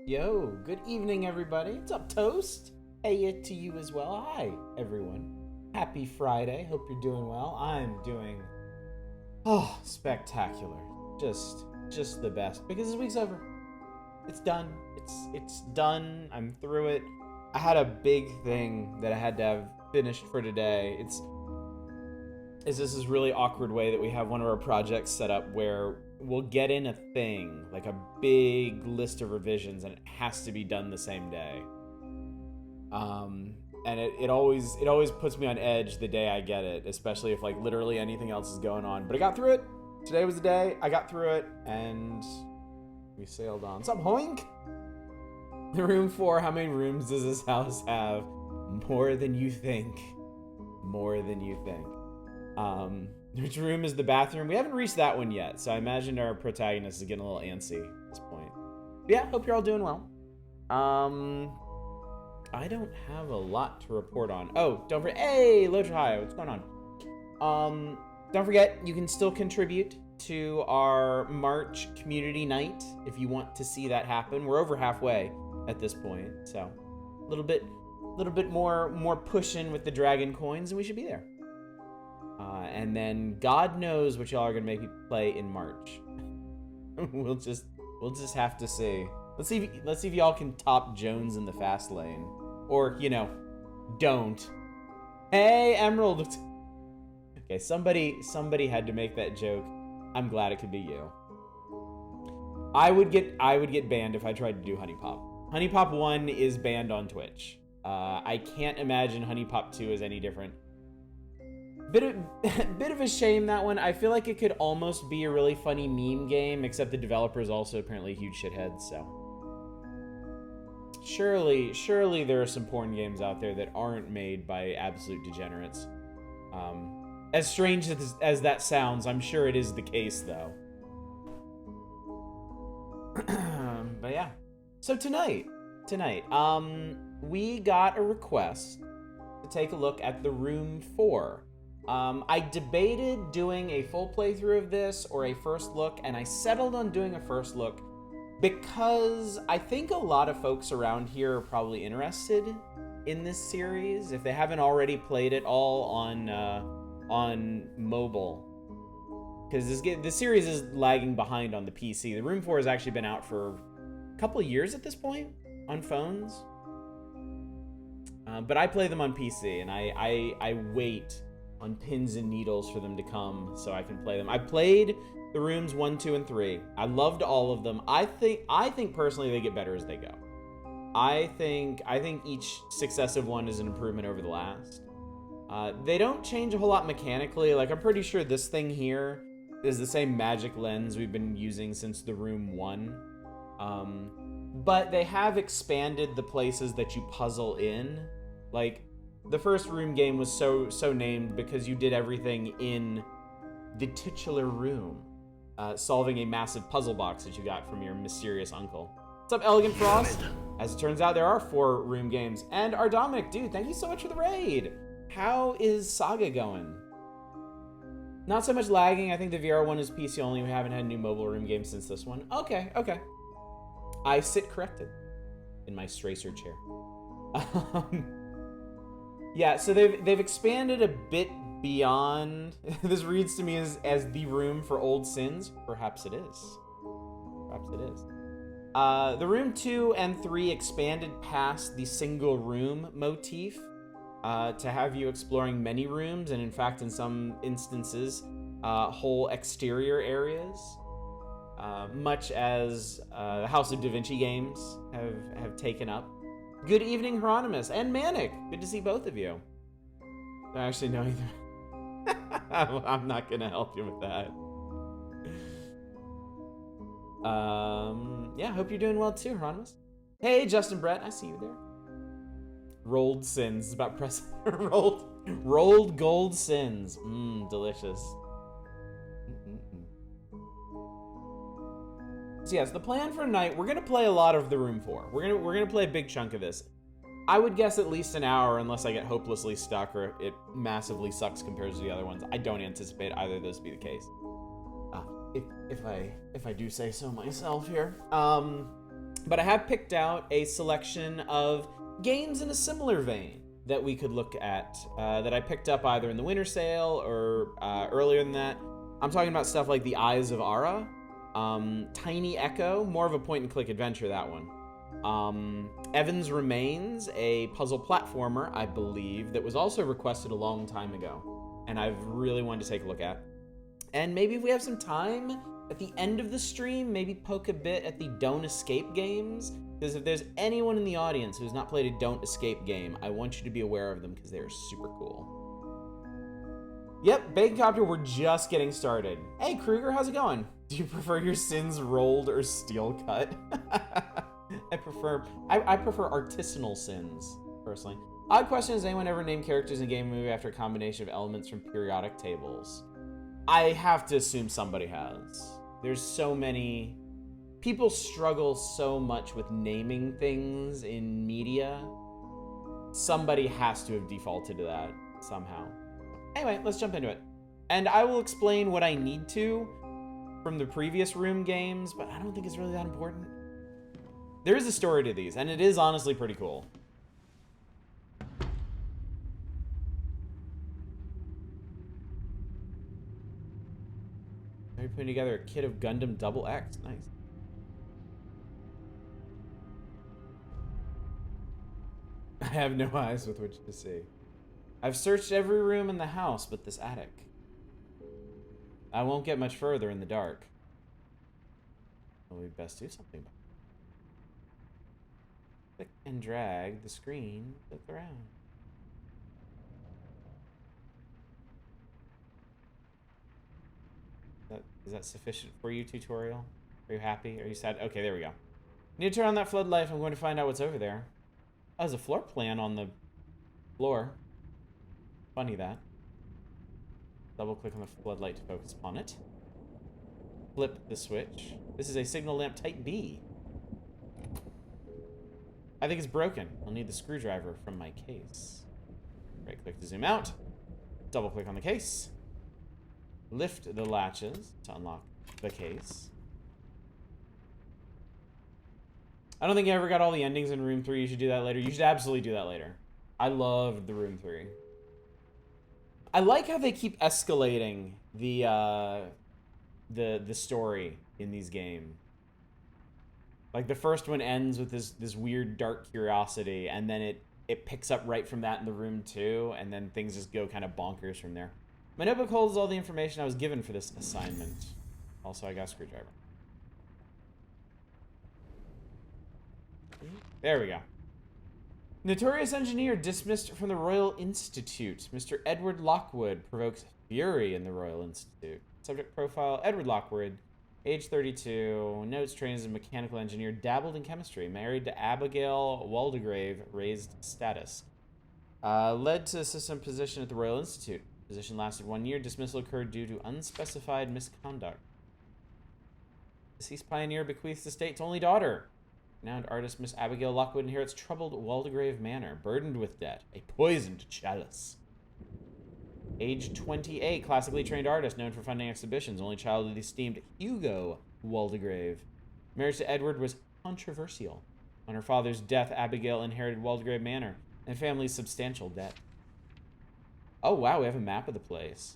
Yo, good evening, everybody. What's up, Toast? Hey, to you as well. Hi, everyone. Happy Friday. Hope you're doing well. I'm doing, spectacular. Just the best. Because this week's over. It's done. It's done. I'm through it. I had a big thing that I had to have finished for today. This is really awkward way that we have one of our projects set up where we'll get in a thing, like a big list of revisions, and it has to be done the same day. And it always puts me on edge the day I get it, especially if like literally anything else is going on. But I got through it. Today was the day. I got through it, and we sailed on. What's up, Hoink? The room 4. How many rooms does this house have? More than you think. More than you think. Which room is the bathroom? We haven't reached that one yet, so I imagine our protagonist is getting a little antsy at this point. But yeah, hope you're all doing well. I don't have a lot to report on. Oh, don't forget. Hey, Lojahio, what's going on? Don't forget, you can still contribute to our March community night if you want to see that happen. We're over halfway at this point, so a little bit more pushing with the dragon coins, and we should be there. And then God knows what y'all are gonna make me play in March. we'll just have to see. Let's see if y'all can top Jones in the fast lane, or don't. Hey, Emerald. Okay, somebody had to make that joke. I'm glad it could be you. I would get banned if I tried to do Honey Pop. Honey Pop 1 is banned on Twitch. I can't imagine Honey Pop 2 is any different. Bit of a shame, that one. I feel like it could almost be a really funny meme game, except the developer is also apparently huge shitheads, so. Surely there are some porn games out there that aren't made by absolute degenerates. As strange as that sounds, I'm sure it is the case, though. But yeah. So tonight, we got a request to take a look at the Room 4. I debated doing a full playthrough of this or a first look, and I settled on doing a first look because I think a lot of folks around here are probably interested in this series if they haven't already played it all on mobile. Because this series is lagging behind on the PC. The Room 4 has actually been out for a couple of years at this point on phones. But I play them on PC, and I wait on pins and needles for them to come so I can play them. I played the Rooms 1, 2, and 3. I loved all of them. I think personally they get better as they go. I think each successive one is an improvement over the last. They don't change a whole lot mechanically. Like, I'm pretty sure this thing here is the same magic lens we've been using since the Room 1. But they have expanded the places that you puzzle in. Like, the first Room game was so named because you did everything in the titular room, solving a massive puzzle box that you got from your mysterious uncle. What's up, Elegant Frost? As it turns out, there are 4 Room games. And our Dominic, dude, thank you so much for the raid. How is Saga going? Not so much lagging. I think the VR one is PC only. We haven't had a new mobile Room game since this one. Okay. I sit corrected in my Stracer chair. Yeah, so they've expanded a bit beyond. This reads to me as the room for old sins. Perhaps it is. The Room 2 and 3 expanded past the single room motif to have you exploring many rooms, and in fact, in some instances, whole exterior areas. Much as the House of Da Vinci games have taken up. Good evening, Hieronymus, and Manic. Good to see both of you. I don't actually know either. I'm not gonna help you with that. Yeah, hope you're doing well too, Hieronymus. Hey, Justin Brett, I see you there. Rolled sins. It's about press. rolled gold sins. Delicious. So yes, the plan for tonight, we're gonna play a lot of the Room 4. We're gonna play a big chunk of this. I would guess at least an hour, unless I get hopelessly stuck or it massively sucks compared to the other ones. I don't anticipate either of those to be the case. If I do say so myself here. But I have picked out a selection of games in a similar vein that we could look at, that I picked up either in the winter sale or earlier than that. I'm talking about stuff like the Eyes of Ara, Tiny Echo, more of a point-and-click adventure, that one. Evan's Remains, a puzzle platformer, I believe, that was also requested a long time ago, and I've really wanted to take a look at. And maybe if we have some time at the end of the stream, maybe poke a bit at the Don't Escape games, because if there's anyone in the audience who's not played a Don't Escape game, I want you to be aware of them because they are super cool. Yep, Bacon Copter, we're just getting started. Hey, Kruger, how's it going? Do you prefer your sins rolled or steel cut? I prefer artisanal sins, personally. Odd question, has anyone ever named characters in a game or movie after a combination of elements from periodic tables? I have to assume somebody has. There's so many... People struggle so much with naming things in media. Somebody has to have defaulted to that somehow. Anyway, let's jump into it. And I will explain what I need to from the previous room games, but I don't think it's really that important. There is a story to these, and it is honestly pretty cool. Are you putting together a kit of Gundam Double X? Nice. I have no eyes with which to see. I've searched every room in the house but this attic. I won't get much further in the dark. Well, we'd best do something about it. Click and drag the screen to the ground. Is that sufficient for you, tutorial? Are you happy? Are you sad? Okay, there we go. Need to turn on that floodlight. I'm going to find out what's over there. Oh, there's a floor plan on the floor. Funny that. Double click on the floodlight to focus upon it. Flip the switch. This is a signal lamp type B. I think it's broken. I'll need the screwdriver from my case. Right click to zoom out. Double click on the case. Lift the latches to unlock the case. I don't think you ever got all the endings in room 3. You should do that later. You should absolutely do that later. I loved the room 3. I like how they keep escalating the story in these games. Like the first one ends with this weird dark curiosity, and then it picks up right from that in the room 2, and then things just go kind of bonkers from there. My notebook holds all the information I was given for this assignment. Also, I got a screwdriver. There we go. Notorious engineer dismissed from the Royal Institute. Mr. Edward Lockwood provokes fury in the Royal Institute. Subject profile, Edward Lockwood, age 32, notes, trained as a mechanical engineer, dabbled in chemistry, married to Abigail Waldegrave, raised status. Led to assistant position at the Royal Institute. Position lasted 1 year. Dismissal occurred due to unspecified misconduct. Deceased pioneer bequeaths the estate to only daughter. Renowned artist Miss Abigail Lockwood inherits troubled Waldegrave Manor, burdened with debt, a poisoned chalice. Age 28, classically trained artist, known for funding exhibitions, only child of the esteemed Hugo Waldegrave. Marriage to Edward was controversial. On her father's death, Abigail inherited Waldegrave Manor and family's substantial debt. Oh, wow, we have a map of the place.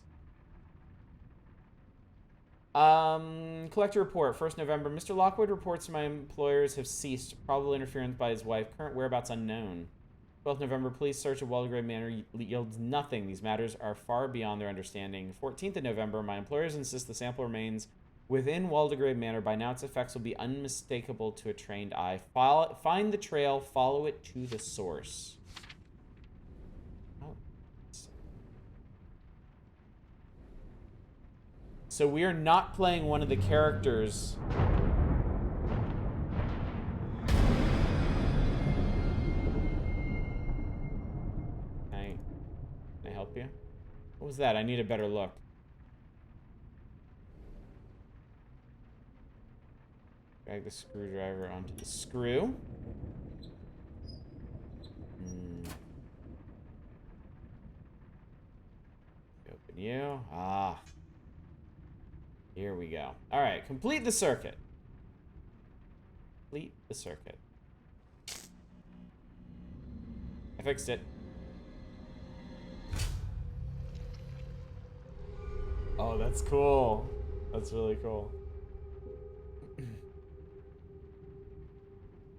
Collector report, 1st November. Mr. Lockwood reports my employers have ceased, probable interference by his wife, current whereabouts unknown. 12th November, police search of Waldegrave Manor yields nothing. These matters are far beyond their understanding. 14th of November, my employers insist the sample remains within Waldegrave Manor. By now, its effects will be unmistakable to a trained eye. Find the trail, follow it to the source. So we are not playing one of the characters. Can I help you? What was that? I need a better look. Drag the screwdriver onto the screw. Open you. Ah. Here we go. All right, complete the circuit. Complete the circuit. I fixed it. Oh, that's cool. That's really cool.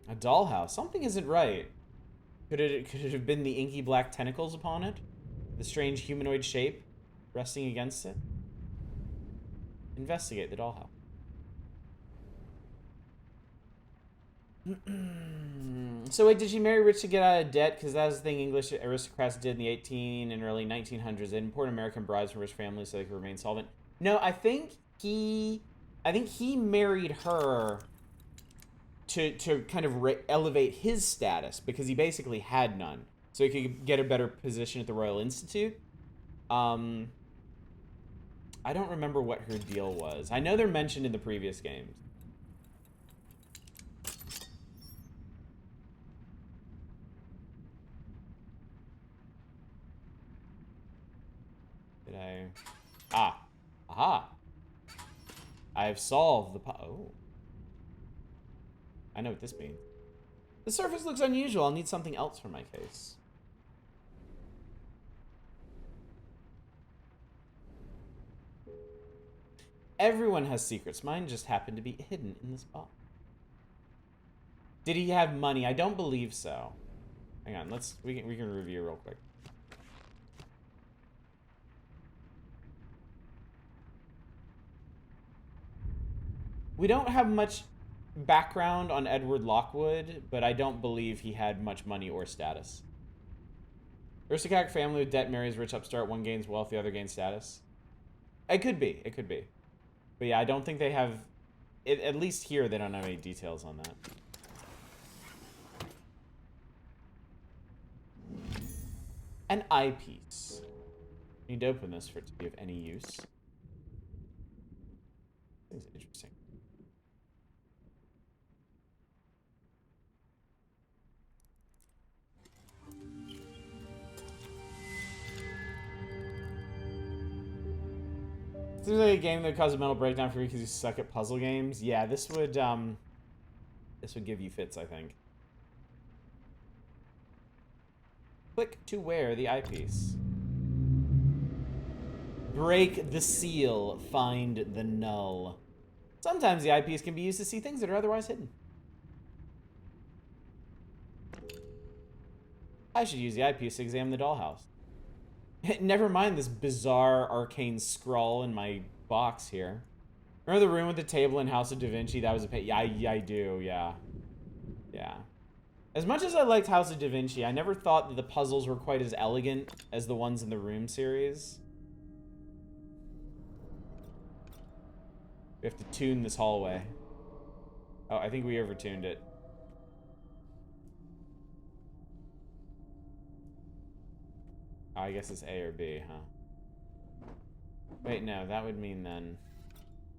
A dollhouse. Something isn't right. Could it have been the inky black tentacles upon it? The strange humanoid shape resting against it? Investigate the dollhouse. So wait, did she marry rich to get out of debt? Because that was the thing English aristocrats did in the 18 and early 1900s. They imported American brides from rich families so they could remain solvent. No, I think he married her to kind of elevate his status because he basically had none, so he could get a better position at the Royal Institute. I don't remember what her deal was. I know they're mentioned in the previous games. Did I? Ah. Aha. I have solved the oh. I know what this means. The surface looks unusual. I'll need something else for my case. Everyone has secrets. Mine just happened to be hidden in this box. Did he have money? I don't believe so. Hang on, we can review real quick. We don't have much background on Edward Lockwood, but I don't believe he had much money or status. Aristocratic family with debt marries rich upstart. One gains wealth, the other gains status. It could be. It could be. But yeah, I don't think they have... at least here, they don't have any details on that. An eyepiece. Need to open this for it to be of any use. This is interesting. Seems like a game that causes a mental breakdown for you because you suck at puzzle games. Yeah, this would give you fits, I think. Click to wear the eyepiece. Break the seal. Find the null. Sometimes the eyepiece can be used to see things that are otherwise hidden. I should use the eyepiece to examine the dollhouse. Never mind this bizarre arcane scrawl in my box here. Remember the room with the table in House of Da Vinci? That was a yeah, I do, yeah. Yeah. As much as I liked House of Da Vinci, I never thought that the puzzles were quite as elegant as the ones in the Room series. We have to tune this hallway. Oh, I think we overtuned it. Oh, I guess it's A or B, huh? Wait, no, that would mean then...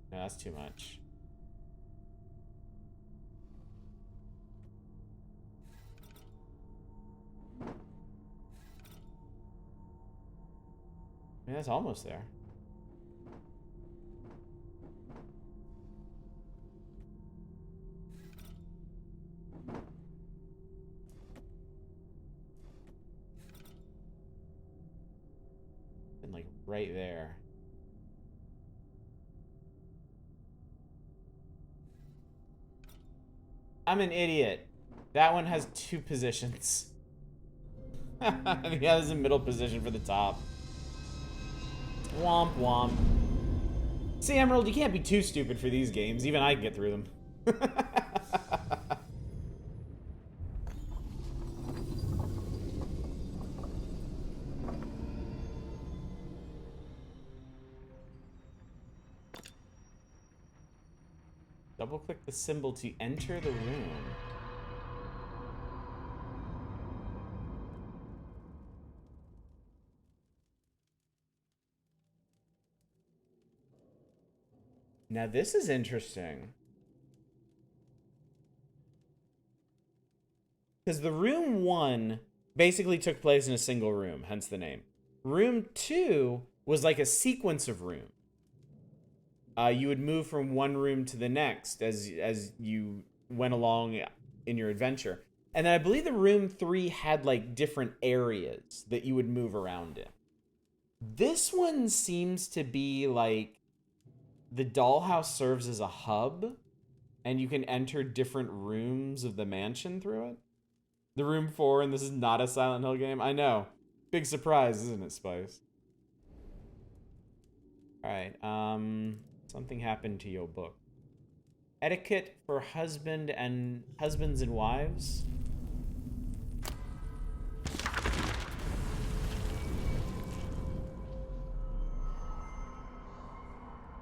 No, that's too much. I mean, that's almost there. And like right there. I'm an idiot. That one has 2 positions. I think that was a middle position for the top. Womp womp. See, Emerald, you can't be too stupid for these games. Even I can get through them. Double-click the symbol to enter the room. Now this is interesting. Because the room 1 basically took place in a single room, hence the name. Room 2 was like a sequence of rooms. You would move from one room to the next as you went along in your adventure. And then I believe the room 3 had like different areas that you would move around in. This one seems to be like the dollhouse serves as a hub, and you can enter different rooms of the mansion through it. The room 4, and this is not a Silent Hill game. I know. Big surprise, isn't it, Spice? Alright, something happened to your book. Etiquette for husbands and wives.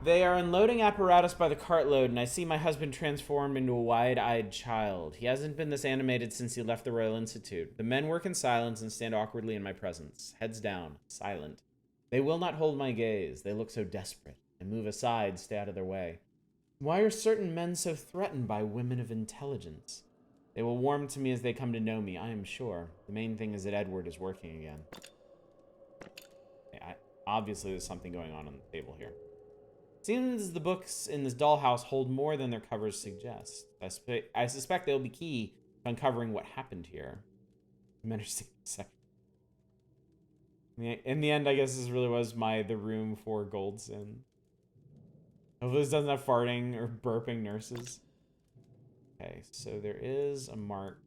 They are unloading apparatus by the cartload, and I see my husband transformed into a wide-eyed child. He hasn't been this animated since he left the Royal Institute. The men work in silence and stand awkwardly in my presence, heads down, silent. They will not hold my gaze. They look so desperate. I move aside, stay out of their way. Why are certain men so threatened by women of intelligence? They will warm to me as they come to know me, I am sure. The main thing is that Edward is working again. Okay, obviously, there's something going on the table here. Seems the books in this dollhouse hold more than their covers suggest. I suspect they'll be key to uncovering what happened here. Men are sex. In the end, I guess this really was the room for gold sin. Hopefully this doesn't have farting or burping nurses. Okay, so there is a marked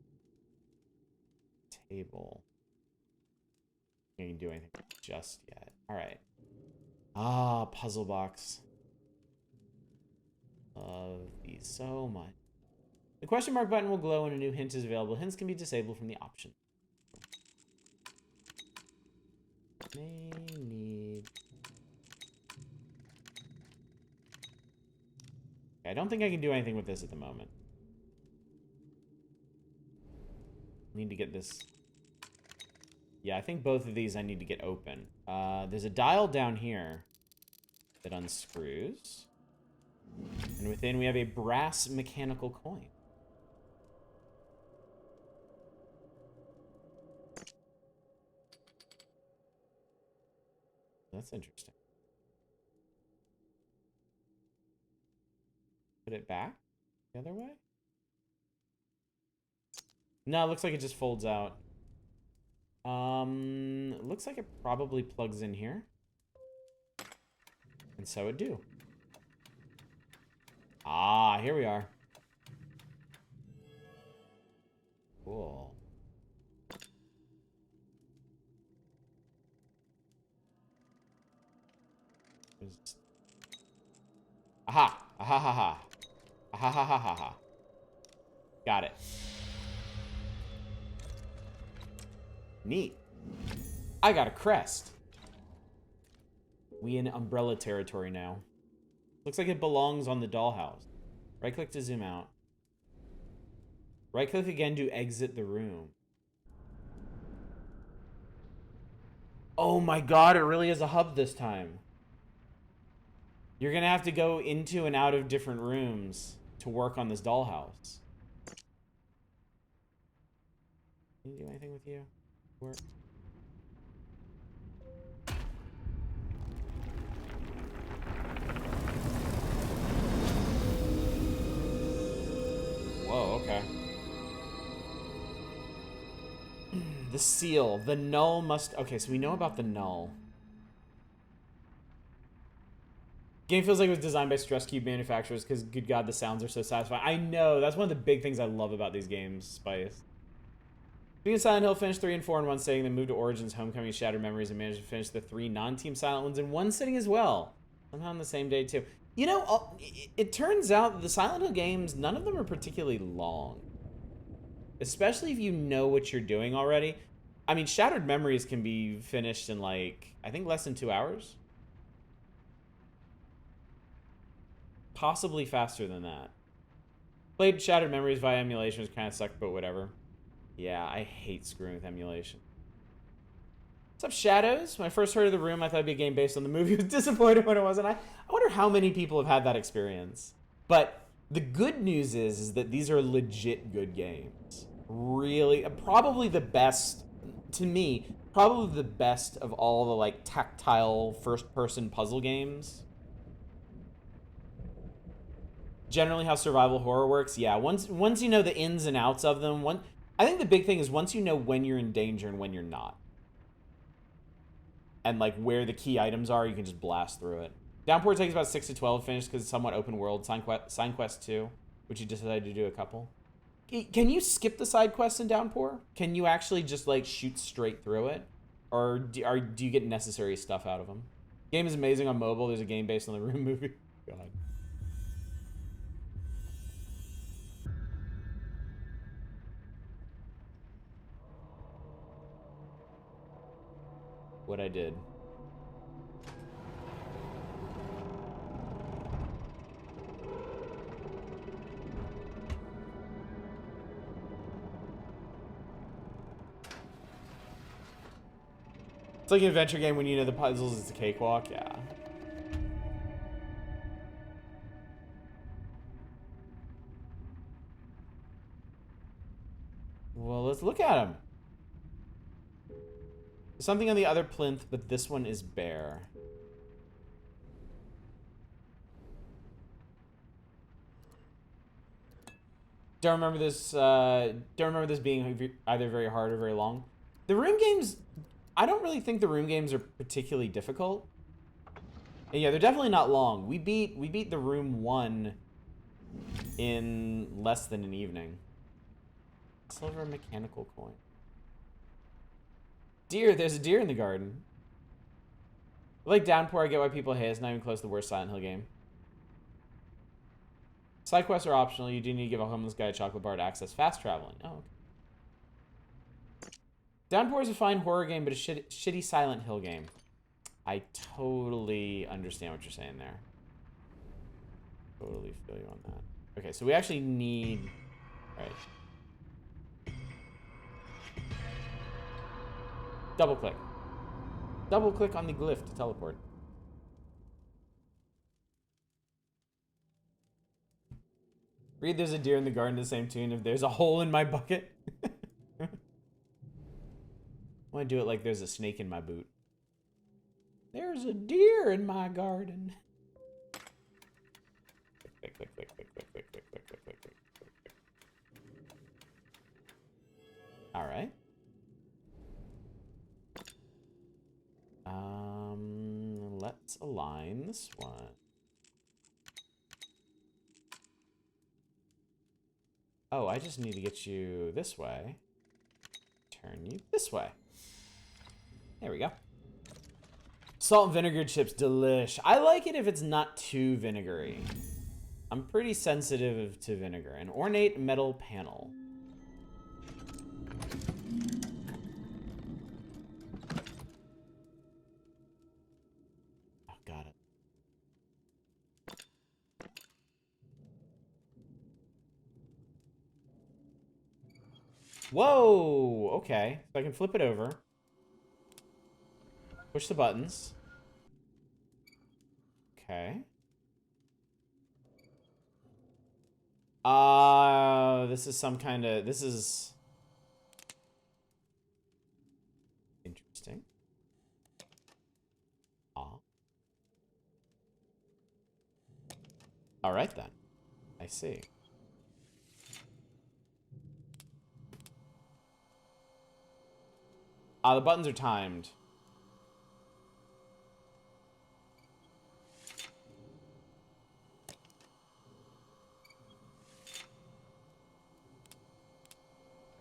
table. I can't do anything just yet. Alright. Ah, puzzle box. Love these so much. The question mark button will glow when a new hint is available. Hints can be disabled from the option. May need... I don't think I can do anything with this at the moment. Need to get this... Yeah, I think both of these I need to get open. There's a dial down here that unscrews. And within we have a brass mechanical coin. That's interesting. Put it back the other way? No, it looks like it just folds out. It looks like it probably plugs in here. And so it do. Ah, here we are. Cool. Aha! Aha ha ha. Aha ha ha ha ha. Got it. Neat. I got a crest. We in umbrella territory now. Looks like it belongs on the dollhouse. Right click to zoom out. Right click again to exit the room. Oh my god, it really is a hub this time. You're gonna have to go into and out of different rooms to work on this dollhouse. Can you do anything with you? Work. Whoa, okay. The seal. The null must... Okay, so we know about the null. Game feels like it was designed by Stress Cube manufacturers because, good god, the sounds are so satisfying. I know. That's one of the big things I love about these games, Spice. Being Silent Hill finished 3 and 4 in one sitting, then moved to Origins, Homecoming, Shattered Memories, and managed to finish the 3 non-Team Silent ones in one sitting as well. Somehow on the same day, too. You know, it turns out that the Silent Hill games, none of them are particularly long. Especially if you know what you're doing already. I mean, Shattered Memories can be finished in, like, I think less than 2 hours. Possibly faster than that. Played Shattered Memories via emulation, which kind of sucked, but whatever. Yeah, I hate screwing with emulation. What's up, Shadows? When I first heard of the room, I thought it'd be a game based on the movie. I was disappointed when it wasn't. I wonder how many people have had that experience. But the good news is that these are legit good games. Really, probably the best, to me, probably the best of all the, like, tactile first-person puzzle games. generally how survival horror works, yeah, once you know the ins and outs of them, I think the big thing is once you know when you're in danger and when you're not. And like where the key items are, you can just blast through it. Downpour takes about 6 to 12 to finish because it's somewhat open world. Sign Quest 2, which you decided to do a couple. Can you skip the side quests in Downpour? Can you actually just like shoot straight through it? Or do you get necessary stuff out of them? Game is amazing on mobile. There's a game based on the Room movie. God. What I did. It's like an adventure game when you know the puzzles is a cakewalk, yeah. Well, let's look at him. There's something on the other plinth, but this one is bare. Don't remember this being either very hard or very long. The room games, I don't really think the room games are particularly difficult. And yeah, they're definitely not long. We beat the room 1 in less than an evening. Silver mechanical coin. Deer, there's a deer in the garden. Like Downpour, I get why people hate it. It's not even close to the worst Silent Hill game. Side quests are optional. You do need to give a homeless guy a chocolate bar to access fast traveling. Oh, okay. Downpour is a fine horror game, but a shitty Silent Hill game. I totally understand what you're saying there. Totally feel you on that. Okay, so we actually need... Alright. Double click. Double click on the glyph to teleport. Read There's a Deer in the Garden to the same tune if there's a hole in my bucket. I want to do it like there's a snake in my boot. There's a deer in my garden. Click, click, click, click, click, click, click, click, click, click, click, click. All right. Let's align this one. Oh, I just need to get you this way. Turn you this way. There we go. Salt and vinegar chips, delish. I like it if it's not too vinegary. I'm pretty sensitive to vinegar. An ornate metal panel. Oh, got it. Whoa! Okay. So I can flip it over. Push the buttons. Okay. This is some kind of... This is... interesting. Alright then. I see. The buttons are timed.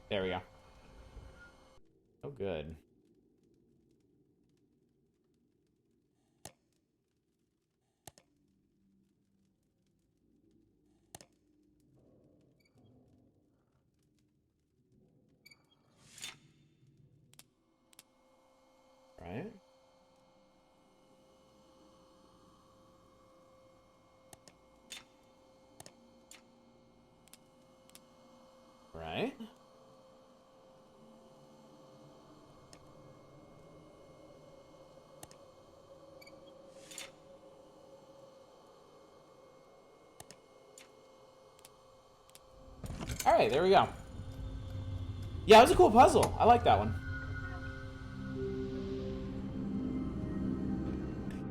There we go. Oh, good. Right. Right. All right, there we go. Yeah, it was a cool puzzle. I like that one.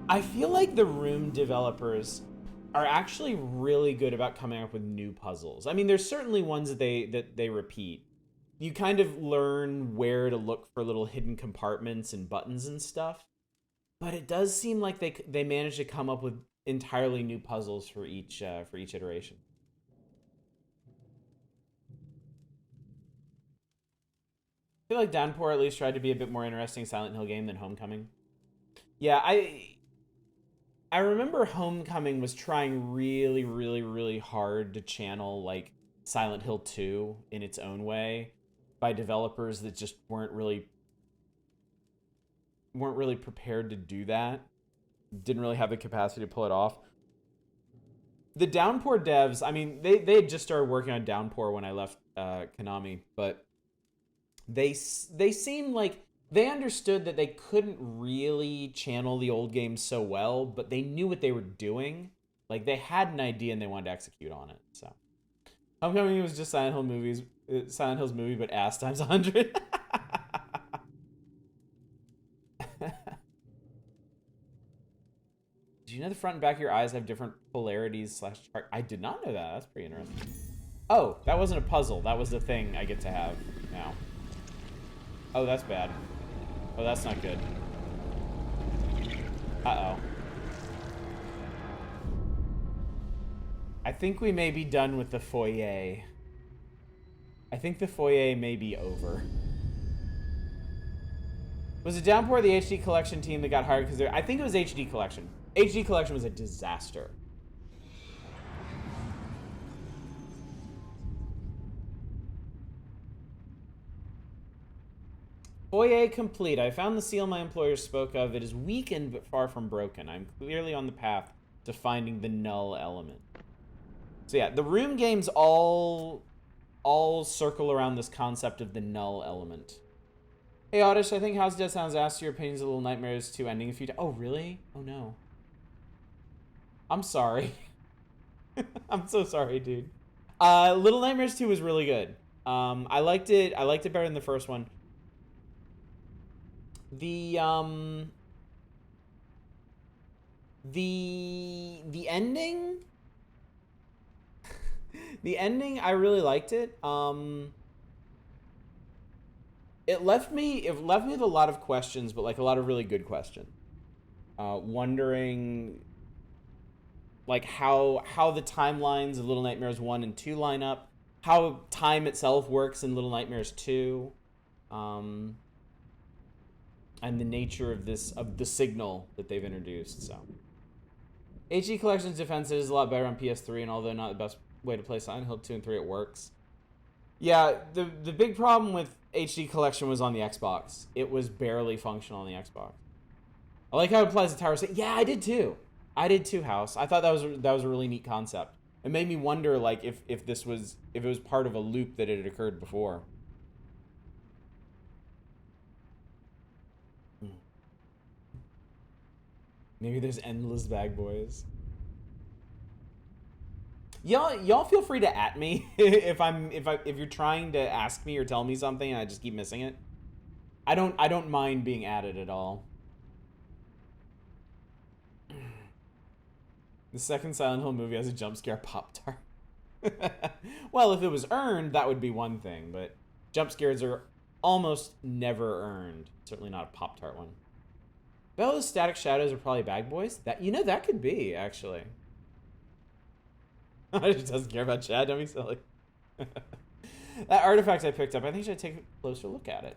I feel like the Room developers are actually really good about coming up with new puzzles. I mean, there's certainly ones that they repeat. You kind of learn where to look for little hidden compartments and buttons and stuff, but it does seem like they managed to come up with entirely new puzzles for each iteration. I feel like Downpour at least tried to be a bit more interesting Silent Hill game than Homecoming. Yeah, I remember Homecoming was trying really, really, really hard to channel like Silent Hill 2 in its own way by developers that just weren't really prepared to do that. Didn't really have the capacity to pull it off. The Downpour devs, I mean, they had just started working on Downpour when I left Konami, but they seemed like they understood that they couldn't really channel the old games so well, but they knew what they were doing. Like they had an idea and they wanted to execute on it. So Homecoming was just Silent Hill's movie, but ass times 100. Do you know the front and back of your eyes have different polarities / chart? I did not know that. That's pretty interesting. Oh, that wasn't a puzzle. That was the thing I get to have now. Oh, that's bad. Oh, that's not good. Uh-oh. I think we may be done with the foyer. I think the foyer may be over. Was it Downpour the HD Collection team that got hired? Because I think it was HD Collection. HD Collection was a disaster. Foyer complete. I found the seal my employer spoke of. It is weakened but far from broken. I'm clearly on the path to finding the null element. So yeah, the room games all circle around this concept of the null element. Hey Oddish, I think House Dead Sounds asked your opinions of Little Nightmares 2 ending a few times. Oh really? Oh no. I'm sorry. I'm so sorry, dude. Little Nightmares 2 was really good. I liked it better than the first one. The ending the ending, I really liked it. It left me with a lot of questions, but like a lot of really good questions. Wondering like how the timelines of Little Nightmares 1 and 2 line up, how time itself works in Little Nightmares 2. And the nature of the signal that they've introduced. So HD Collection's defense is a lot better on PS3, and although not the best way to play Silent Hill 2 and 3, it works. Yeah, the big problem with HD Collection was on the Xbox. It was barely functional on the Xbox. I like how it applies to Tower City. Yeah, I did too, House. I thought that was a really neat concept. It made me wonder like if it was part of a loop that had occurred before. Maybe there's endless bag boys. Y'all feel free to at me if you're trying to ask me or tell me something and I just keep missing it. I don't mind being added at all. The second Silent Hill movie has a jump scare Pop-Tart. Well, if it was earned, that would be one thing, but jump scares are almost never earned. Certainly not a Pop-Tart one. Bella's Static Shadows are probably bag boys. That could be, actually. I just doesn't care about Chad, don't be silly. That artifact I picked up, I think I should take a closer look at it.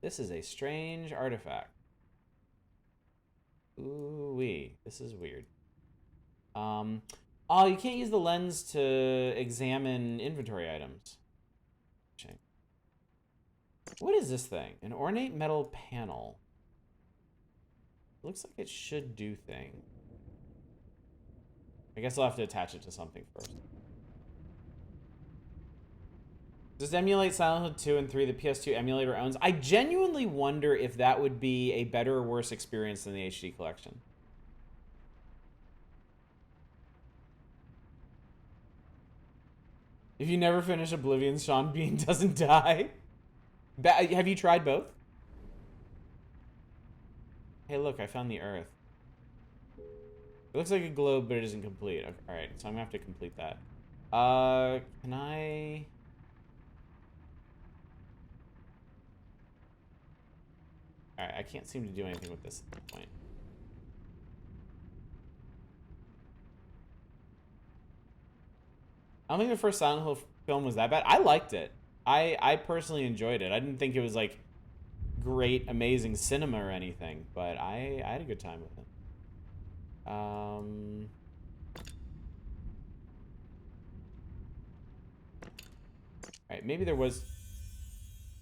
This is a strange artifact. Ooh-wee. This is weird. Oh, you can't use the lens to examine inventory items. Check. What is this thing? An ornate metal panel. Looks like it should do things. I guess I'll have to attach it to something first. Does emulate Silent Hill 2 and 3 the PS2 emulator owns? I genuinely wonder if that would be a better or worse experience than the HD collection. If you never finish Oblivion, Sean Bean doesn't die. Have you tried both? Hey, look, I found the Earth. It looks like a globe, but it isn't complete. Okay, all right, so I'm gonna have to complete that. Can I? All right, I can't seem to do anything with this at this point. I don't think the first Silent Hill film was that bad. I liked it. I personally enjoyed it. I didn't think it was like great, amazing cinema or anything, but I had a good time with it. All right, maybe there was.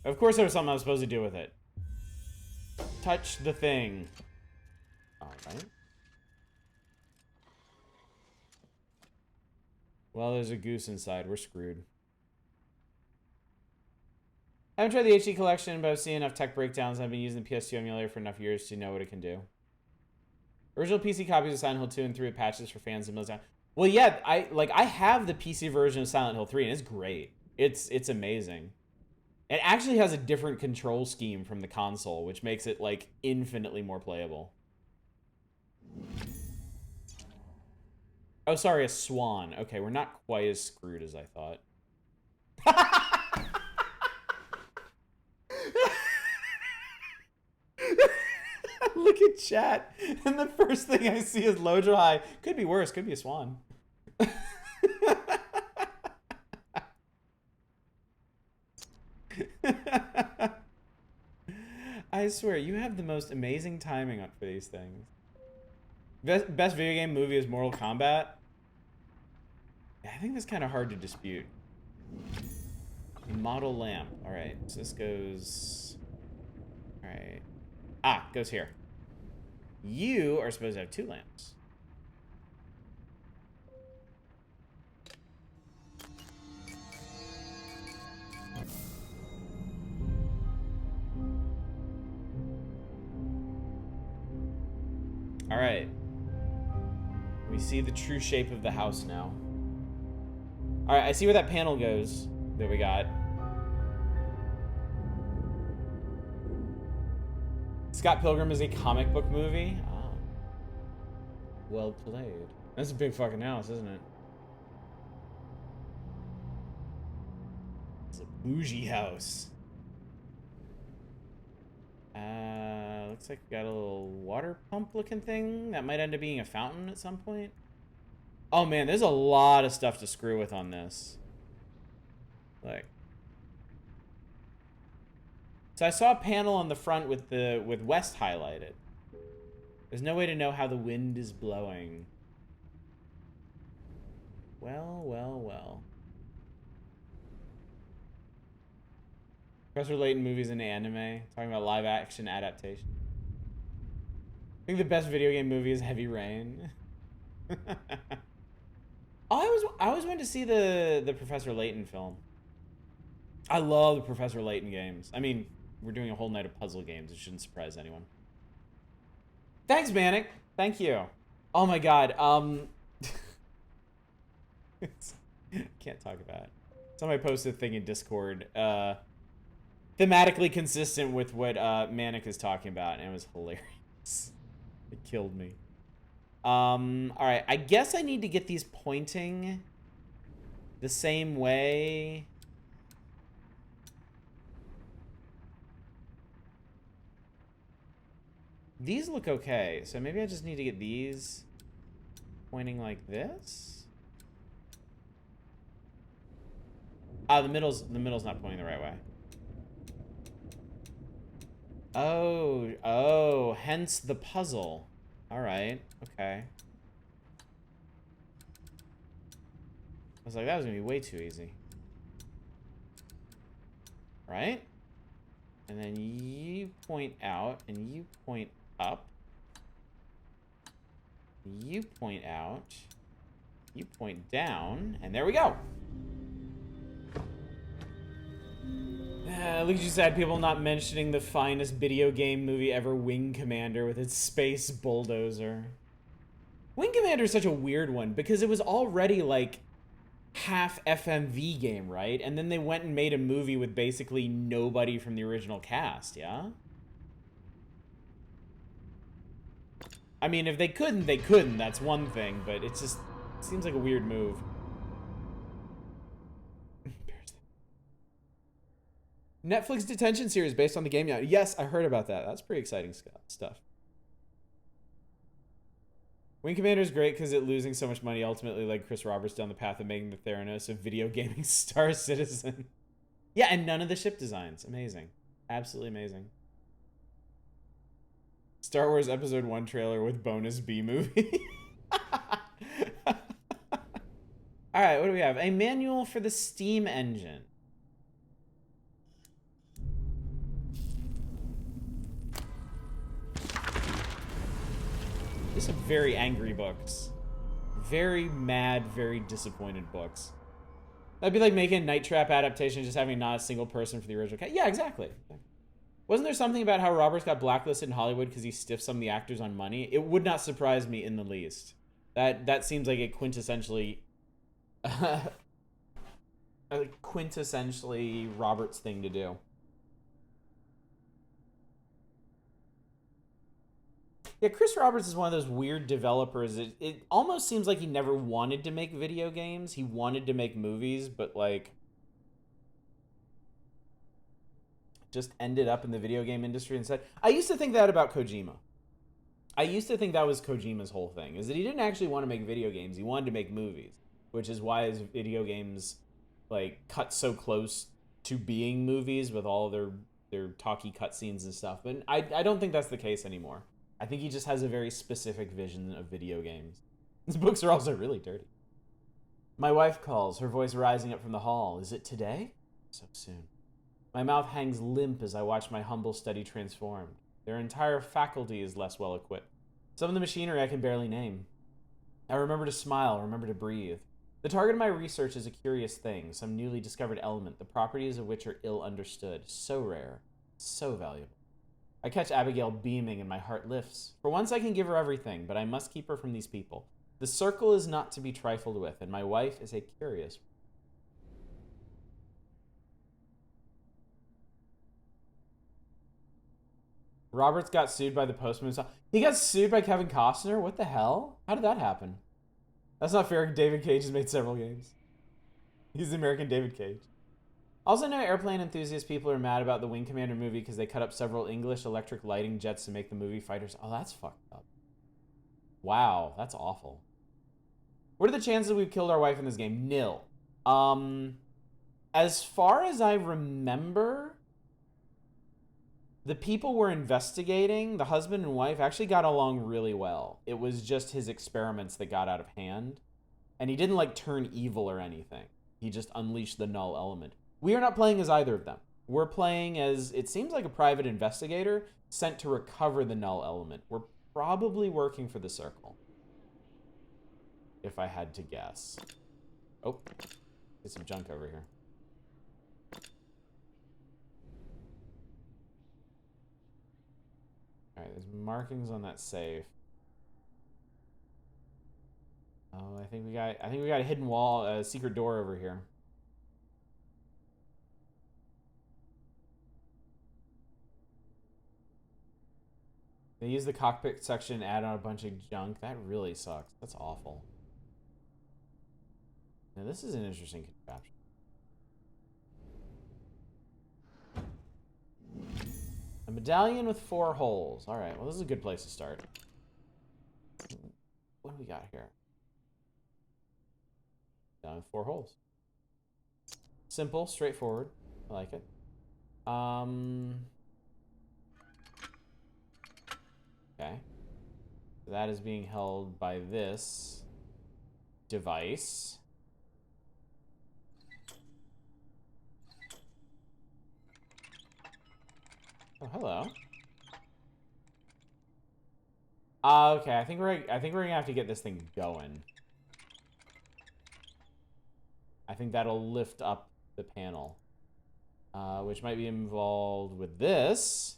Of course, there was something I was supposed to do with it. Touch the thing. All right. Well, there's a goose inside. We're screwed. I haven't tried the HD collection, but I've seen enough tech breakdowns. I've been using the PS2 emulator for enough years to know what it can do. Original PC copies of Silent Hill 2 and 3 with patches for fans of Mills. Well, yeah, I have the PC version of Silent Hill 3, and it's great. It's amazing. It actually has a different control scheme from the console, which makes it like infinitely more playable. Oh, sorry, a swan. Okay, we're not quite as screwed as I thought. Look at chat, and the first thing I see is Lojo High. Could be worse. Could be a swan. I swear, you have the most amazing timing for these things. Best video game movie is Mortal Kombat. I think that's kind of hard to dispute. Model lamp. All right, so this goes. All right. Ah, goes here. You are supposed to have 2 lamps. All right. We see the true shape of the house now. All right, I see where that panel goes that we got. Scott Pilgrim is a comic book movie. Oh. Well played. That's a big fucking house, isn't it? It's a bougie house. Looks like we got a little water pump looking thing. That might end up being a fountain at some point. Oh man, there's a lot of stuff to screw with on this. Like, so I saw a panel on the front with west highlighted. There's no way to know how the wind is blowing. Well, well, well. Professor Layton movies and anime. Talking about live action adaptation. I think the best video game movie is Heavy Rain. I always wanted to see the Professor Layton film. I love the Professor Layton games. I mean, we're doing a whole night of puzzle games. It shouldn't surprise anyone. Thanks, Manic. Thank you. Oh my god. Can't talk about it. Somebody posted a thing in Discord. Thematically consistent with what Manic is talking about, and it was hilarious. It killed me. Alright, I guess I need to get these pointing the same way. These look okay, so maybe I just need to get these pointing like this. Ah, the middle's not pointing the right way. Oh, hence the puzzle. All right, okay. I was like, that was gonna be way too easy. Right? And then you point out, and you point up. You point out. You point down, and there we go. Look at you sad people not mentioning the finest video game movie ever, Wing Commander, with its space bulldozer. Wing Commander is such a weird one, because it was already, like, half FMV game, right? And then they went and made a movie with basically nobody from the original cast, yeah? I mean, if they couldn't, they couldn't. That's one thing, but it just seems like a weird move. Netflix detention series based on the game now. Yes, I heard about that. That's pretty exciting stuff. Wing Commander is great because it losing so much money ultimately led Chris Roberts down the path of making the Theranos a video gaming Star Citizen. Yeah, and none of the ship designs. Amazing. Absolutely amazing. Star Wars Episode 1 trailer with bonus B movie. Alright, what do we have? A manual for the Steam engine. These are very angry books. Very mad, very disappointed books. That'd be like making a Night Trap adaptation, just having not a single person for the original cat. Yeah, exactly. Wasn't there something about how Roberts got blacklisted in Hollywood because he stiffed some of the actors on money? It would not surprise me in the least. That seems like a quintessentially Roberts thing to do. Yeah, Chris Roberts is one of those weird developers. It almost seems like he never wanted to make video games. He wanted to make movies, but like just ended up in the video game industry instead. I used to think that about Kojima. I used to think that was Kojima's whole thing, is that he didn't actually want to make video games. He wanted to make movies, which is why his video games like cut so close to being movies with all their talky cutscenes and stuff. But I don't think that's the case anymore. I think he just has a very specific vision of video games. His books are also really dirty. My wife calls, her voice rising up from the hall. Is it today? So soon. My mouth hangs limp as I watch my humble study transformed. Their entire faculty is less well equipped. Some of the machinery I can barely name. I remember to smile, remember to breathe. The target of my research is a curious thing, some newly discovered element, the properties of which are ill understood. So rare, so valuable. I catch Abigail beaming and my heart lifts. For once I can give her everything, but I must keep her from these people. The circle is not to be trifled with, and my wife is a curious one. Roberts got sued by the Postman's. He got sued by Kevin Costner? What the hell? How did that happen? That's not fair. David Cage has made several games. He's the American David Cage. Also know airplane enthusiast people are mad about the Wing Commander movie because they cut up several English electric lighting jets to make the movie fighters. Oh, that's fucked up. Wow, that's awful. What are the chances we've killed our wife in this game? Nil. As far as I remember, the people we're investigating, the husband and wife, actually got along really well. It was just his experiments that got out of hand. And he didn't, like, turn evil or anything. He just unleashed the null element. We are not playing as either of them. We're playing as, it seems like a private investigator sent to recover the null element. We're probably working for the circle, if I had to guess. Oh, there's some junk over here. Alright, there's markings on that safe. Oh, I think we got a hidden wall, a secret door over here. They use the cockpit section, add on a bunch of junk. That really sucks. That's awful. Now this is an interesting contraption. A medallion with 4 holes. Alright, well this is a good place to start. What do we got here? Down with 4 holes. Simple, straightforward. I like it. Okay. So that is being held by this device. Oh, hello. Okay, I think we're gonna have to get this thing going. I think that'll lift up the panel, which might be involved with this.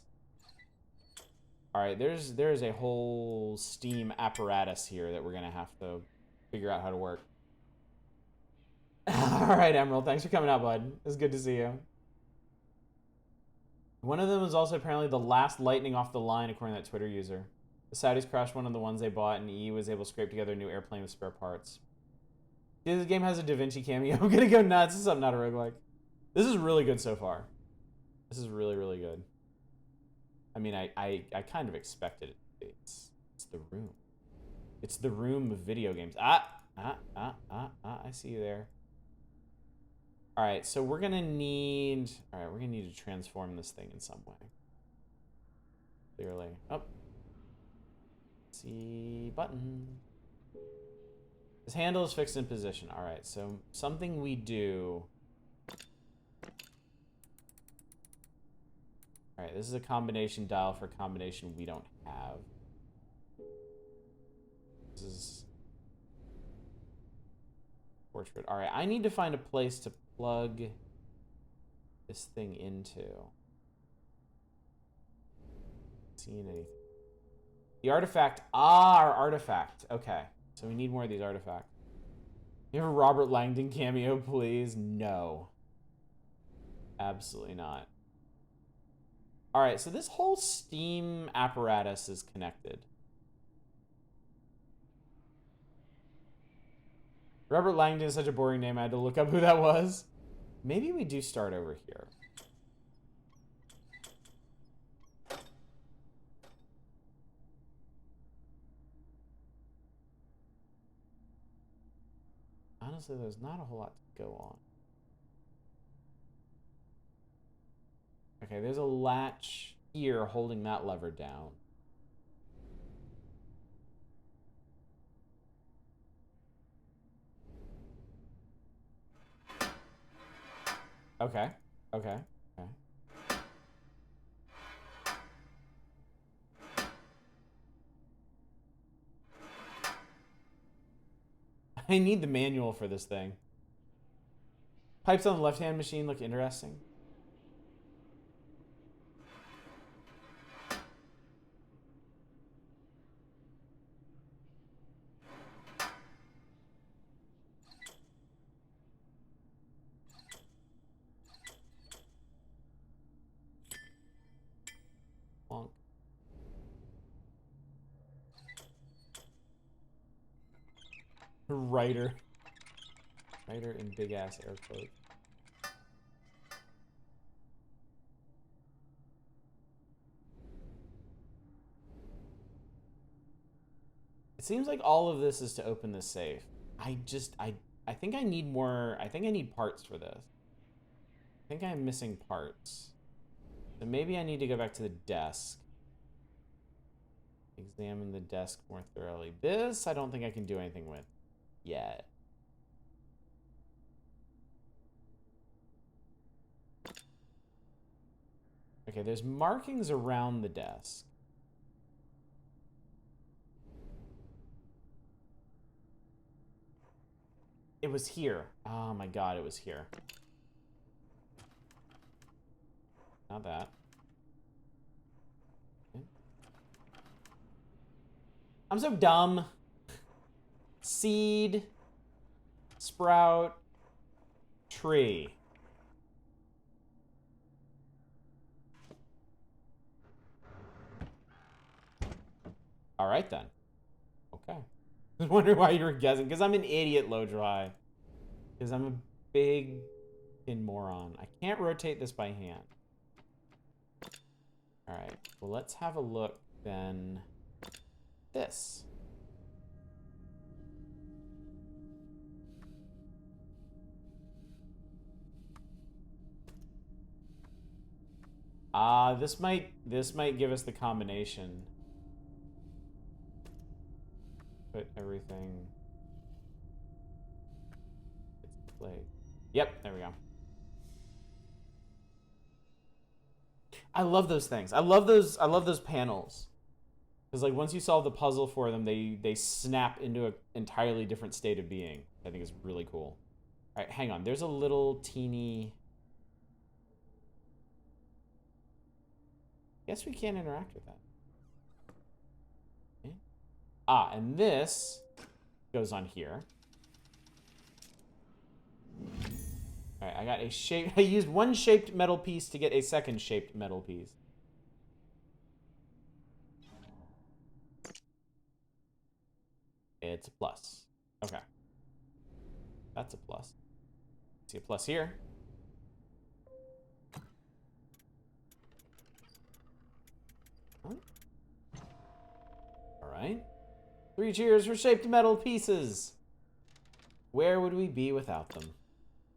All right, there's a whole steam apparatus here that we're gonna have to figure out how to work. All right, Emerald, thanks for coming out, bud. It's good to see you. One of them was also apparently the last lightning off the line, according to that Twitter user. The Saudis crashed one of the ones they bought, and E was able to scrape together a new airplane with spare parts. This game has a Da Vinci cameo. I'm gonna go nuts. This is not a roguelike. This is really good so far. This is really, really good. I mean, I kind of expected it. It's the room. It's the room of video games. I see you there. All right, so we're gonna need. All right, we're gonna need to transform this thing in some way. Clearly. Oh. See button. This handle is fixed in position. All right, so something we do. All right, this is a combination dial for a combination we don't have. This is portrait. All right, I need to find a place to plug this thing into. Seeing anything? The artifact. Ah, our artifact. Okay, so we need more of these artifacts. You have a Robert Langdon cameo, please? No. Absolutely not. All right, so this whole Steam apparatus is connected. Robert Langdon is such a boring name, I had to look up who that was. Maybe we do start over here. Honestly, there's not a whole lot to go on. Okay, there's a latch here holding that lever down. Okay, okay, okay. I need the manual for this thing. Pipes on the left-hand machine look interesting. Bonk. Writer in big ass air quotes. It seems like all of this is to open this safe. I think I need more. I think I need parts for this. I think I'm missing parts. So maybe I need to go back to the desk. Examine the desk more thoroughly. This I don't think I can do anything with yet. Okay, there's markings around the desk. It was here. Oh my god, it was here. Not that. Okay. I'm so dumb. Seed. Sprout. Tree. All right, then. Okay. I was wondering why you were guessing. Because I'm an idiot, low dry. Because I'm a big moron. I can't rotate this by hand. All right. Well, let's have a look then. This. This might give us the combination. Put everything. It's played. Yep, there we go. I love those things. I love those panels. Because like once you solve the puzzle for them, they snap into an entirely different state of being. I think is really cool. All right, hang on. There's a little teeny. Guess we can't interact with that. Okay. And this goes on here. All right, I got a shape. I used one shaped metal piece to get a second shaped metal piece. It's a plus. Okay. That's a plus. See a plus here. Huh? All right. 3 cheers for shaped metal pieces. Where would we be without them?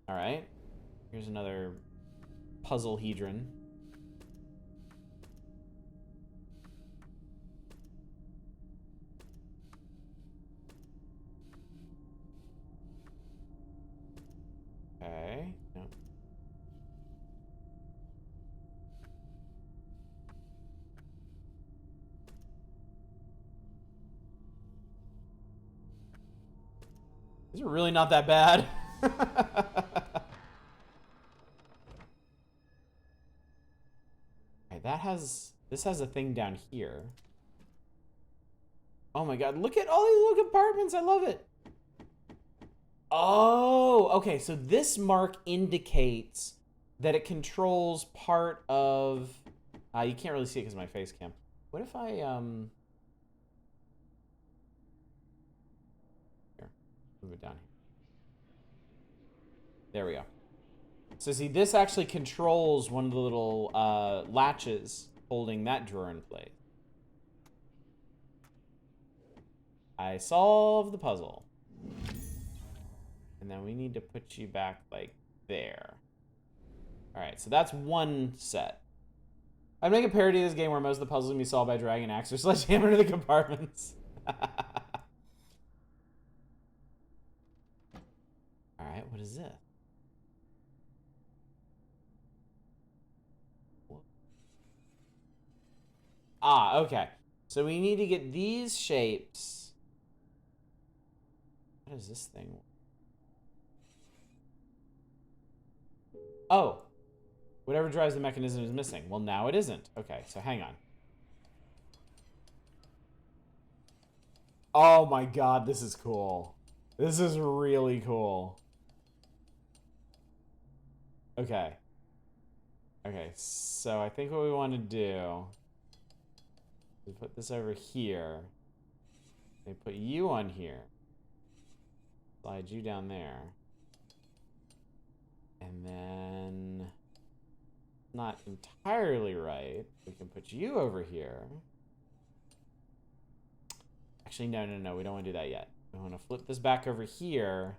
All right. Here's another puzzle hedron. Okay. No. These are really not that bad. Okay, this has a thing down here. Oh my god, look at all these little compartments. I love it. Oh, okay, so this mark indicates that it controls part of... you can't really see it because of my face cam. What if I, Here, move it down here. There we go. So see, this actually controls one of the little latches holding that drawer in place. I solved the puzzle. And then we need to put you back like there. All right, so that's one set. I'd make a parody of this game where most of the puzzles can be solved by dragging an axe or sledgehammer to the compartments. All right, what is this? Ah, okay. So we need to get these shapes. What is this thing? Oh. Whatever drives the mechanism is missing. Well, now it isn't. Okay, so hang on. Oh my god, this is cool. This is really cool. Okay. Okay, so I think what we want to do is put this over here. They put you on here. Slide you down there. And then... not entirely right. We can put you over here. Actually, no. We don't want to do that yet. We want to flip this back over here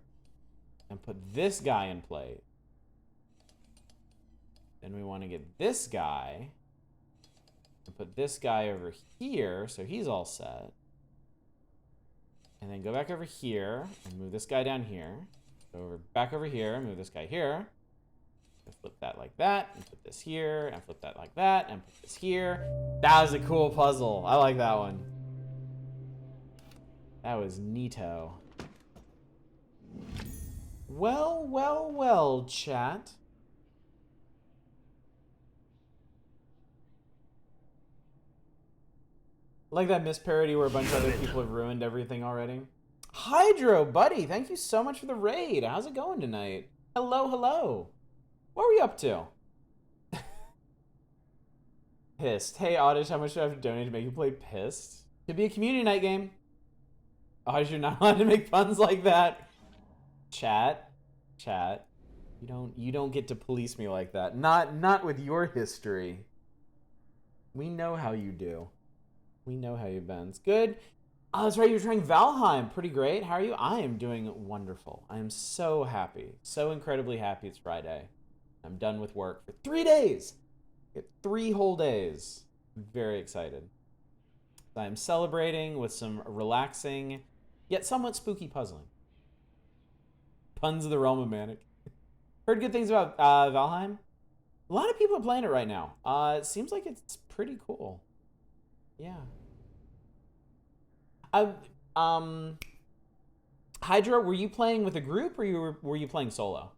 and put this guy in place. Then we want to get this guy and put this guy over here so he's all set. And then go back over here and move this guy down here. Go over back over here and move this guy here. Flip that like that, and put this here, and flip that like that, and put this here. That was a cool puzzle. I like that one. That was neato. Well, chat. Like that Miss parody where a bunch of other people have ruined everything already. Hydro, buddy, thank you so much for the raid. How's it going tonight? Hello. What were you up to? Pissed. Hey, Oddish, how much do I have to donate to make you play Pissed? Could be a community night game. Oddish, you're not allowed to make puns like that. Chat. You don't get to police me like that. Not with your history. We know how you do. We know how you've been. It's good. Oh, that's right. You're trying Valheim. Pretty great. How are you? I am doing wonderful. I am so happy. So incredibly happy it's Friday. I'm done with work for 3 days. Get 3 whole days. I'm very excited. I'm celebrating with some relaxing, yet somewhat spooky puzzling. Puns of the realm of manic. Heard good things about Valheim. A lot of people are playing it right now. It seems like it's pretty cool. Yeah. Hydra, were you playing with a group or were you playing solo?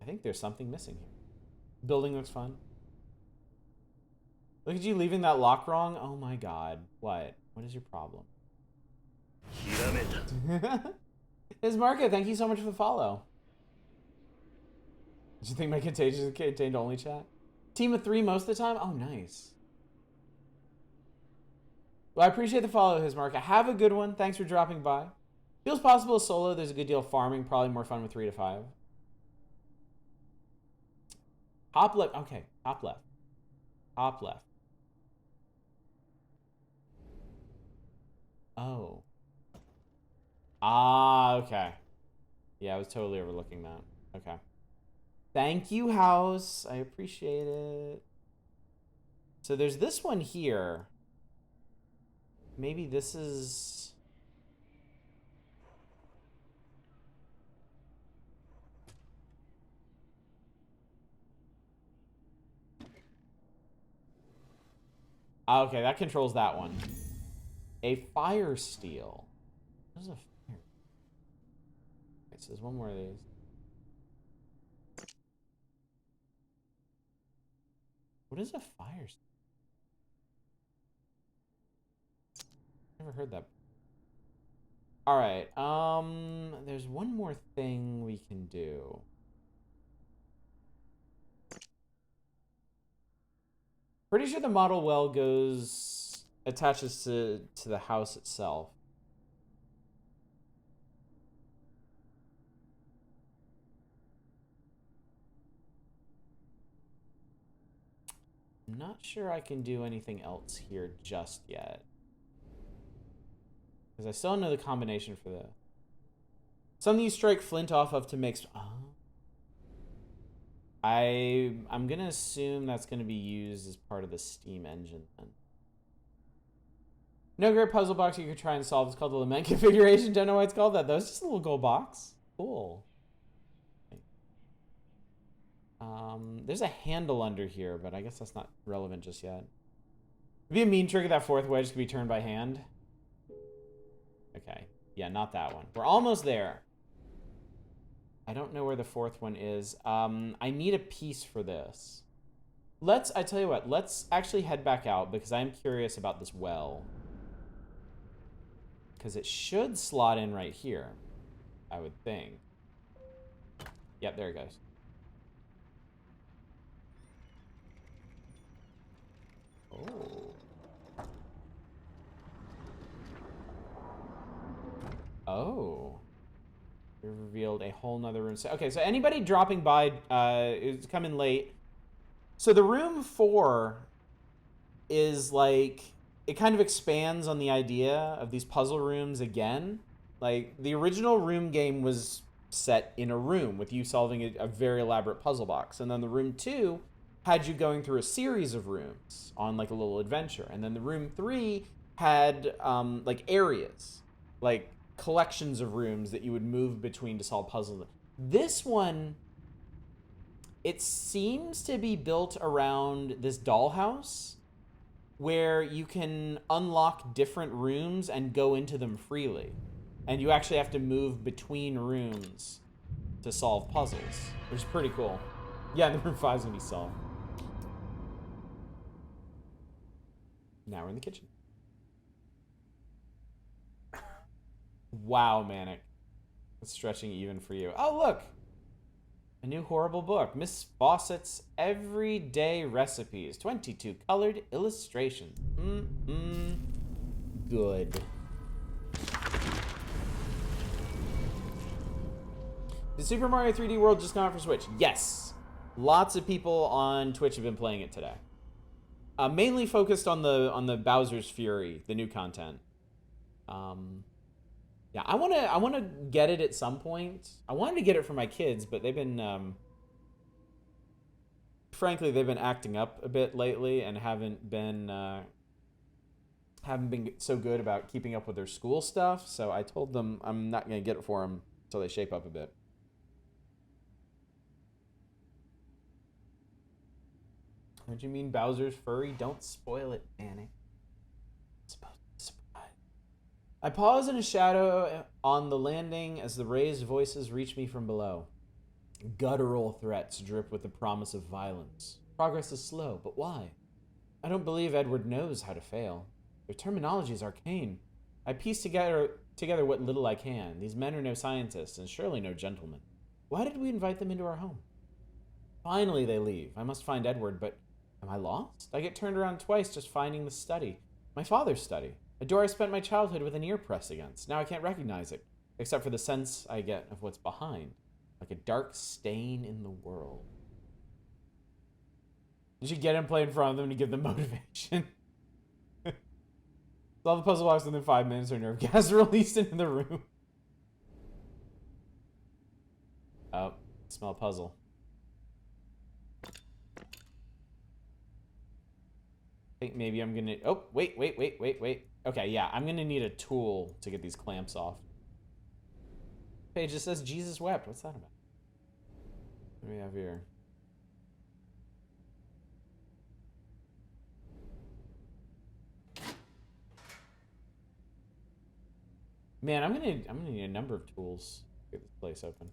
I think there's something missing here. Building looks fun. Look at you leaving that lock wrong. Oh my god. What? What is your problem? Ms. Marco, thank you so much for the follow. Did you think my contagious is contained only chat? Team of 3 most of the time? Oh, nice. Well, I appreciate the follow, Hismark. Have a good one. Thanks for dropping by. Feels possible solo. There's a good deal of farming. Probably more fun with 3 to 5. Top left. Okay, top left. Top left. Oh. Ah, okay. Yeah, I was totally overlooking that. Okay. Thank you, house. I appreciate it. So there's this one here. Maybe this is... Okay, that controls that one. A fire steel. What is a fire? Okay, so there's one more of these. What is a fire steel? Never heard that. All right. There's one more thing we can do. Pretty sure the model well attaches to the house itself. I'm not sure I can do anything else here just yet. Because I still don't know the combination for the... Something you strike flint off of to make... Oh. I'm going to assume that's going to be used as part of the steam engine then. No great puzzle box you could try and solve. It's called the Lament configuration. Don't know why it's called that though. It's just a little gold box. Cool. There's a handle under here, but I guess that's not relevant just yet. It'd be a mean trick if that fourth wedge could be turned by hand. Okay. Yeah, not that one. We're almost there. I don't know where the fourth one is. I need a piece for this. I tell you what, let's actually head back out because I'm curious about this well. Because it should slot in right here, I would think. Yep, there it goes. Oh. Oh. We revealed a whole nother room. Okay, so anybody dropping by is coming late. So the room 4 is like, it kind of expands on the idea of these puzzle rooms again. Like, the original room game was set in a room with you solving a very elaborate puzzle box. And then the room 2 had you going through a series of rooms on like a little adventure. And then the room 3 had like areas, like collections of rooms that you would move between to solve puzzles. This one, it seems to be built around this dollhouse where you can unlock different rooms and go into them freely. And you actually have to move between rooms to solve puzzles, which is pretty cool. Yeah, and the room 5 is going to be solved. Now we're in the kitchen. Wow, Manic. It's stretching even for you. Oh, look! A new horrible book. Miss Fawcett's Everyday Recipes. 22 colored illustrations. Good. Did Super Mario 3D World just come out for Switch? Yes. Lots of people on Twitch have been playing it today. Mainly focused on the Bowser's Fury, the new content. Yeah, I wanna get it at some point. I wanted to get it for my kids, but they've been frankly they've been acting up a bit lately and haven't been so good about keeping up with their school stuff. So I told them I'm not gonna get it for them until they shape up a bit. What do you mean Bowser's furry? Don't spoil it, Annie. I pause in a shadow on the landing as the raised voices reach me from below. Guttural threats drip with the promise of violence. Progress is slow, but why? I don't believe Edward knows how to fail. Their terminology is arcane. I piece together what little I can. These men are no scientists, and surely no gentlemen. Why did we invite them into our home? Finally, they leave. I must find Edward, but am I lost? I get turned around twice just finding the study. My father's study. A door I spent my childhood with an ear pressed against. Now I can't recognize it, except for the sense I get of what's behind. Like a dark stain in the world. You should get him play in front of them to give them motivation. Solve the puzzle blocks within 5 minutes or nerve gas released into the room. Oh, smell a puzzle. I think maybe I'm gonna... Oh, wait. Okay, yeah, I'm gonna need a tool to get these clamps off. Page just says Jesus wept. What's that about? What do we have here? Man, I'm gonna need a number of tools to get this place open.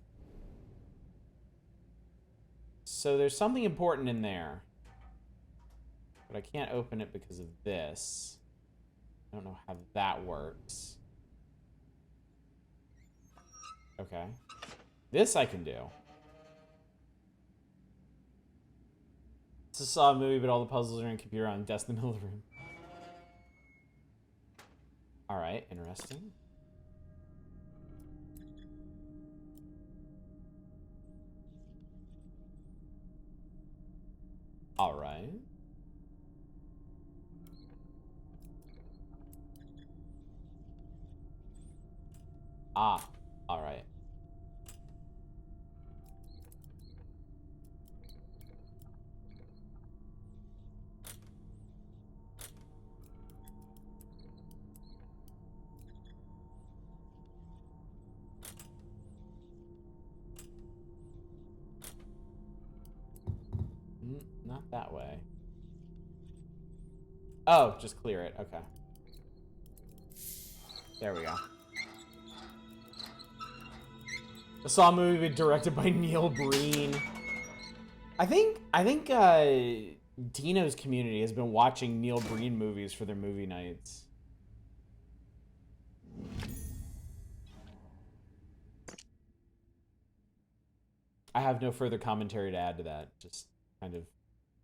So there's something important in there. But I can't open it because of this. I don't know how that works. Okay. This I can do. It's a Saw movie, but all the puzzles are in a computer on a desk in the middle of the room. Alright, interesting. Alright. Ah, alright. Not that way. Oh, just clear it. Okay. There we go. I saw a movie directed by Neil Breen. I think Dino's community has been watching Neil Breen movies for their movie nights. I have no further commentary to add to that. Just kind of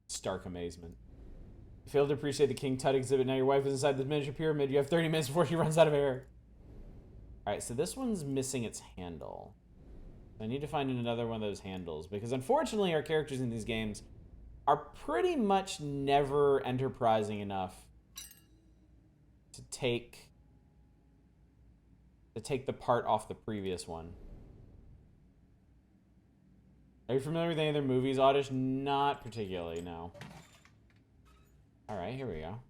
stark amazement. You failed to appreciate the King Tut exhibit. Now your wife is inside this miniature pyramid. You have 30 minutes before she runs out of air. Alright, so this one's missing its handle. I need to find another one of those handles, because unfortunately our characters in these games are pretty much never enterprising enough to take the part off the previous one. Are you familiar with any of their movies, Oddish? Not particularly, no. Alright, here we go.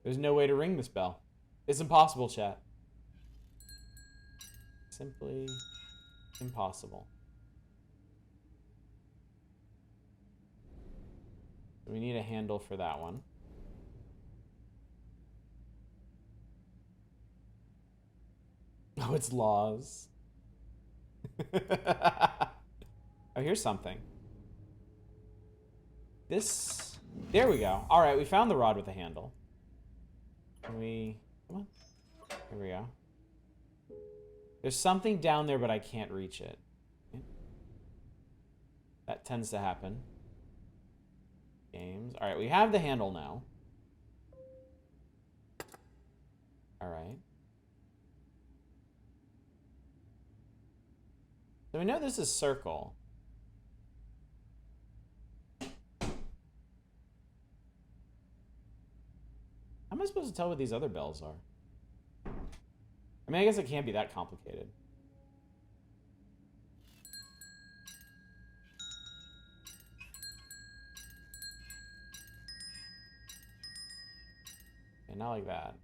There's no way to ring this bell. It's impossible, chat. Simply impossible. So we need a handle for that one. Oh, it's laws. Oh, here's something. This... There we go. Alright, we found the rod with the handle. Can we... Come on. Here we go. There's something down there, but I can't reach it. That tends to happen. Games. Alright, we have the handle now. Alright. So we know this is circle. How am I supposed to tell what these other bells are? I mean, I guess it can't be that complicated. Okay, not like that.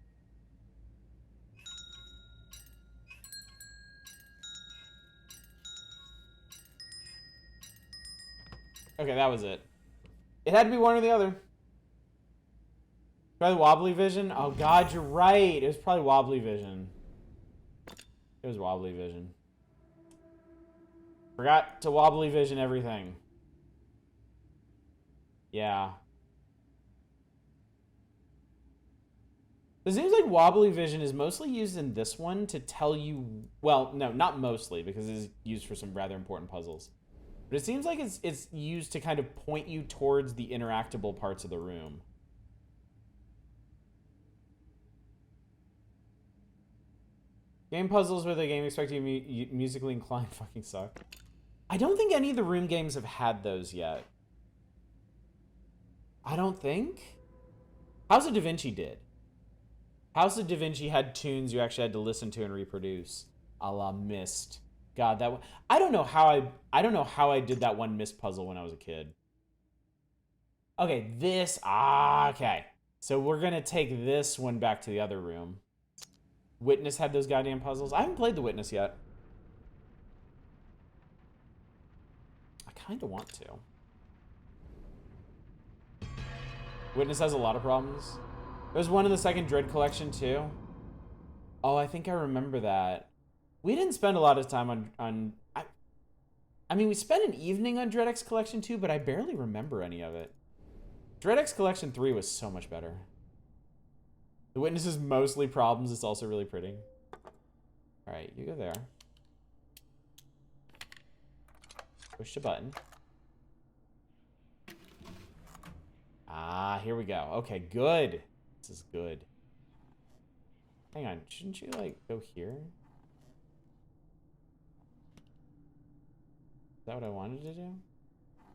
Okay, that was it. It had to be one or the other. Probably wobbly vision? Oh god, you're right. It was probably wobbly vision. It was wobbly vision. Forgot to wobbly vision everything. Yeah. It seems like wobbly vision is mostly used in this one to tell you... Well, no, not mostly, because it is used for some rather important puzzles. But it seems like it's used to kind of point you towards the interactable parts of the room. Game puzzles with a game expecting you musically inclined fucking suck. I don't think any of the room games have had those yet. I don't think. House of Da Vinci did. House of Da Vinci had tunes you actually had to listen to and reproduce, a la Myst. God, that one. I don't know how I did that one Myst puzzle when I was a kid. Okay, this. Okay. So we're gonna take this one back to the other room. Witness had those goddamn puzzles. I haven't played the Witness yet. I kind of want to. Witness has a lot of problems. There's one in the second Dread collection too. Oh, I think I remember that. We didn't spend a lot of time on I mean, we spent an evening on Dread X Collection 2, but I barely remember any of it. Dread X Collection 3 was so much better. The Witness is mostly problems. It's also really pretty. All right, you go there. Push the button. Ah, here we go. Okay, good. This is good. Hang on, shouldn't you, like, go here? Is that what I wanted to do?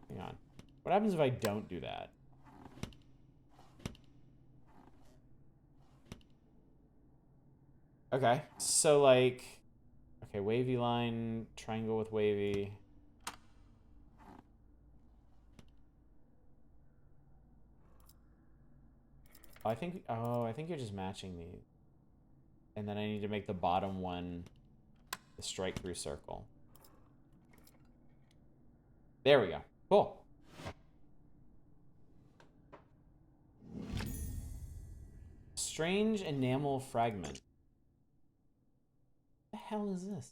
Hang on. What happens if I don't do that? Okay, so, like... Okay, wavy line, triangle with wavy... I think you're just matching these. And then I need to make the bottom one the strike through circle. There we go. Cool. Strange enamel fragment. What the hell is this?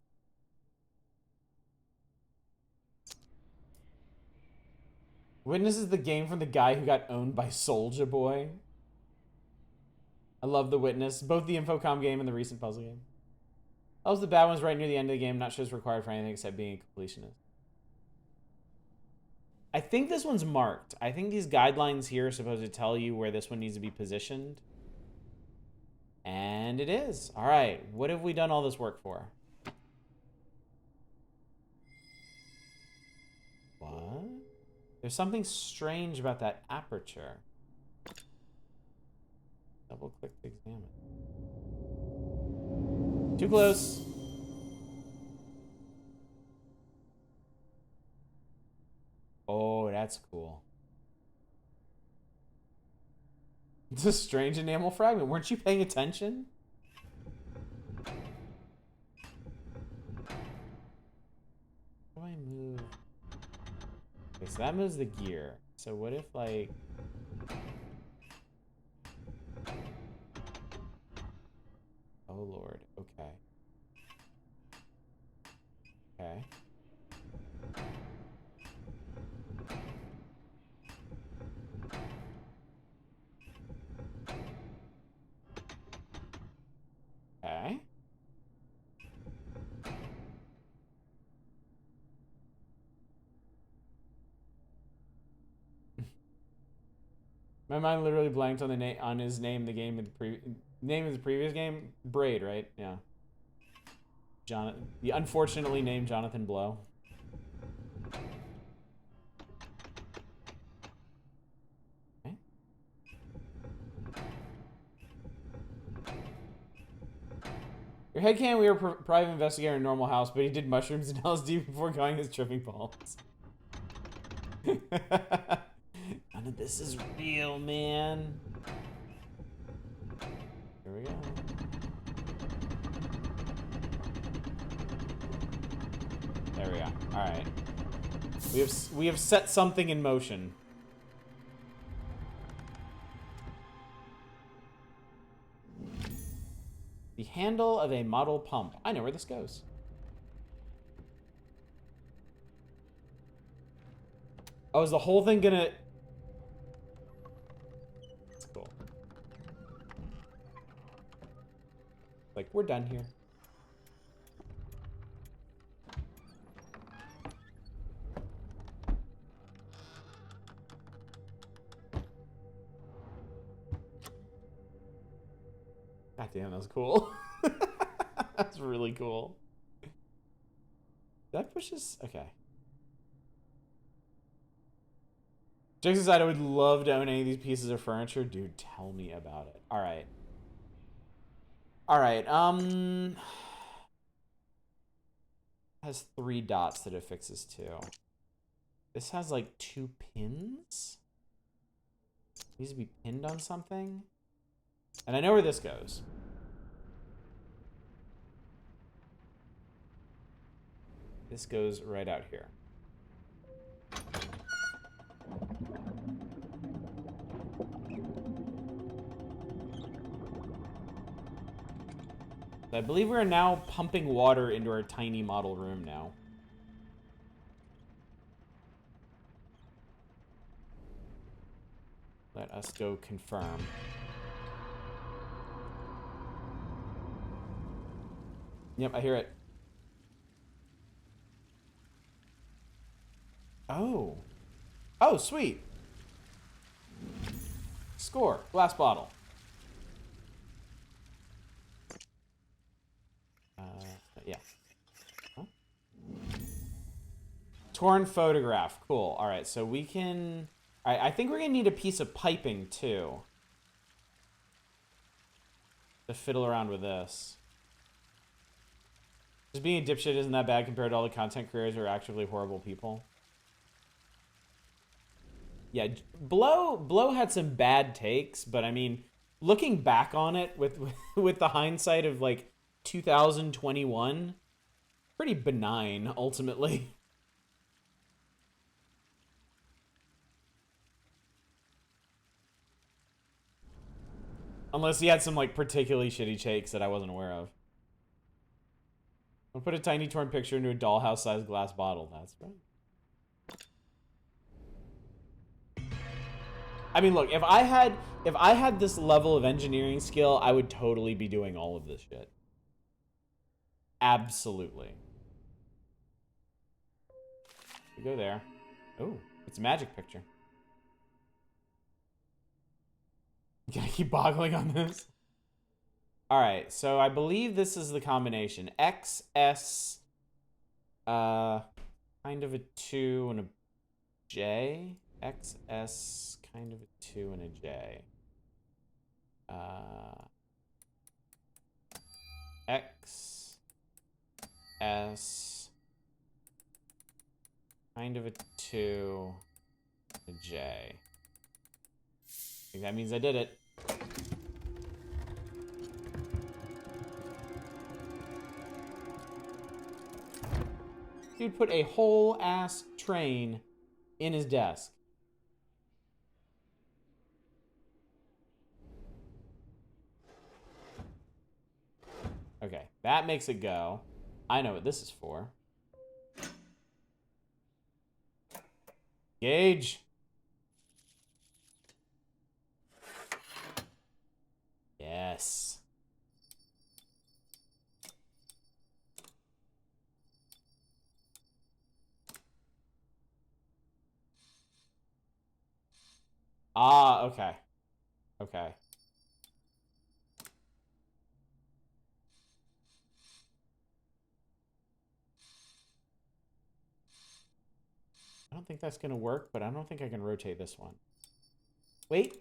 Witness is the game from the guy who got owned by Soulja Boy. I love The Witness, both the Infocom game and the recent puzzle game. That was the bad ones right near the end of the game, not sure it's required for anything except being a completionist. I think this one's marked. I think these guidelines here are supposed to tell you where this one needs to be positioned. And it is. All right, what have we done all this work for? What? There's something strange about that aperture. Double click to examine. Too close. Oh, that's cool. It's a strange enamel fragment. Weren't you paying attention? How do I move? Okay, so that moves the gear. So what if, like... Oh, Lord. Okay. Okay. Okay. My mind literally blanked on the on his name. The game in the name of the previous game, Braid, right? Yeah. The unfortunately named Jonathan Blow. Okay. Your headcanon, we were private investigator in a normal house, but he did mushrooms and LSD before going his tripping balls. None of this is real, man. Here we go. There we go. All right. We have set something in motion. The handle of a model pump. I know where this goes. Oh, is the whole thing gonna... That's cool. Like, we're done here. God damn, that was cool. That's really cool. That pushes... Okay. Jason said, I would love to own any of these pieces of furniture. Dude, tell me about it. Alright. Alright, has 3 dots that it fixes to. This has like 2 pins? Needs to be pinned on something? And I know where this goes. This goes right out here. I believe we're now pumping water into our tiny model room now. Let us go confirm. Yep, I hear it. Oh. Oh, sweet. Score. Glass bottle. Yeah. Huh? Torn photograph. Cool. All right, so we can... All right, I think we're going to need a piece of piping, too. To fiddle around with this. Just being a dipshit isn't that bad compared to all the content creators who are actively horrible people. Yeah, Blow had some bad takes, but I mean, looking back on it with the hindsight of like 2021, pretty benign ultimately. Unless he had some like particularly shitty takes that I wasn't aware of. I'll put a tiny torn picture into a dollhouse-sized glass bottle. That's right. I mean, look, if I had this level of engineering skill, I would totally be doing all of this shit. Absolutely. We go there. Oh, it's a magic picture. Can I keep boggling on this? All right, so I believe this is the combination. XS, kind of a 2 and a J. XS, kind of a 2 and a J. X, S, kind of a 2, a J. I think that means I did it. Dude put a whole ass train in his desk. Okay, that makes it go. I know what this is for. Gauge. Yes. Ah, okay. Okay. I don't think that's gonna work, but I don't think I can rotate this one. Wait.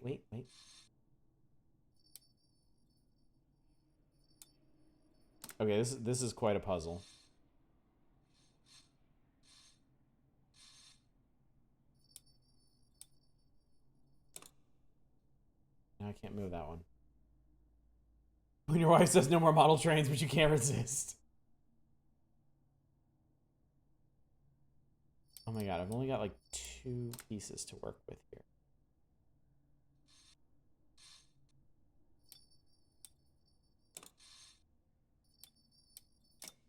Okay, this is quite a puzzle. Now I can't move that one. When your wife says no more model trains, but you can't resist. Oh my god, I've only got like 2 pieces to work with here.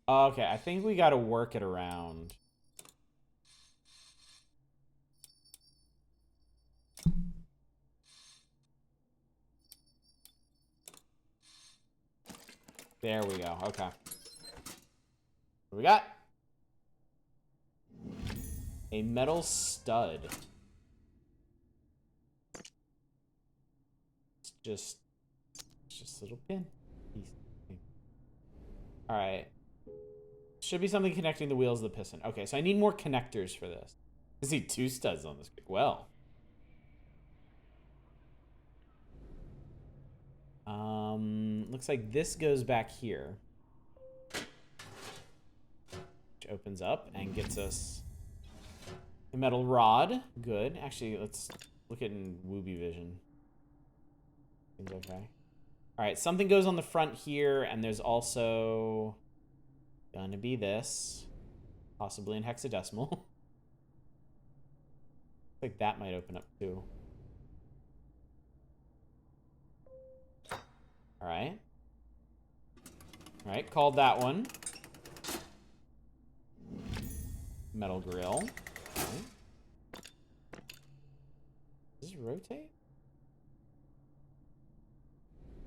Okay, I think we gotta work it around. There we go, okay. What we got? A metal stud. It's just a little pin. All right. Should be something connecting the wheels of the piston. Okay, so I need more connectors for this. I see 2 studs on this. Well. Looks like this goes back here. Which opens up and gets us the metal rod. Good. Actually, let's look at it in Wooby Vision. Seems okay. Alright, something goes on the front here, and there's also gonna be this. Possibly in hexadecimal. Looks like that might open up too. Alright. Alright, called that one. Metal grill. Okay. Does this rotate?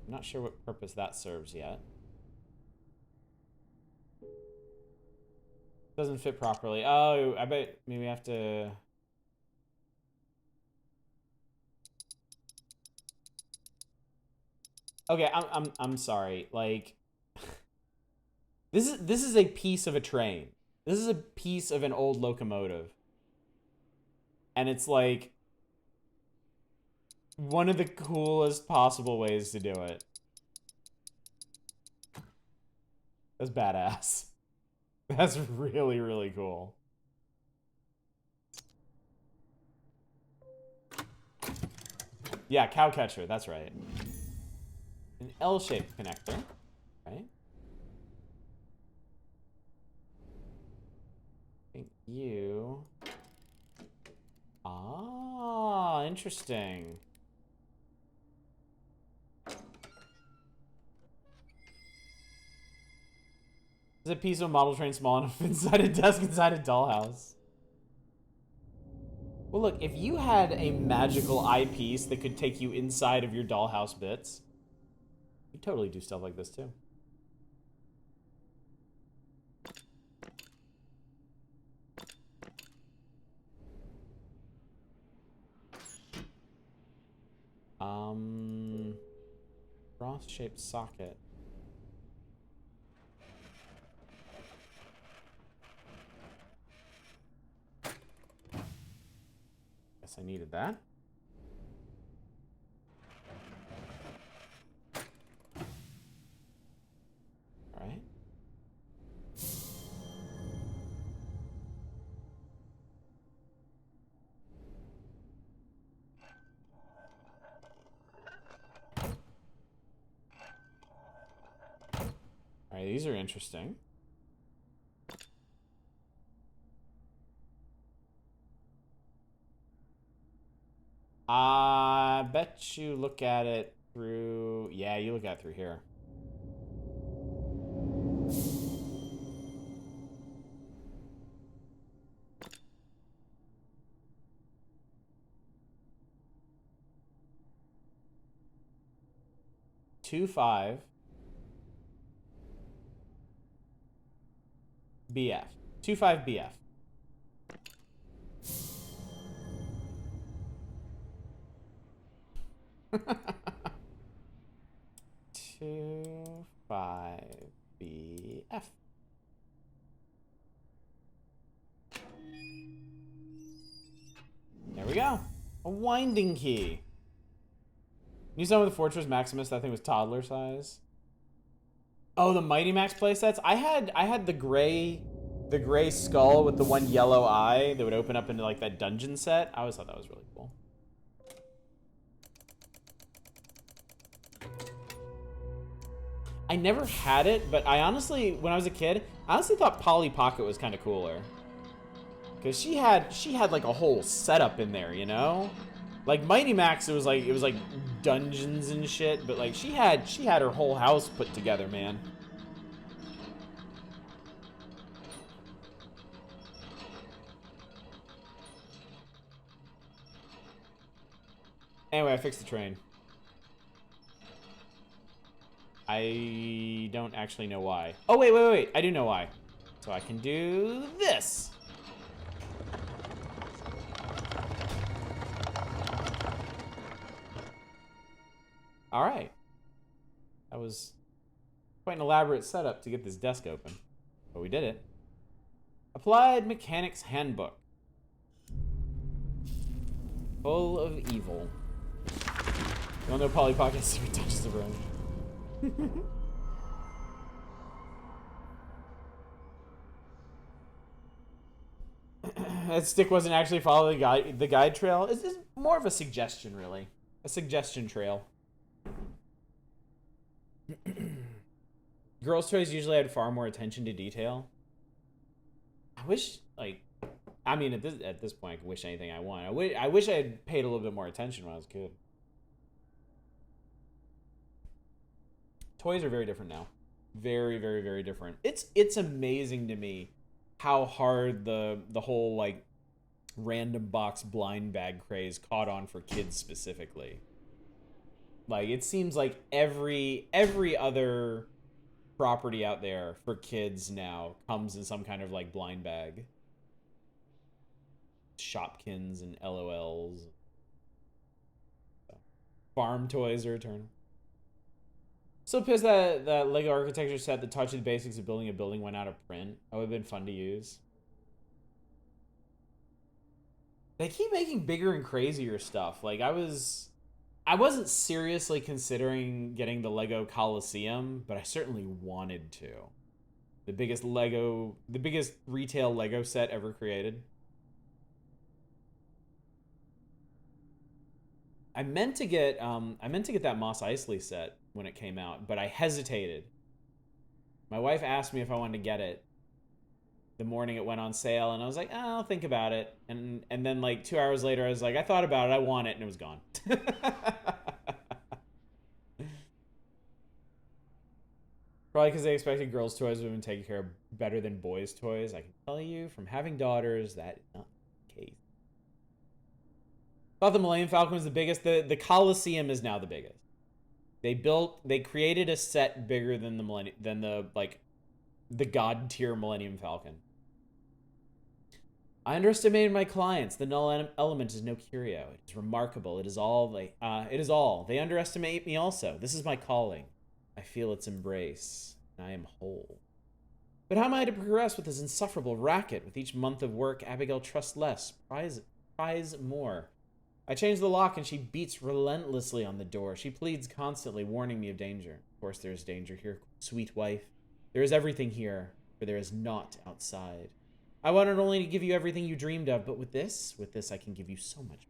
I'm not sure what purpose that serves yet. Doesn't fit properly. Oh, I bet maybe we have to... Okay, I'm sorry. Like, this is a piece of a train. This is a piece of an old locomotive. And it's like one of the coolest possible ways to do it. That's badass. That's really, really cool. Yeah, cow catcher, that's right. An L-shaped connector, right? I think you... Ah, interesting. Is a piece of a model train small enough inside a desk inside a dollhouse? Well, look, if you had a magical eyepiece that could take you inside of your dollhouse bits, you'd totally do stuff like this too. Cross-shaped socket. Guess I needed that. All right. All right, these are interesting. I bet you look at it through... Yeah, you look at it through here. Two five BF. 25 BF. Two, 5 BF. There we go. A winding key. You saw with the Fortress Maximus, that thing was toddler size. Oh, the Mighty Max playsets? I had the gray skull with the one yellow eye that would open up into like that dungeon set. I always thought that was really cool. I never had it, but I honestly, when I was a kid, I honestly thought Polly Pocket was kind of cooler. Cause she had like a whole setup in there, you know? Like Mighty Max, it was like dungeons and shit, but like she had her whole house put together, man. Anyway, I fixed the train. I don't actually know why. Oh, wait. I do know why. So I can do this. All right. That was Quite an elaborate setup to get this desk open. But we did it. Applied Mechanics Handbook. Full of evil. You all know Polly Pocket's secret touches of revenge. That stick wasn't actually following the guide trail. It's more of a suggestion, really. A suggestion trail. Girls' toys usually had far more attention to detail. I wish, like, I mean, at this point, I can wish anything I want. I wish I had paid a little bit more attention when I was a kid. Toys are very different now. Very, very, very different. It's amazing to me how hard the whole, like, random box blind bag craze caught on for kids specifically. Like, it seems like every other property out there for kids now comes in some kind of, like, blind bag. Shopkins and LOLs. Farm toys are eternal. Still pissed that Lego architecture set that taught you the basics of building a building went out of print. That would have been fun to use. They keep making bigger and crazier stuff. Like, I wasn't seriously considering getting the Lego Coliseum, but I certainly wanted to. The biggest retail Lego set ever created. I meant to get that Mos Eisley set when it came out, but I hesitated. My wife asked me if I wanted to get it the morning it went on sale, and I was like, I'll think about it. And then, like, 2 hours later, I was like, I thought about it, I want it, and it was gone. Probably because they expected girls' toys would have been taken care of better than boys' toys. I can tell you from having daughters, that is not the case. Thought the Millennium Falcon was the biggest. The Coliseum is now the biggest. They created a set bigger than the god tier Millennium Falcon. I underestimated my clients. The null element is no curio. It is remarkable. It is all. They underestimate me also. This is my calling. I feel its embrace. I am whole. But how am I to progress with this insufferable racket? With each month of work, Abigail trusts less, prize more. I change the lock and she beats relentlessly on the door. She pleads constantly, warning me of danger. Of course there is danger here, sweet wife. There is everything here, for there is naught outside. I wanted only to give you everything you dreamed of, but with this I can give you so much.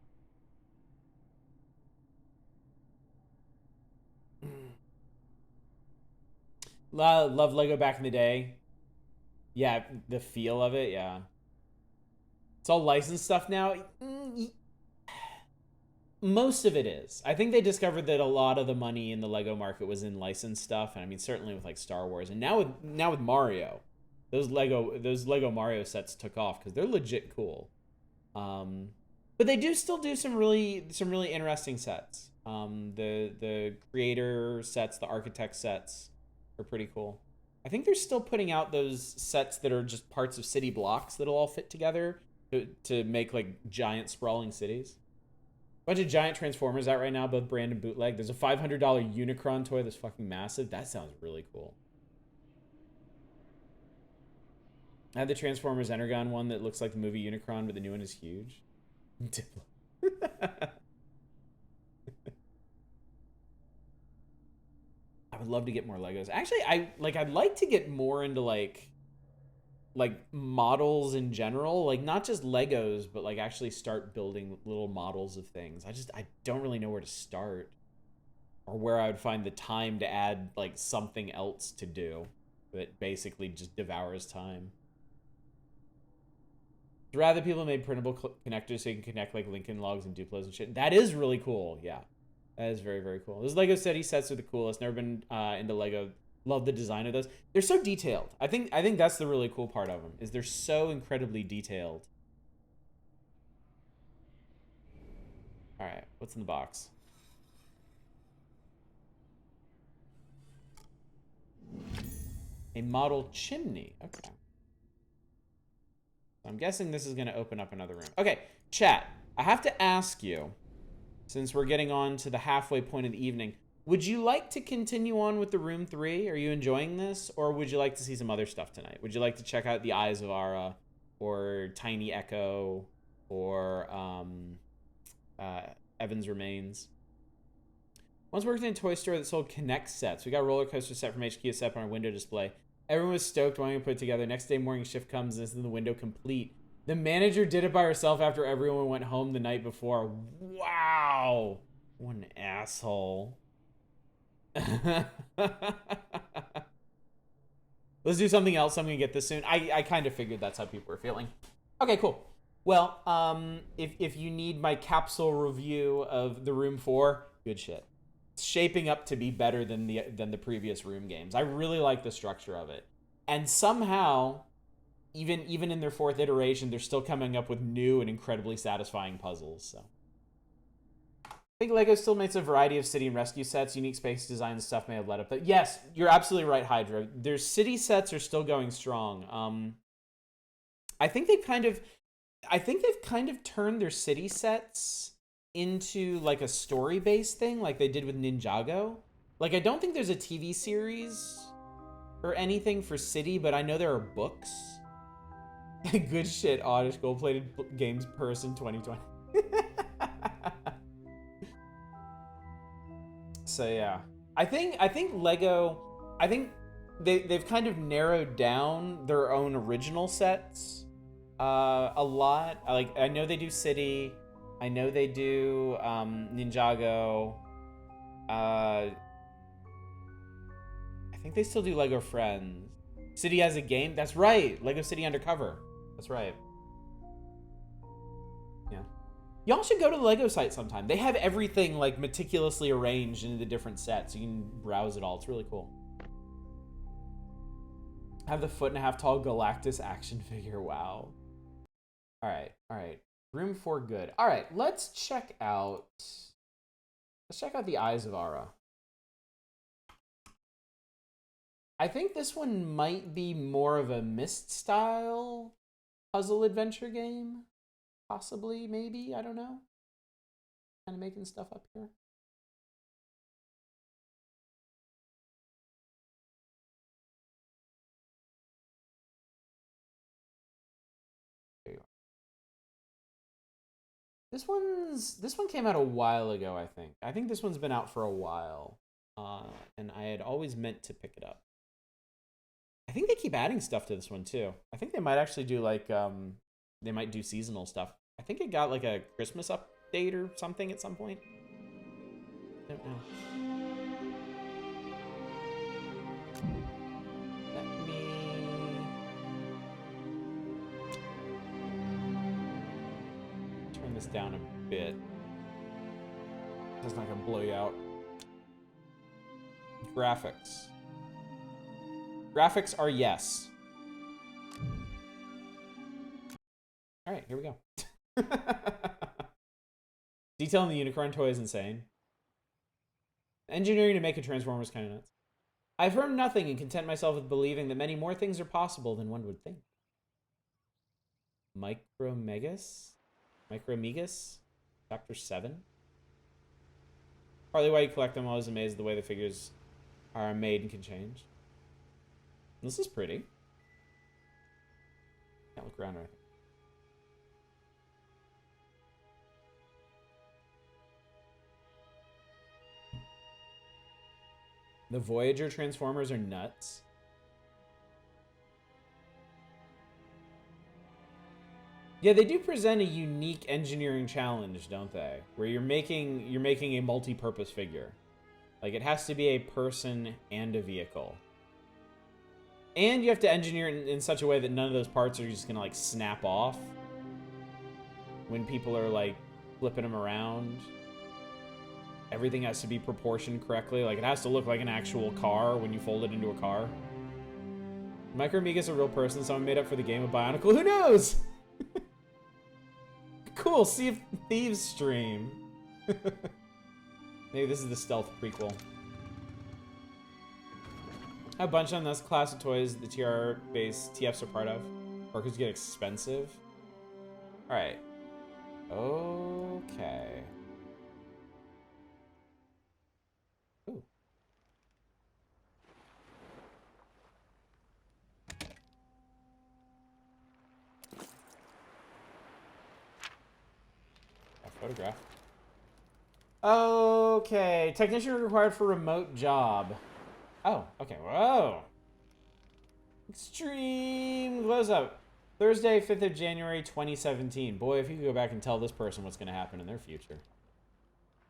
Love Lego back in the day. Yeah, the feel of it, yeah. It's all licensed stuff now. Most of it is. I think they discovered that a lot of the money in the Lego market was in licensed stuff, and I mean certainly with like Star Wars, and now with Mario, those Lego Mario sets took off because they're legit cool. But they do still do some really interesting sets. The creator sets, the architect sets are pretty cool. I think they're still putting out those sets that are just parts of city blocks that'll all fit together to make like giant sprawling cities. Bunch of giant Transformers out right now, both brand and bootleg. There's a $500 Unicron toy that's fucking massive. That sounds really cool. I had the Transformers Energon one that looks like the movie Unicron, but the new one is huge. I would love to get more Legos. Actually, I'd like to get more into like models in general, like not just Legos, but like actually start building little models of things. I don't really know where to start or where I would find the time to add like something else to do that basically just devours time. Rather, people made printable connectors so you can connect like Lincoln Logs and Duplos and shit. That is really cool. Yeah, that is very, very cool. Those Lego City sets are the coolest. Never been into Lego. Love the design of those. They're so detailed. I think that's the really cool part of them, is they're so incredibly detailed. All right, what's in the box? A model chimney. Okay. I'm guessing this is going to open up another room. Okay, chat. I have to ask you, since we're getting on to the halfway point of the evening, Would you like to continue on with the room 3? Are you enjoying this? Or would you like to see some other stuff tonight? Would you like to check out the Eyes of Ara or Tiny Echo or Evan's Remains? Once worked in a toy store that sold Connect sets. We got a roller coaster set from HQ set on our window display. Everyone was stoked wanting to put it together. Next day morning shift comes and it's in the window complete. The manager did it by herself after everyone went home the night before. Wow. What an asshole. Let's do something else. I'm gonna get this soon. I kind of figured that's how people were feeling. Okay, cool. Well, if you need my capsule review of the Room 4, good shit. It's shaping up to be better than the previous Room games. I really like the structure of it, and somehow, even in their 4th iteration, they're still coming up with new and incredibly satisfying puzzles. So. I think LEGO still makes a variety of city and rescue sets. Unique space design and stuff may have led up. But yes, you're absolutely right, Hydra. Their city sets are still going strong. I think they've kind of turned their city sets into like a story-based thing, like they did with Ninjago. Like, I don't think there's a TV series or anything for city, but I know there are books. Good shit, Oddish gold-plated games person 2020. So yeah, I think LEGO, they've kind of narrowed down their own original sets a lot. Like, I know they do City, I know they do Ninjago. I think they still do LEGO Friends. City has a game. That's right, LEGO City Undercover. That's right. Yeah. Y'all should go to the LEGO site sometime. They have everything like meticulously arranged into the different sets. You can browse it all. It's really cool. I have the 1.5 foot tall Galactus action figure. Wow. All right. Room 4 good. All right, let's check out the Eyes of Ara. I think this one might be more of a Myst style puzzle adventure game. Possibly, maybe, I don't know. Kind of making stuff up here. There you are. This one came out a while ago, I think. I think this one's been out for a while. And I had always meant to pick it up. I think they keep adding stuff to this one too. I think they might actually do like they might do seasonal stuff. I think it got like a Christmas update or something at some point. I don't know. Let me turn this down a bit. It's not gonna blow you out. Graphics. Graphics are yes. All right, here we go. Detail in the unicorn toy is insane. Engineering to make a Transformer is kind of nuts. I've heard nothing and content myself with believing that many more things are possible than one would think. Micromegas? Chapter 7? Partly why you collect them, I was amazed at the way the figures are made and can change. This is pretty. Can't look around right now. The Voyager Transformers are nuts. Yeah, they do present a unique engineering challenge, don't they? Where you're making a multi-purpose figure. Like, it has to be a person and a vehicle. And you have to engineer it in such a way that none of those parts are just gonna like snap off when people are like flipping them around. Everything has to be proportioned correctly. Like, it has to look like an actual car when you fold it into a car. Micro Amiga's a real person, someone made up for the game of Bionicle. Who knows? Cool, Sea of Thieves stream. Maybe this is the stealth prequel. A bunch on this class of toys the TR-based TFs are part of. Workers get expensive. Alright. Okay. Ooh. Photograph. Okay. Technician required for remote job. Oh, okay. Whoa. Extreme close up. Thursday, 5th of January, 2017. Boy, if you could go back and tell this person what's going to happen in their future.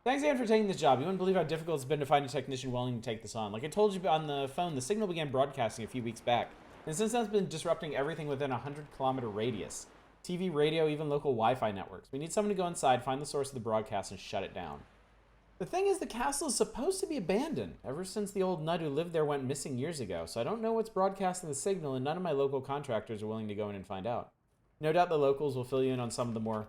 Thanks again for taking this job. You wouldn't believe how difficult it's been to find a technician willing to take this on. Like I told you on the phone, the signal began broadcasting a few weeks back. And since then, it's been disrupting everything within a 100-kilometer radius. TV, radio, even local Wi-Fi networks. We need someone to go inside, find the source of the broadcast, and shut it down. The thing is, the castle is supposed to be abandoned, ever since the old nut who lived there went missing years ago, so I don't know what's broadcasting the signal, and none of my local contractors are willing to go in and find out. No doubt the locals will fill you in on some of the more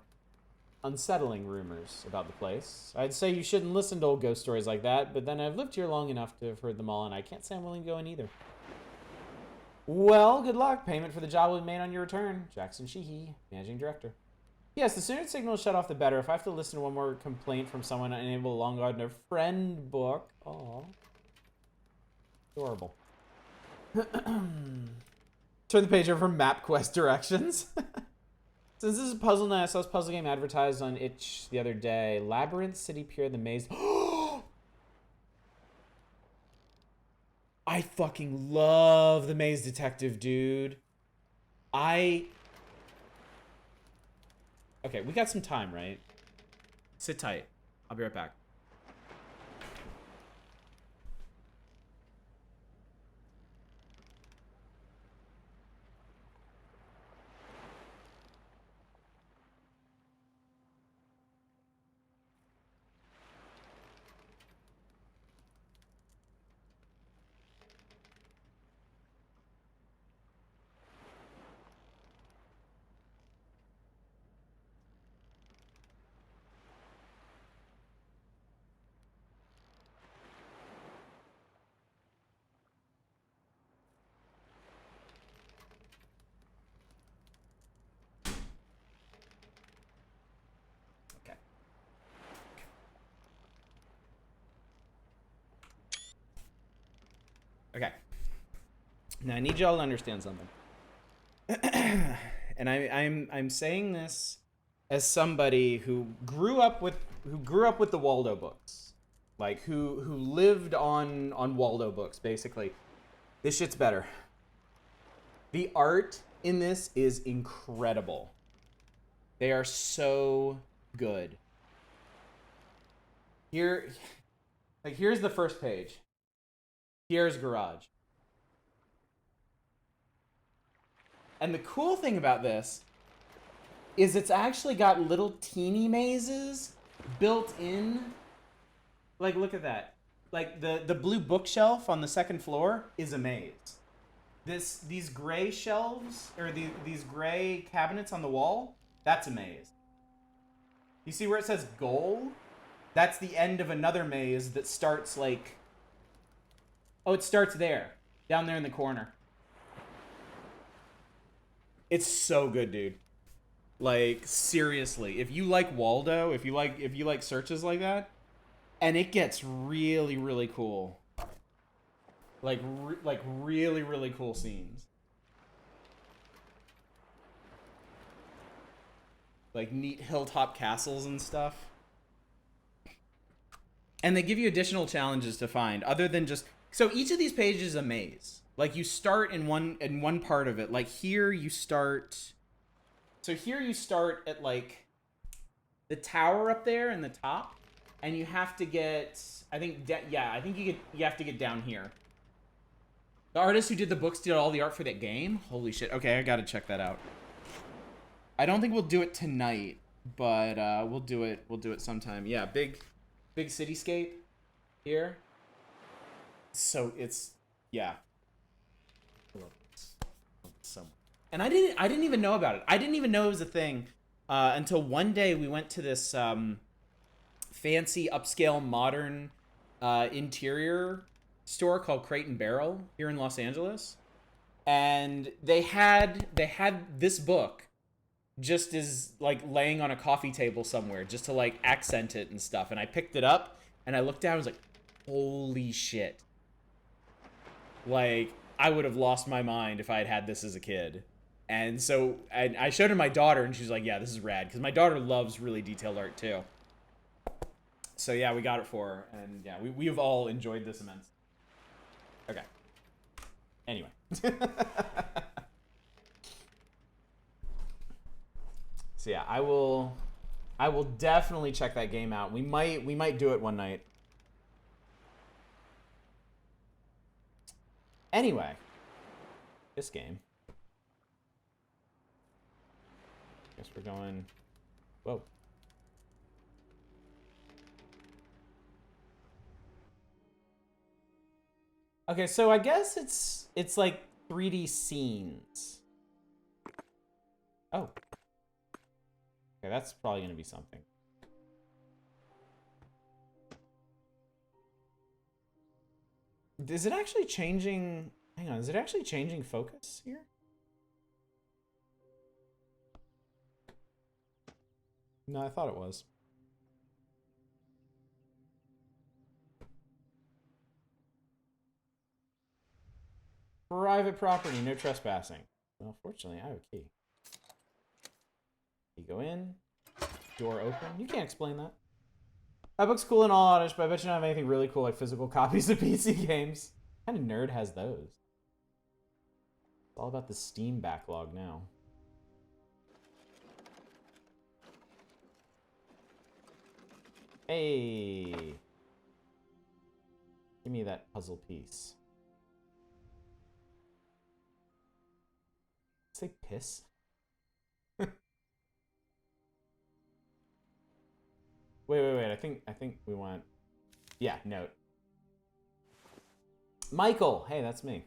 unsettling rumors about the place. I'd say you shouldn't listen to old ghost stories like that, but then I've lived here long enough to have heard them all, and I can't say I'm willing to go in either. Well, good luck. Payment for the job will be made on your return. Jackson Sheehy, Managing Director. Yes, the sooner the signal is shut off, the better. If I have to listen to one more complaint from someone unable to log on to a friend book. Aw. Adorable. Turn the page over for MapQuest directions. Since this is a puzzle night, I saw this puzzle game advertised on itch the other day. Labyrinth, City Pier, The Maze. I fucking love The Maze Detective, dude. Okay, we got some time, right? Sit tight. I'll be right back. Okay. Now I need y'all to understand something. And I'm saying this as somebody who grew up with the Waldo books. Like who lived on Waldo books, basically. This shit's better. The art in this is incredible. They are so good. Here's the first page. Pierre's garage. And the cool thing about this is it's actually got little teeny mazes built in. Like, look at that. Like, the blue bookshelf on the second floor is a maze. These gray shelves, or these gray cabinets on the wall, that's a maze. You see where it says goal? That's the end of another maze that starts, like... Oh, it starts there. Down there in the corner. It's so good, dude. Like, seriously. If you like Waldo, if you like searches like that, and it gets really, really cool. Like really, really cool scenes. Like neat hilltop castles and stuff. And they give you additional challenges to find, other than just... So each of these pages is a maze. Like you start in one part of it. Like here you start... So here you start at like the tower up there in the top, and you have to get... I think you have to get down here. The artist who did the books did all the art for that game. Holy shit. Okay, I gotta check that out. I don't think we'll do it tonight, but we'll do it sometime. Yeah, big cityscape here. So it's yeah. I love this so much. And I didn't even know about it. I didn't even know it was a thing until one day we went to this fancy upscale modern interior store called Crate and Barrel here in Los Angeles, and they had this book just as like laying on a coffee table somewhere just to like accent it and stuff, and I picked it up and I looked down and was like, holy shit. Like, I would have lost my mind if I had had this as a kid. And so I showed her my daughter, and she's like, yeah, this is rad. Because my daughter loves really detailed art, too. So, yeah, we got it for her. And, yeah, we have all enjoyed this immensely. Okay. Anyway. So, yeah, I will definitely check that game out. We might do it one night. Anyway. This game. Guess we're going... Whoa. Okay, so I guess it's like 3D scenes. Oh. Okay, that's probably going to be something. Is it actually changing... Hang on, is it actually changing focus here? No, I thought it was. Private property, no trespassing. Well, fortunately, I have a key. You go in, door open. You can't explain that. That book's cool and all oddish, but I bet you don't have anything really cool like physical copies of PC games. What kind of nerd has those? It's all about the Steam backlog now. Hey! Give me that puzzle piece. Say piss? Wait. I think we want... Yeah, note. Michael! Hey, that's me.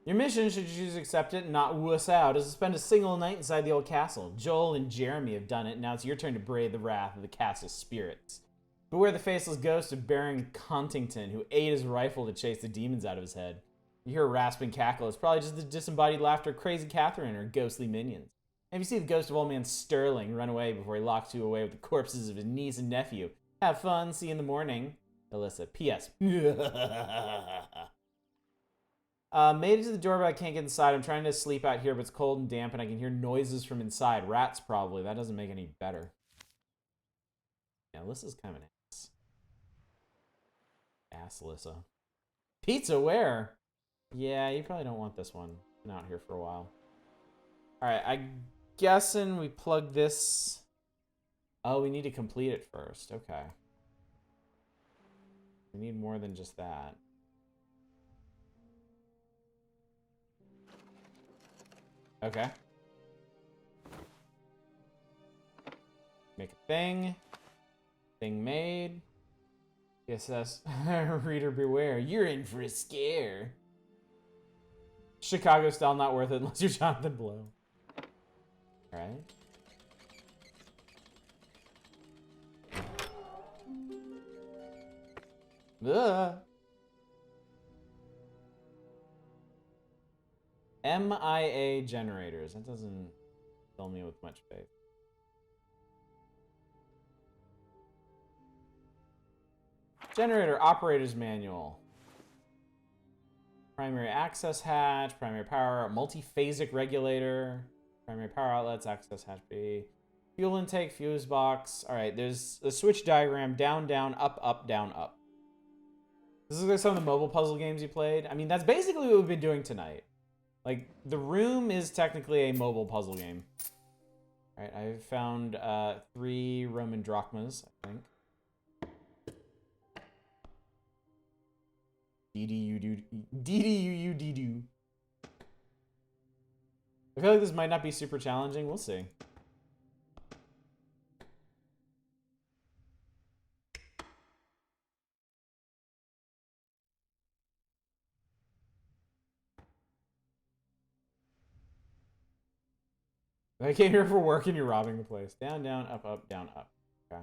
Your mission, should you choose to accept it and not wuss out, is to spend a single night inside the old castle. Joel and Jeremy have done it, now it's your turn to brave the wrath of the castle's spirits. Beware the faceless ghost of Baron Contington, who ate his rifle to chase the demons out of his head. You hear a rasping cackle. It's probably just the disembodied laughter of Crazy Catherine and her ghostly minions. And you see the ghost of old man Sterling run away before he locks you away with the corpses of his niece and nephew. Have fun. See you in the morning. Alyssa. P.S. Made it to the door, but I can't get inside. I'm trying to sleep out here, but it's cold and damp, and I can hear noises from inside. Rats, probably. That doesn't make any better. Yeah, Alyssa's kind of an ass. Ass Alyssa. Pizza, where? Yeah, you probably don't want this one. Been out here for a while. Alright, I'm guessing we plug this... Oh, we need to complete it first. Okay. We need more than just that. Okay. Make a thing. Thing made. Yes, reader beware. You're in for a scare. Chicago style not worth it unless you're Jonathan Blow. Alright. Ugh. MIA generators. That doesn't fill me with much faith. Generator operator's manual. Primary access hatch, primary power, multi-phasic regulator, primary power outlets, access hatch B. Fuel intake, fuse box. All right, there's a switch diagram, down, down, up, up, down, up. This is like some of the mobile puzzle games you played. I mean, that's basically what we've been doing tonight. Like, The Room is technically a mobile puzzle game. All right, I've found 3 Roman drachmas, I think. D-D-U-U-D-Do. I feel like this might not be super challenging. We'll see. I came here for work and you're robbing the place. Down, down, up, up, down, up. Okay.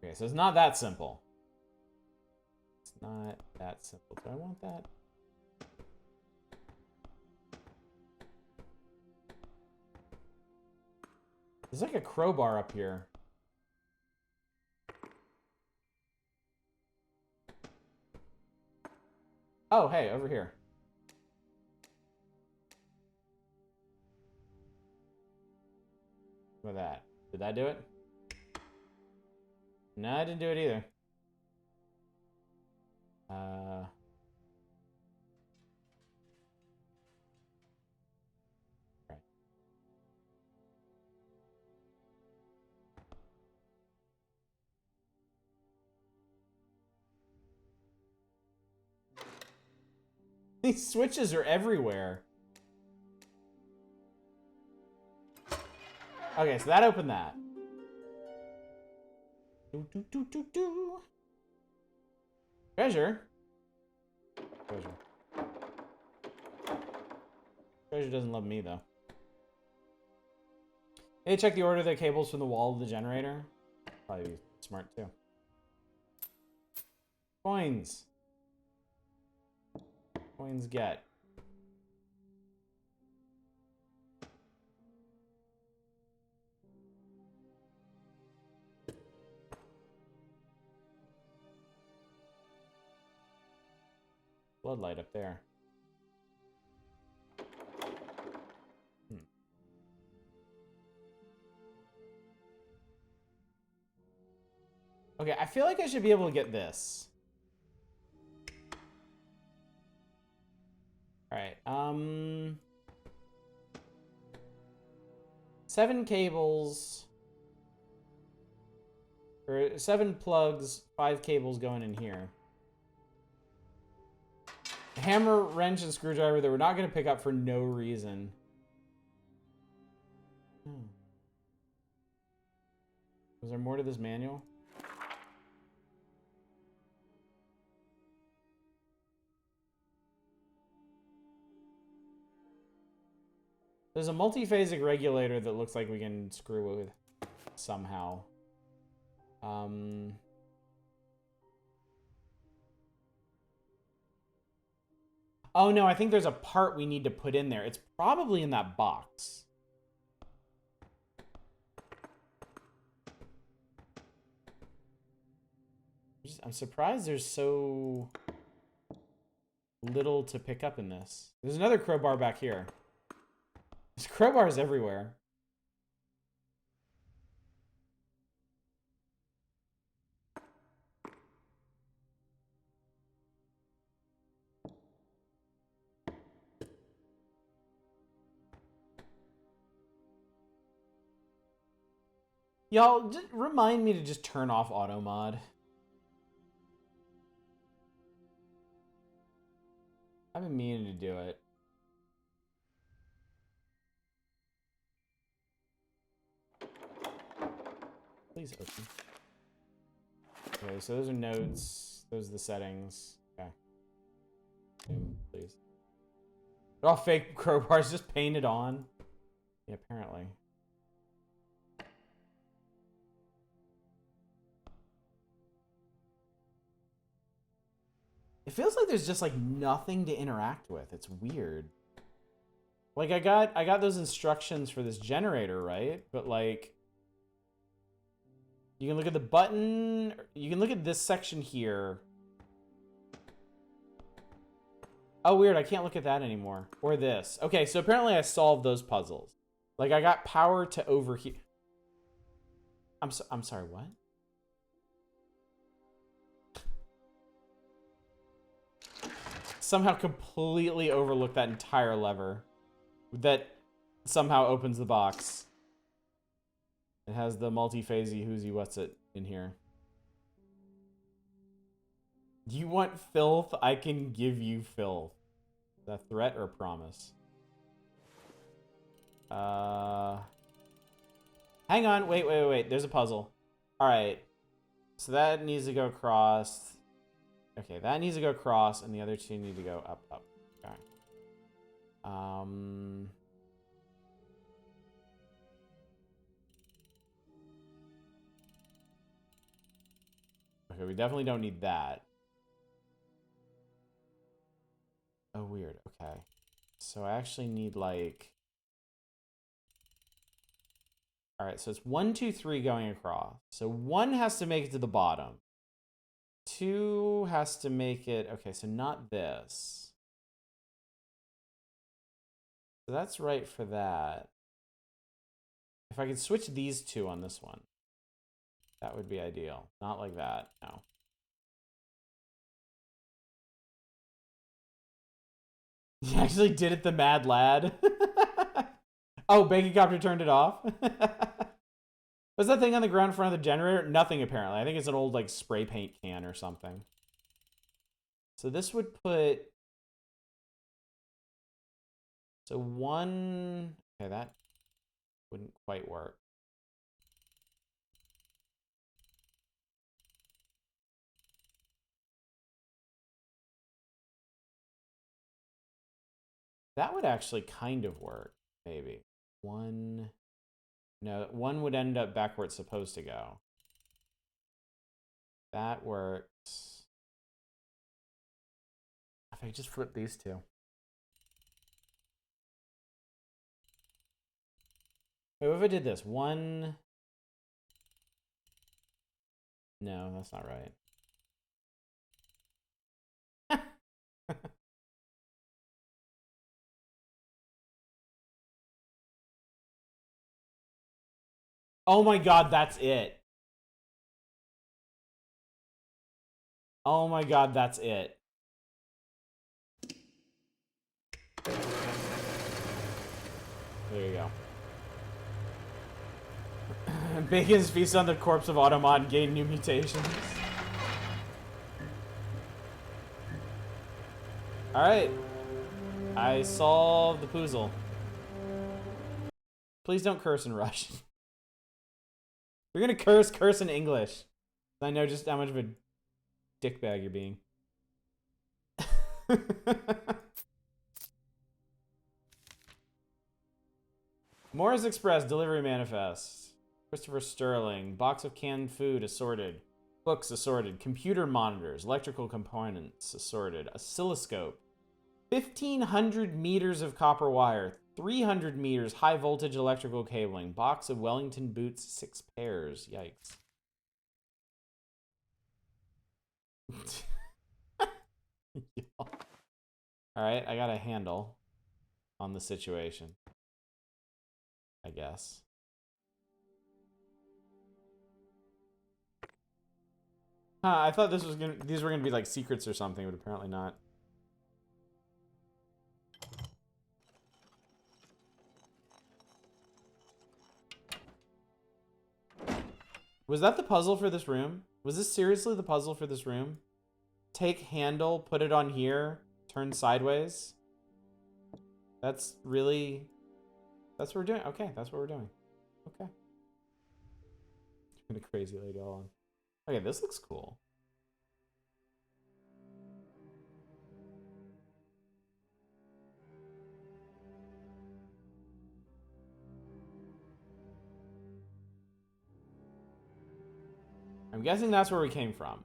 Okay, so it's not that simple. It's not that simple. Do I want that? There's like a crowbar up here. Oh, hey, over here. What about that? Did that do it? No, I didn't do it either. Right. These switches are everywhere. Okay, so that opened that. Treasure? Treasure. Treasure doesn't love me, though. Hey, check the order of the cables from the wall of the generator. Probably be smart, too. Coins. Coins get. Floodlight up there. Okay, I feel like I should be able to get this. Alright, 7 cables. Or 7 plugs, 5 cables going in here. Hammer, wrench, and screwdriver that we're not going to pick up for no reason. Was there more to this manual? There's a multiphasic regulator that looks like we can screw with somehow. Oh no, I think there's a part we need to put in there. It's probably in that box. I'm surprised there's so little to pick up in this. There's another crowbar back here. There's crowbars everywhere. Y'all, just remind me to just turn off auto mod. I've been meaning to do it. Please open. Okay, so those are notes. Those are the settings. Okay. Please. They're all fake crowbars just painted on. Yeah, apparently. It feels like there's just like nothing to interact with. It's weird. Like I got those instructions for this generator, right? But like you can look at the button, you can look at this section here. Oh, weird, I can't look at that anymore. Or this. Okay, so apparently I solved those puzzles. Like I got power to overheat. I'm sorry, what? Somehow completely overlooked that entire lever that somehow opens the box. It has the multi-phasey whoozy what's it in here. You want filth? I can give you filth. Is that a threat or a promise? Hang on, wait. There's a puzzle. Alright. So that needs to go across. Okay, that needs to go across, and the other two need to go up. Okay. Okay, we definitely don't need that. Oh, weird. Okay. So I actually need, like... Alright, so it's 1, 2, 3 going across. So 1 has to make it to the bottom. 2 has to make it... Okay, so not this. So that's right for that. If I could switch these 2 on this one, that would be ideal. Not like that, no. He actually did it, the mad lad. Oh, Bacon Copter turned it off? What's that thing on the ground in front of the generator? Nothing, apparently. I think it's an old, like, spray paint can or something. So this would put... So 1... Okay, that wouldn't quite work. That would actually kind of work, maybe. 1... No, 1 would end up back where it's supposed to go. That works. If I just flip these 2. Wait, what if I did this? 1... No, that's not right. Oh my god, that's it. Oh my god, that's it. There you go. Bacon's feast on the corpse of Automod gain new mutations. Alright. I solved the puzzle. Please don't curse in Russian. You're gonna curse in English. I know just how much of a dickbag you're being. Morris Express delivery manifest. Christopher Sterling. Box of canned food assorted. Books assorted. Computer monitors. Electrical components assorted. Oscilloscope. 1,500 meters of copper wire. 300 meters high voltage electrical cabling. Box of Wellington boots, 6 pairs. Yikes. Alright, I got a handle on the situation, I guess. Huh, I thought these were gonna be like secrets or something, but apparently not. Was that the puzzle for this room? Was this seriously the puzzle for this room? Take handle, put it on here, turn sideways. That's really... That's what we're doing. Okay, that's what we're doing. Okay. Turn the crazy lady all on. Okay, this looks cool. I'm guessing that's where we came from.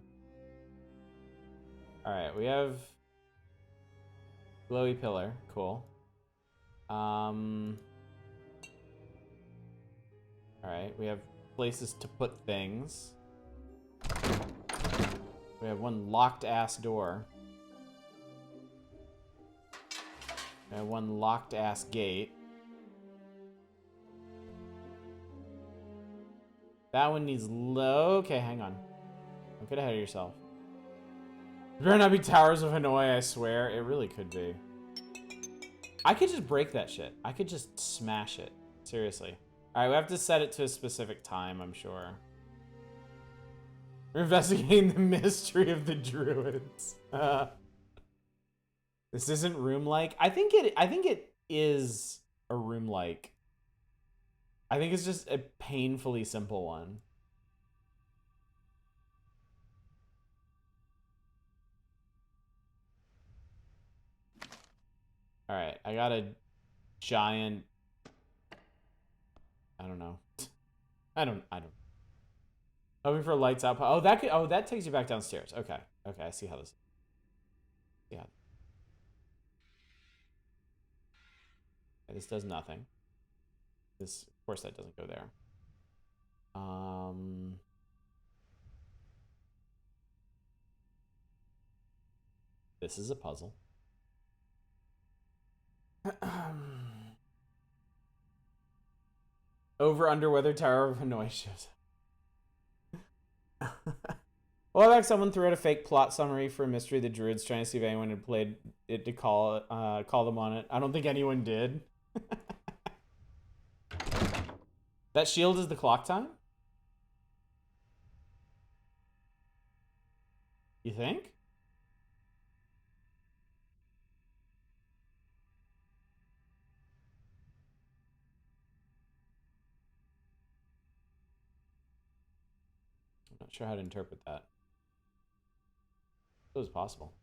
Alright, we have... Glowy pillar. Cool. Alright, we have places to put things. We have one locked-ass door. We have one locked-ass gate. That one needs low. Okay, hang on. Don't get ahead of yourself. There better not be Towers of Hanoi, I swear. It really could be. I could just break that shit. I could just smash it. Seriously. Alright, we have to set it to a specific time, I'm sure. We're investigating the mystery of the druids. This isn't room-like. I think it is a room-like. I think it's just a painfully simple one. Alright, I got a giant... I don't know. I don't... Hoping for lights out. Oh, that takes you back downstairs. Okay. Okay, I see how this... Yeah. Okay, this does nothing. This, of course, that doesn't go there. This is a puzzle. Over under whether Tower of Hanoi shows. Well, like someone threw out a fake plot summary for a mystery of the Druids, trying to see if anyone had played it to call them on it. I don't think anyone did. That shield is the clock time? You think? I'm not sure how to interpret that. It was possible.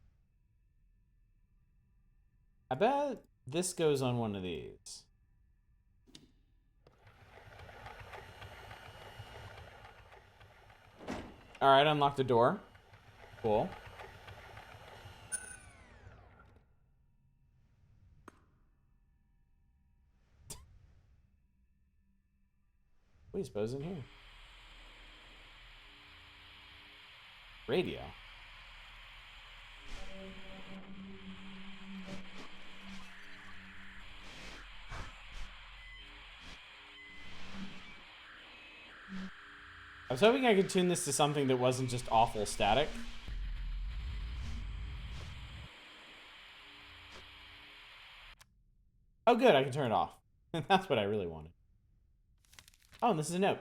I bet this goes on one of these. All right, unlock the door. Cool. What do you suppose in here? Radio. I was hoping I could tune this to something that wasn't just awful static. Oh, good, I can turn it off. That's what I really wanted. Oh, and this is a note.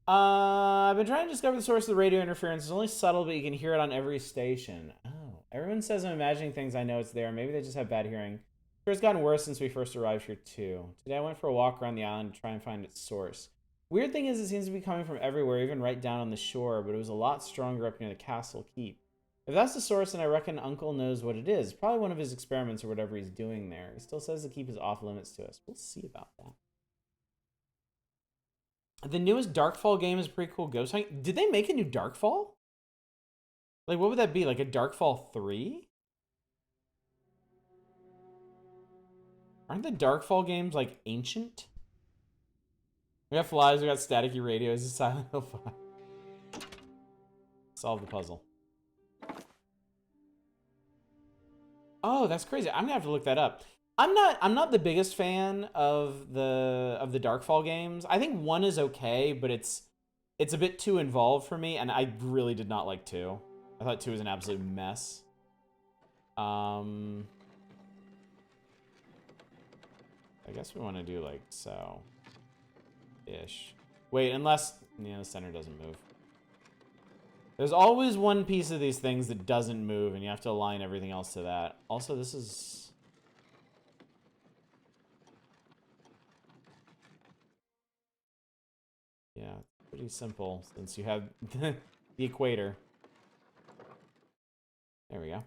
I've been trying to discover the source of the radio interference. It's only subtle, but you can hear it on every station. Oh, everyone says I'm imagining things. I know it's there. Maybe they just have bad hearing. Sure, it's gotten worse since we first arrived here, too. Today I went for a walk around the island to try and find its source. Weird thing is, it seems to be coming from everywhere, even right down on the shore, but it was a lot stronger up near the castle keep. If that's the source, then I reckon Uncle knows what it is. Probably one of his experiments or whatever he's doing there. He still says the keep is off limits to us. We'll see about that. The newest Darkfall game is a pretty cool ghost hunt. Did they make a new Darkfall? Like, what would that be? Like a Darkfall 3? Aren't the Darkfall games, like, ancient? We got flies, we got staticky radios, it's Silent Hill 5. Solve the puzzle. Oh, that's crazy. I'm gonna have to look that up. I'm not the biggest fan of the Darkfall games. I think 1 is okay, but it's a bit too involved for me, and I really did not like 2. I thought 2 was an absolute mess. I guess we want to do like so. Ish. Wait, unless the center doesn't move. There's always one piece of these things that doesn't move, and you have to align everything else to that. Also, this is... yeah, pretty simple since you have the equator. There we go.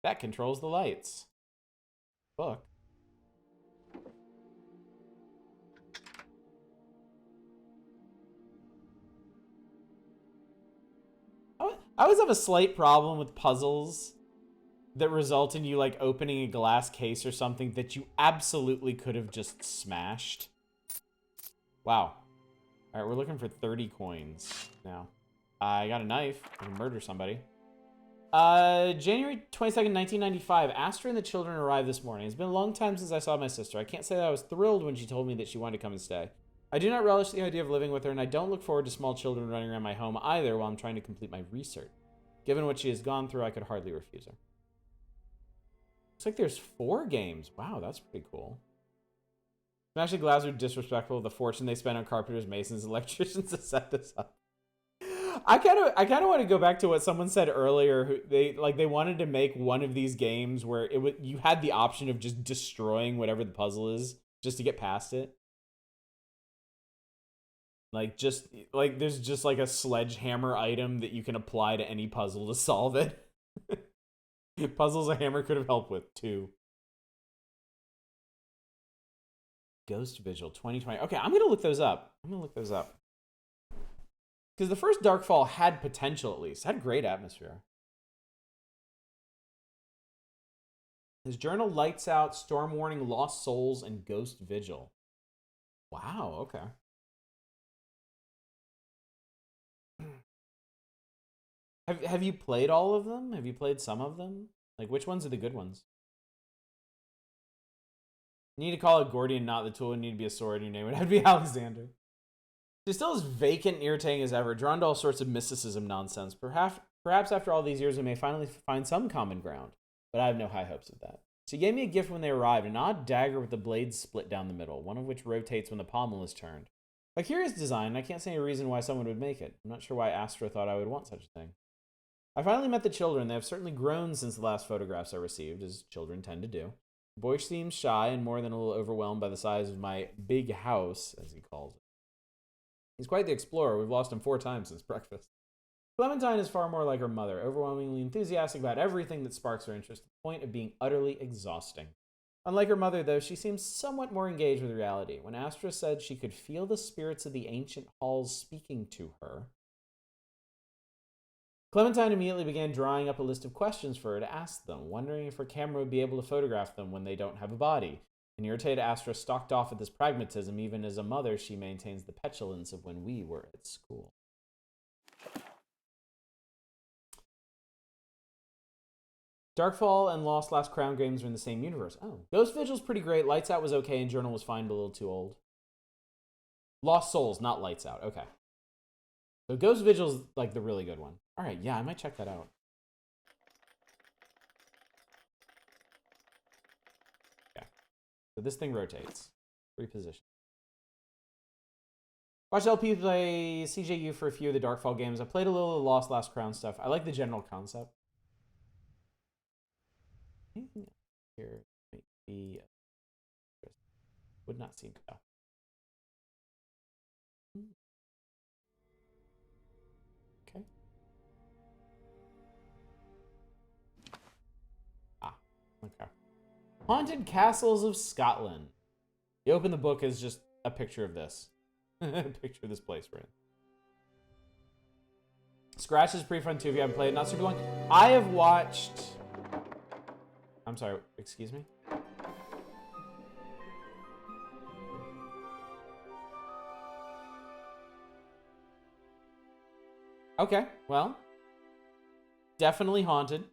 That controls the lights. Book. I always have a slight problem with puzzles that result in you like opening a glass case or something that you absolutely could have just smashed. Wow. All right, we're looking for 30 coins now. I got a knife. I can murder somebody. January 22nd, 1995. Astra and the children arrived this morning. It's been a long time since I saw my sister. I can't say that I was thrilled when she told me that she wanted to come and stay. I do not relish the idea of living with her, and I don't look forward to small children running around my home either while I'm trying to complete my research. Given what she has gone through, I could hardly refuse her. Looks like there's 4 games. Wow, that's pretty cool. Smashing Glass are disrespectful of the fortune they spent on carpenters, masons, and electricians to set this up. I kind of want to go back to what someone said earlier. They wanted to make one of these games where you had the option of just destroying whatever the puzzle is just to get past it. Like there's just like a sledgehammer item that you can apply to any puzzle to solve it. Puzzles a hammer could have helped with too. Ghost Vigil 2020. Okay, I'm gonna look those up. Because the first Darkfall had potential, at least. Had great atmosphere. His journal, Lights Out, Storm Warning, Lost Souls, and Ghost Vigil. Wow, okay. Have you played all of them? Have you played some of them? Like, which ones are the good ones? You need to call it Gordian, not the tool. You need to be a sword. Your name would have to be Alexander. She's still as vacant and irritating as ever, drawn to all sorts of mysticism nonsense. Perhaps after all these years, we may finally find some common ground. But I have no high hopes of that. She gave me a gift when they arrived, an odd dagger with the blades split down the middle, one of which rotates when the pommel is turned. A curious design, I can't see any reason why someone would make it. I'm not sure why Astra thought I would want such a thing. I finally met the children. They have certainly grown since the last photographs I received, as children tend to do. The boy seems shy and more than a little overwhelmed by the size of my big house, as he calls it. He's quite the explorer. We've lost him 4 times since breakfast. Clementine is far more like her mother, overwhelmingly enthusiastic about everything that sparks her interest, to the point of being utterly exhausting. Unlike her mother, though, she seems somewhat more engaged with reality. When Astra said she could feel the spirits of the ancient halls speaking to her, Clementine immediately began drawing up a list of questions for her to ask them, wondering if her camera would be able to photograph them when they don't have a body. An irritated Astra stalked off at this pragmatism. Even as a mother, she maintains the petulance of when we were at school. Darkfall and Lost Last Crown games are in the same universe. Oh. Ghost Vigil's pretty great. Lights Out was okay, and Journal was fine, but a little too old. Lost Souls, not Lights Out. Okay. So Ghost Vigil's like the really good one. All right, yeah, I might check that out. Okay. So this thing rotates. Reposition. Watch LP play CJU for a few of the Darkfall games. I played a little of the Lost Last Crown stuff. I like the general concept. Anything here might be... Would not seem to know. Okay. Ah, okay. Haunted Castles of Scotland. You open the book as just a picture of this. A picture of this place we're in. Scratch is pretty fun too if you haven't played it. Not super long. I have watched... I'm sorry, excuse me? Okay, well. Definitely haunted.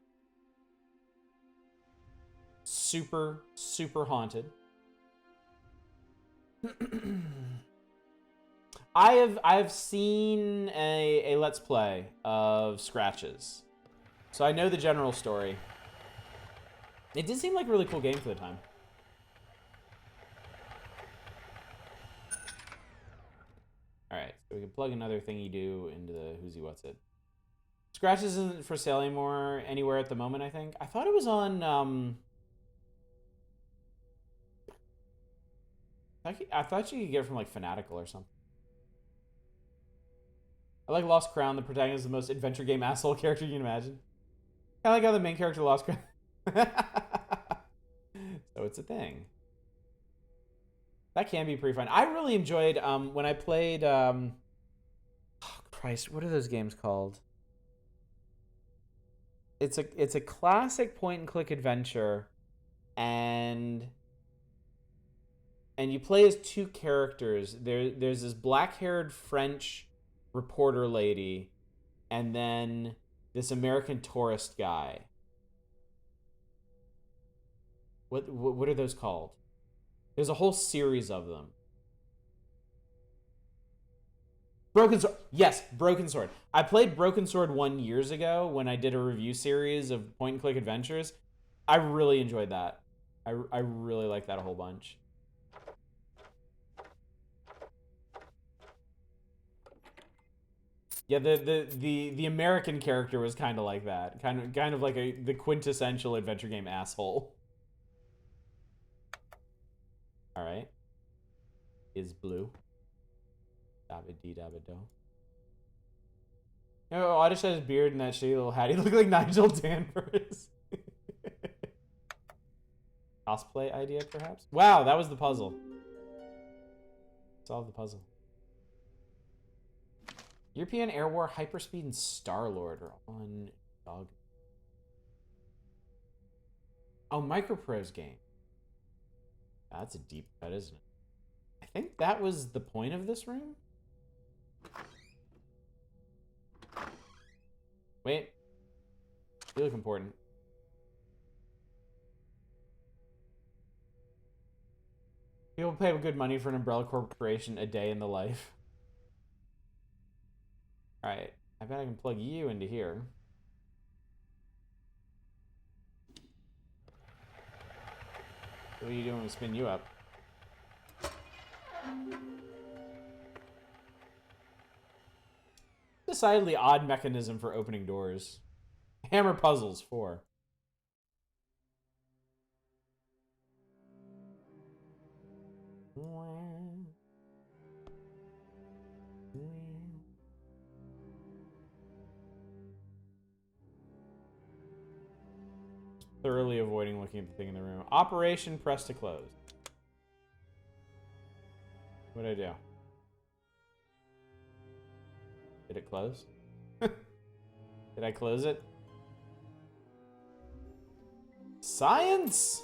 Super, super haunted. I've seen a Let's Play of Scratches. So I know the general story. It did seem like a really cool game for the time. Alright, so we can plug another thingy do into the who's he what's it. Scratches isn't for sale anywhere at the moment, I think. I thought it was on I thought you could get it from like Fanatical or something. I like Lost Crown. The protagonist is the most adventure game asshole character you can imagine. I like how the main character Lost Crown. So it's a thing. That can be pretty fun. I really enjoyed when I played oh Christ, what are those games called? It's a classic point and click adventure, and you play as 2 characters. There's this black-haired French reporter lady, and then this American tourist guy. What are those called? There's a whole series of them. Broken Sword. Yes, Broken Sword. I played Broken Sword 1 years ago when I did a review series of point-and-click adventures. I really enjoyed that. I really like that a whole bunch. Yeah, the American character was kind of like that. Kind of like the quintessential adventure game asshole. All right. Is blue. Dabba dee dabba do. You know, Oddish has his beard and that shitty little hat. He looked like Nigel Danvers. Cosplay idea, perhaps? Wow, that was the puzzle. Solve the puzzle. European Air War, Hyperspeed, and Star-Lord are on dog. Oh, Microprose game. That's a deep cut, isn't it? I think that was the point of this room. Wait. You look important. People pay good money for an umbrella corporation a day in the life. Alright. I bet I can plug you into here. What are you doing to spin you up? Decidedly odd mechanism for opening doors. Hammer puzzles 4. Thoroughly avoiding looking at the thing in the room. Operation press to close. What did I do? Did it close? Did I close it? Science!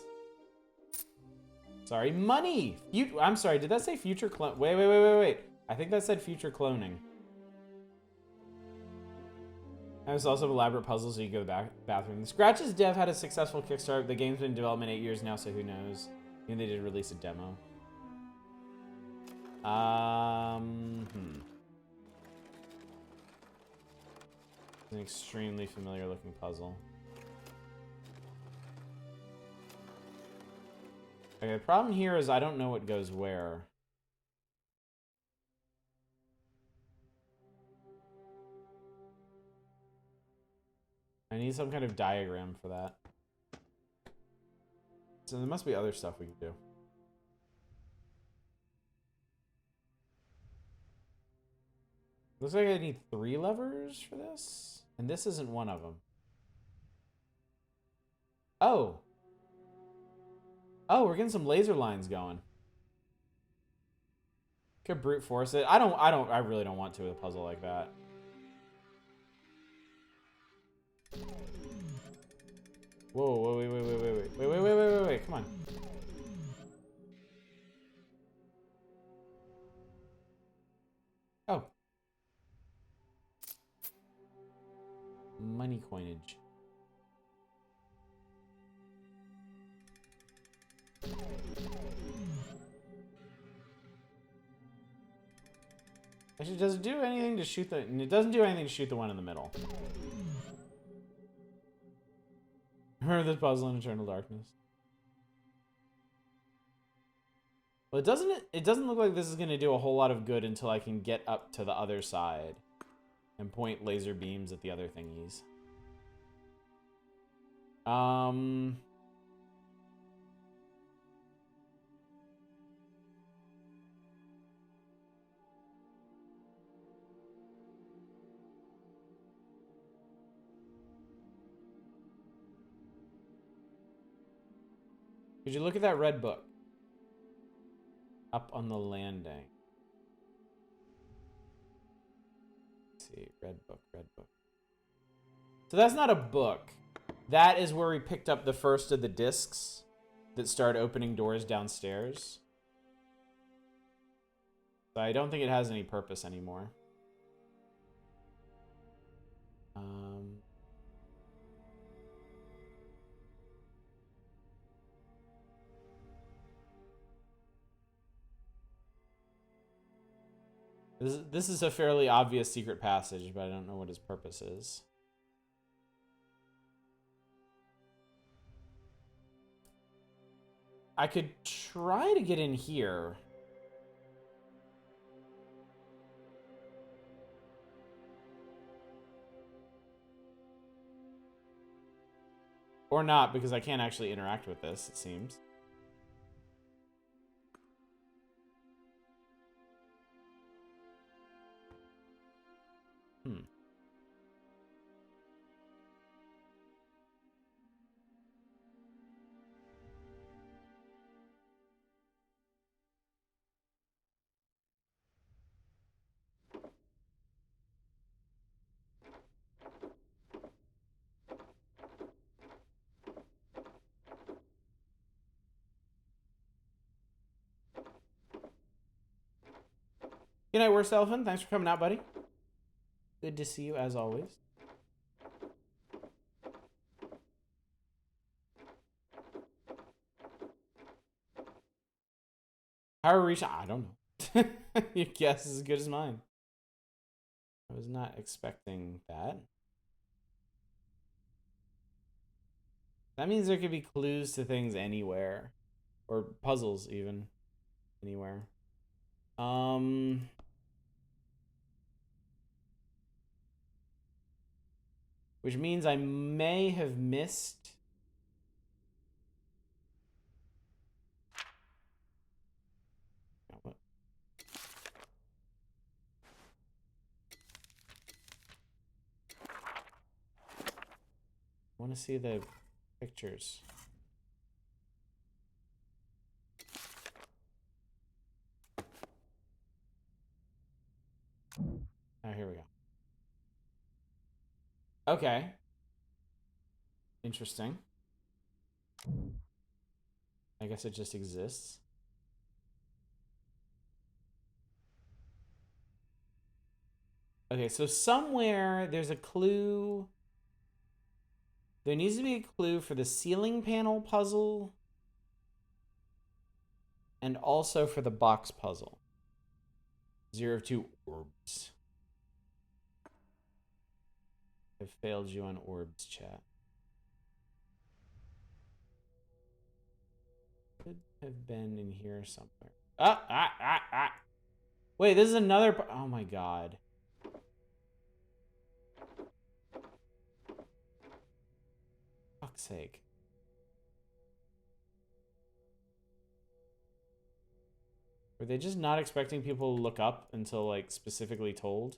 Sorry, money! I'm sorry, did that say future clone? Wait. I think that said future cloning. And there's also elaborate puzzles so you go to the bathroom. Scratch's dev had a successful Kickstarter. The game's been in development 8 years now, so who knows? Maybe they did release a demo. It's an extremely familiar looking puzzle. Okay, the problem here is I don't know what goes where. I need some kind of diagram for that. So there must be other stuff we can do. Looks like I need 3 levers for this. And this isn't one of them. Oh. Oh, we're getting some laser lines going. Could brute force it. I really don't want to with a puzzle like that. Whoa, wait, come on. Oh. Money coinage. Actually, does it do anything to shoot the... It doesn't do anything to shoot the one in the middle. Remember this puzzle in Eternal Darkness? Well, it doesn't look like this is going to do a whole lot of good until I can get up to the other side and point laser beams at the other thingies. Could you look at that red book? Up on the landing. Let's see, red book. So that's not a book. That is where we picked up the first of the discs that start opening doors downstairs. So I don't think it has any purpose anymore. This is a fairly obvious secret passage, but I don't know what his purpose is. I could try to get in here. Or not, because I can't actually interact with this, it seems. Good night, Worst Elephant. Thanks for coming out, buddy. Good to see you, as always. How are we reaching? I don't know. Your guess is as good as mine. I was not expecting that. That means there could be clues to things anywhere. Or puzzles, even. Anywhere. Which means I may have missed... What? I want to see the pictures. Oh, here we go. Okay. Interesting. I guess it just exists. Okay, so somewhere there's a clue. There needs to be a clue for the ceiling panel puzzle. And also for the box puzzle. 0 of 2 orbs. I've failed you on orbs, chat. Could have been in here somewhere. Ah! Wait, this is another... Oh my god. Fuck's sake. Were they just not expecting people to look up until, like, specifically told?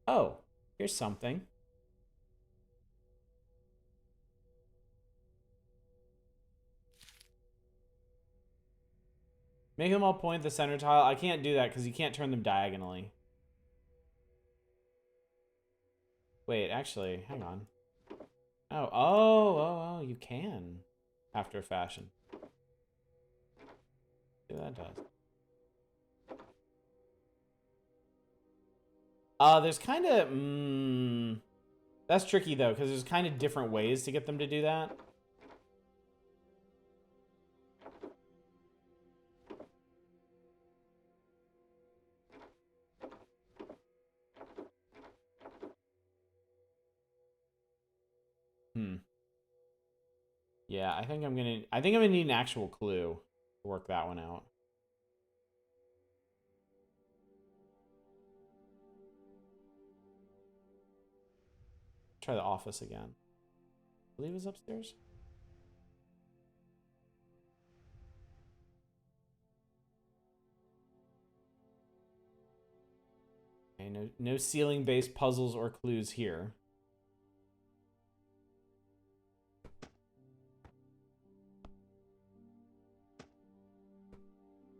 Oh, here's something. Make them all point the center tile. I can't do that because you can't turn them diagonally. Wait, actually, hang on. Oh, you can. After a fashion. See what that does. There's kind of... that's tricky, though, because there's kind of different ways to get them to do that. Yeah, I think I'm gonna need an actual clue to work that one out. Try the office again. I believe it's upstairs. Okay, no ceiling-based puzzles or clues here.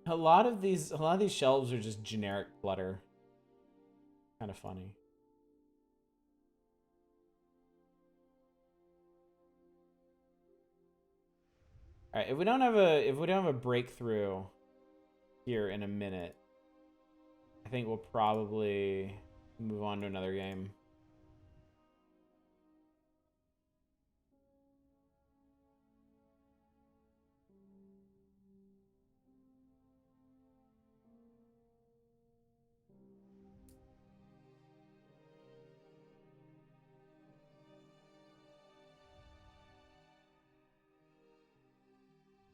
A lot of these shelves are just generic clutter. Kind of funny. All right, if we don't have a breakthrough here in a minute, I think we'll probably move on to another game.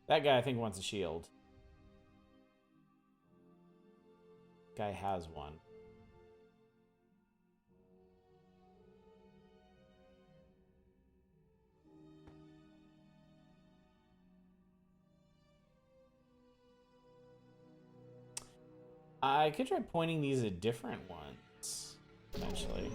That guy, I think, wants a shield. Guy has one. I could try pointing these at different ones, potentially.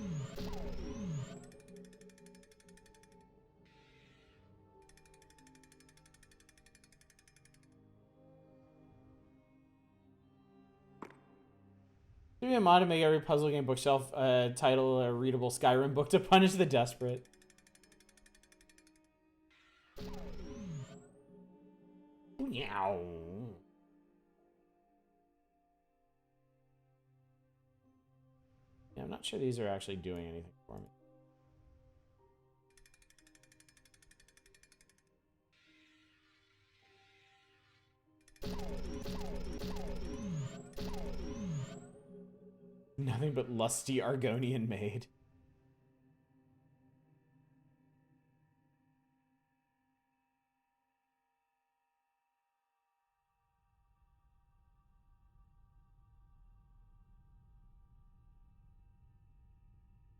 Maybe a mod to make every puzzle game bookshelf title a readable Skyrim book to punish the desperate. Meow. Yeah, I'm not sure these are actually doing anything for me. Nothing but lusty Argonian maid.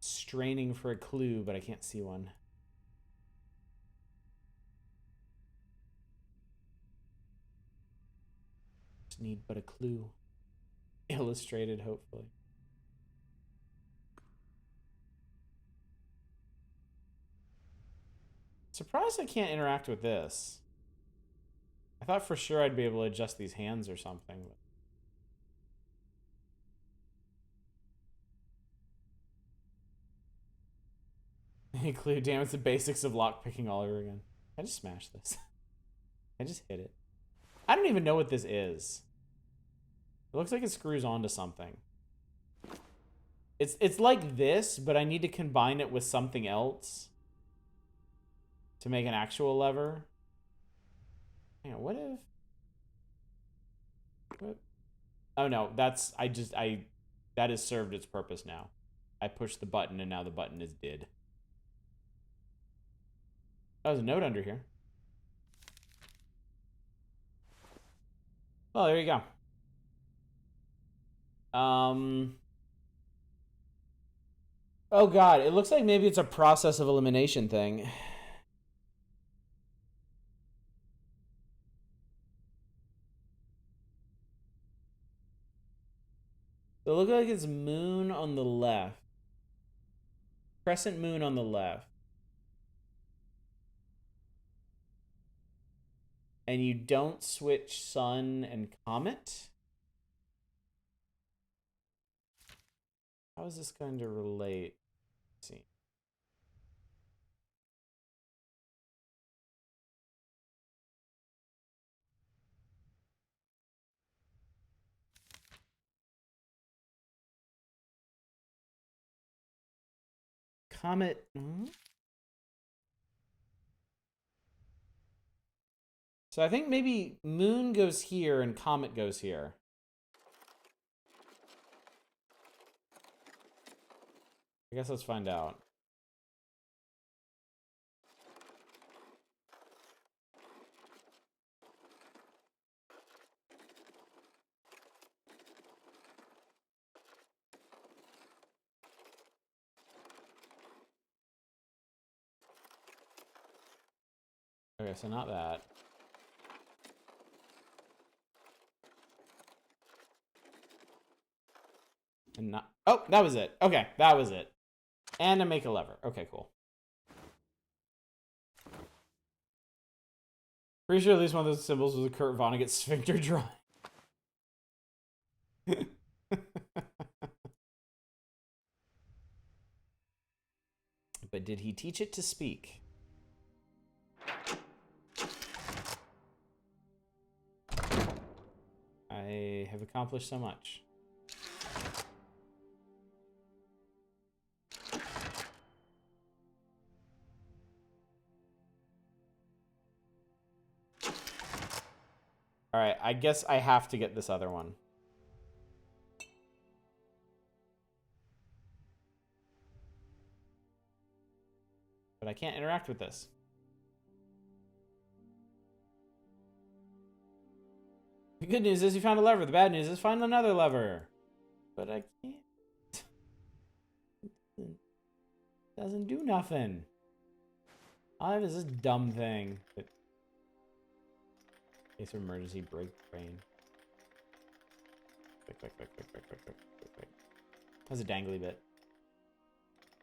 Straining for a clue, but I can't see one. Just need but a clue. Illustrated, hopefully. Surprised I can't interact with this. I thought for sure I'd be able to adjust these hands or something. But... clue, damn, it's the basics of lockpicking all over again. I just smashed this. I just hit it. I don't even know what this is. It looks like it screws onto something. It's like this, but I need to combine it with something else to make an actual lever. Hang on, what if... What? Oh no, that's... that has served its purpose now. I pushed the button and now the button is dead. Oh, there's a note under here. Oh, there you go. Oh god, it looks like maybe it's a process of elimination thing. It looks like it's moon on the left. Crescent moon on the left. And you don't switch sun and comet? How is this going to relate? Let's see. Comet. So I think maybe moon goes here and comet goes here. I guess let's find out. Okay, so not that. And not... Oh, that was it. Okay, that was it. And to make a lever. Okay, cool. Pretty sure at least one of those symbols was a Kurt Vonnegut sphincter drawing. But did he teach it to speak? I have accomplished so much. All right, I guess I have to get this other one. But I can't interact with this. The good news is you found a lever. The bad news is find another lever. But I can't. It doesn't do nothing. All I have is this dumb thing. In case of emergency, break brain. Quick. That's a dangly bit.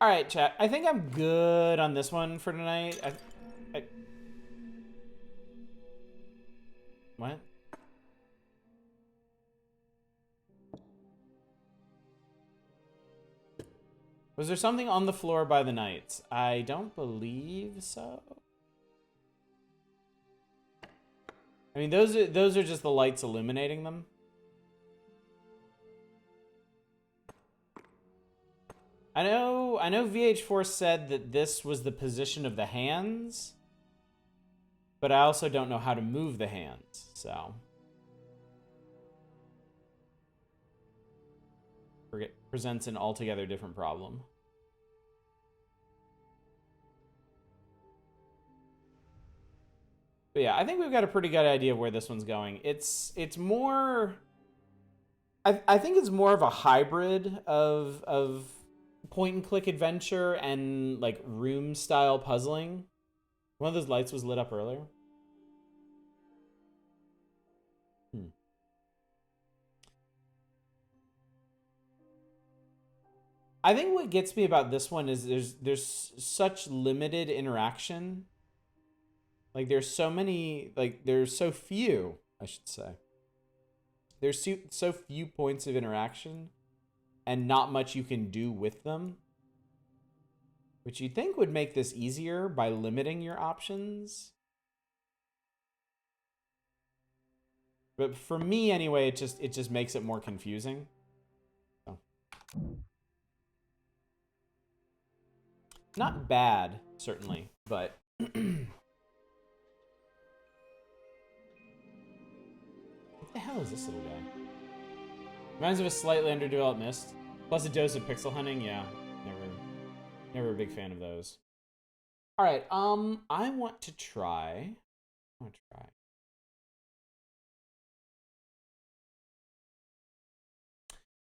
All right, chat. I think I'm good on this one for tonight. What? Was there something on the floor by the knights? I don't believe so. I mean, those are just the lights illuminating them. I know VH4 said that this was the position of the hands, but I also don't know how to move the hands, so. presents an altogether different problem. But yeah, I think we've got a pretty good idea of where this one's going. It's more... I think it's more of a hybrid of point-and-click adventure and, like, room-style puzzling. One of those lights was lit up earlier. I think what gets me about this one is there's such limited interaction. Like, there's so many, like, there's so few, I should say. There's so few points of interaction and not much you can do with them, which you'd think would make this easier by limiting your options. But for me, anyway, it just makes it more confusing. So. Not bad, certainly, but... What the hell is this little guy? Reminds me of a slightly underdeveloped Mist. Plus a dose of pixel hunting, yeah. Never a big fan of those. Alright, I want to try...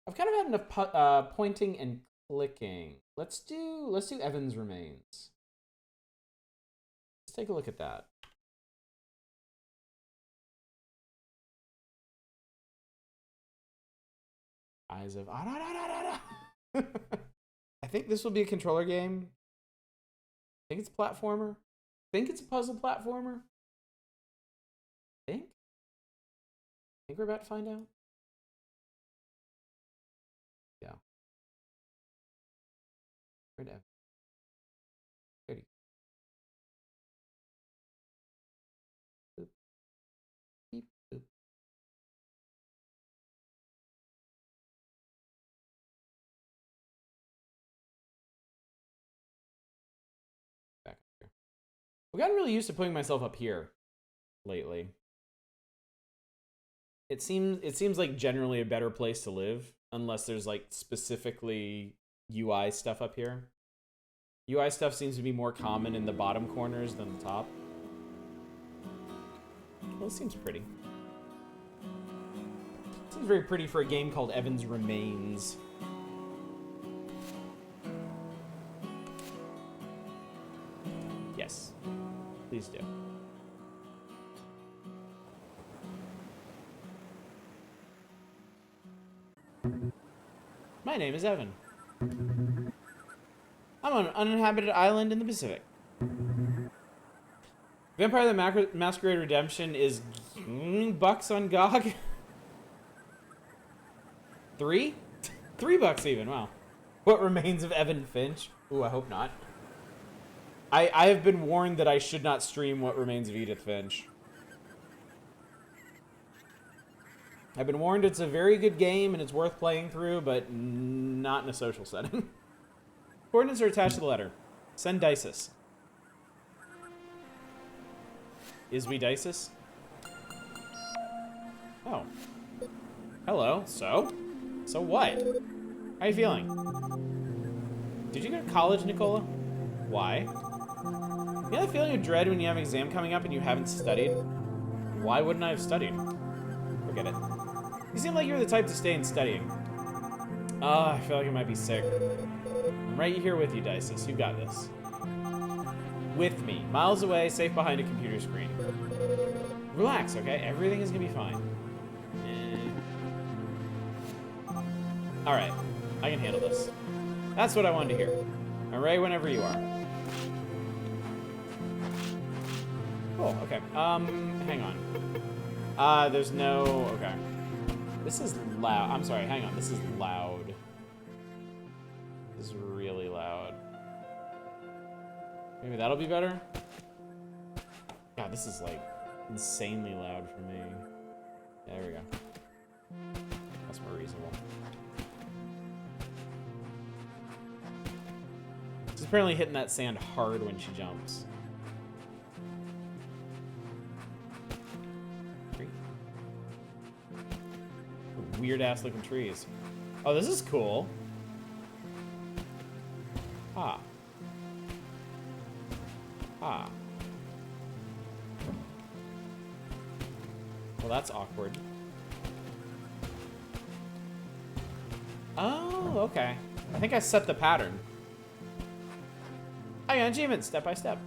I've kind of had enough pointing and clicking. Let's do Evan's Remains. Let's take a look at that. Eyes of Ara. I think this will be a controller game. I think it's a platformer. I think it's a puzzle platformer. I think we're about to find out. Yeah. Where'd Evan? There he go. Boop. Beep, boop. Back up here. I've gotten really used to putting myself up here lately. It seems like generally a better place to live, unless there's like specifically UI stuff up here. UI stuff seems to be more common in the bottom corners than the top. Well, it seems pretty. Seems very pretty for a game called Evan's Remains. Yes, please do. My name is Evan. I'm on an uninhabited island in the Pacific. Vampire the Masquerade Redemption is bucks on GOG. $3 even, wow. What Remains of Evan Finch? Ooh, I hope not. I have been warned that I should not stream What Remains of Edith Finch. I've been warned it's a very good game and it's worth playing through, but not in a social setting. Coordinates are attached to the letter. Send Dices. Is we Dices? Oh. Hello. So? So what? How you feeling? Did you go to college, Nicola? Why? You know the feeling of dread when you have an exam coming up and you haven't studied? Why wouldn't I have studied? Forget it. You seem like you're the type to stay in studying. I feel like I might be sick. I'm right here with you, Dices. You got this. With me. Miles away, safe behind a computer screen. Relax, okay? Everything is gonna be fine. Alright. I can handle this. That's what I wanted to hear. I'm ready whenever you are. Cool, okay. Hang on. There's no... Okay. This is loud. I'm sorry, hang on. This is loud. This is really loud. Maybe that'll be better? God, this is, like, insanely loud for me. Yeah, there we go. That's more reasonable. She's apparently hitting that sand hard when she jumps. Weird ass looking trees. Oh, this is cool. Ah. Ah. Well, that's awkward. Oh, okay. I think I set the pattern. I got achievements, step by step.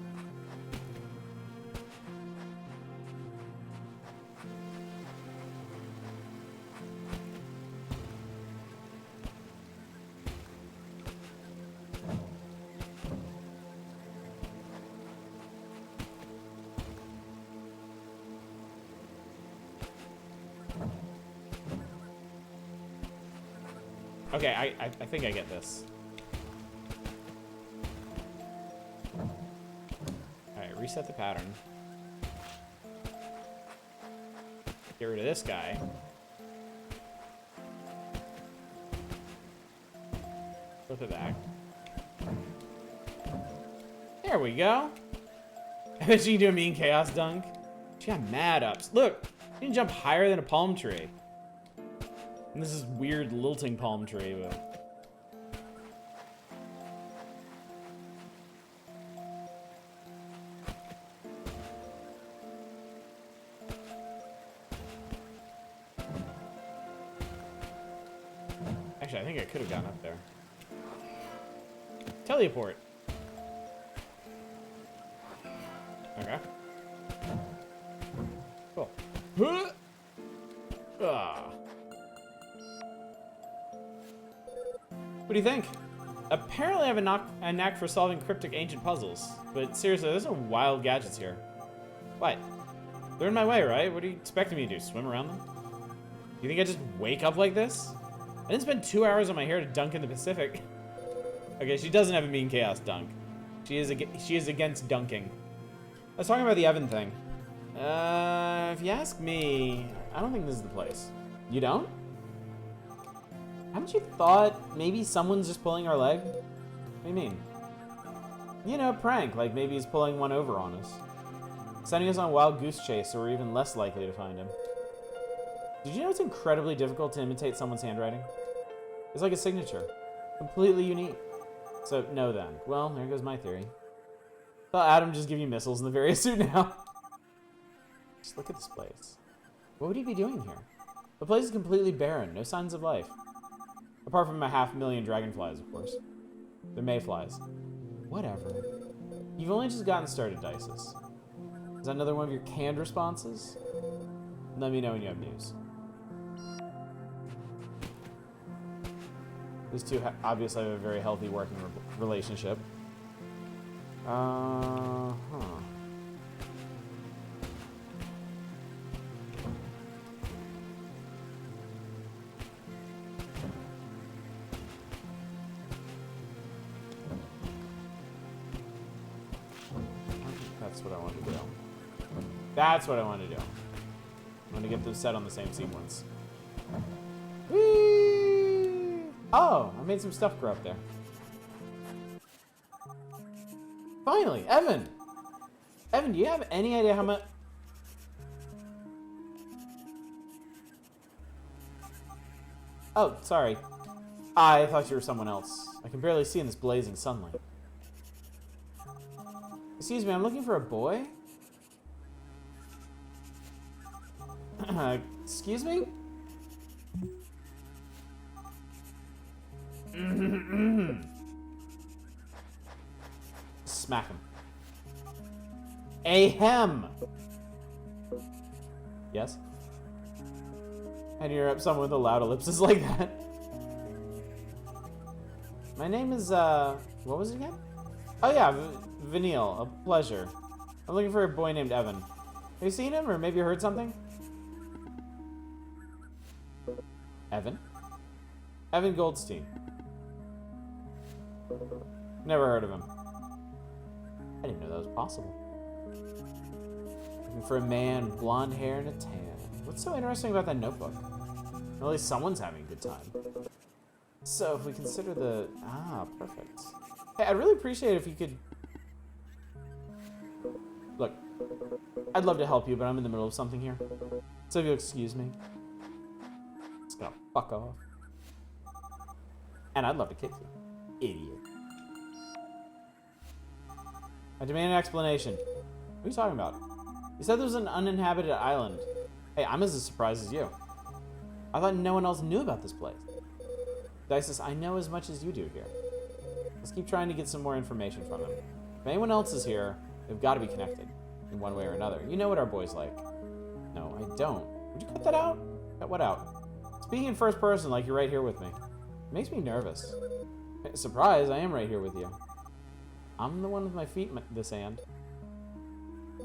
Okay, I think I get this. Alright, reset the pattern. Get rid of this guy. Flip it back. There we go. I bet she can do a mean chaos dunk. She got mad ups. Look, you can jump higher than a palm tree. And this is weird lilting palm tree, but... Actually, I think I could have gotten up there. Teleport. Okay. Cool. What do you think? Apparently I have a knack for solving cryptic ancient puzzles. But seriously, there's some wild gadgets here. What? They're in my way, right? What are you expecting me to do? Swim around them? You think I just wake up like this? I didn't spend 2 hours on my hair to dunk in the Pacific. Okay, she doesn't have a mean chaos dunk. She is against dunking. I was talking about the Evan thing. If you ask me, I don't think this is the place. You don't? Haven't you thought maybe someone's just pulling our leg? What do you mean? You know, prank, like maybe he's pulling one over on us. Sending us on a wild goose chase so we're even less likely to find him. Did you know it's incredibly difficult to imitate someone's handwriting? It's like a signature. Completely unique. So, no then. Well, there goes my theory. Thought Adam just give you missiles in the various suit now. Just look at this place. What would he be doing here? The place is completely barren, no signs of life. Apart from a 500,000 dragonflies, of course. They're mayflies. Whatever. You've only just gotten started, Dices. Is that another one of your canned responses? Let me know when you have news. These two obviously have a very healthy working relationship. That's what I want to do. That's what I want to do. I want to get them set on the same sequence. Whee! Oh, I made some stuff grow up there. Finally, Evan! Evan, do you have any idea how much... Oh, sorry. I thought you were someone else. I can barely see in this blazing sunlight. Excuse me, I'm looking for a boy? Excuse me? Smack him. Ahem! Yes? And you're up someone with a loud ellipsis like that. My name is, what was it again? Oh yeah, Vanille, a pleasure. I'm looking for a boy named Evan. Have you seen him, or maybe you heard something? Evan? Evan Goldstein. Never heard of him. I didn't know that was possible. Looking for a man, blonde hair, and a tan. What's so interesting about that notebook? At least someone's having a good time. So, if we consider the... Ah, perfect. Hey, I'd really appreciate it if you could... Look, I'd love to help you, but I'm in the middle of something here. So if you'll excuse me. Just gonna fuck off. And I'd love to kick you. Idiot. I demand an explanation. What are you talking about? You said there was an uninhabited island. Hey, I'm as surprised as you. I thought no one else knew about this place. Dices, I know as much as you do here. Let's keep trying to get some more information from him. If anyone else is here, they've got to be connected in one way or another. You know what our boy's like. No, I don't. Would you cut that out? Cut what out? Speaking in first person like you're right here with me. It makes me nervous. Surprise, I am right here with you. I'm the one with my feet in the sand.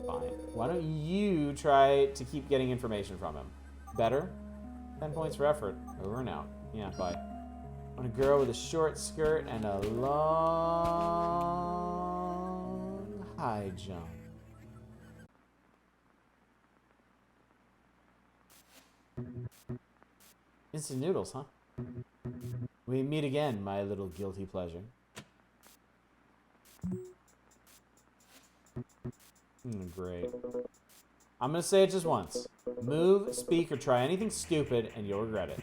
Fine. Why don't you try to keep getting information from him? Better? 10 points for effort. Over and out. Yeah, bye. I want a girl with a short skirt and a long high jump. Instant noodles, huh? We meet again, my little guilty pleasure. Great. I'm gonna say it just once. Move, speak, or try anything stupid, and you'll regret it.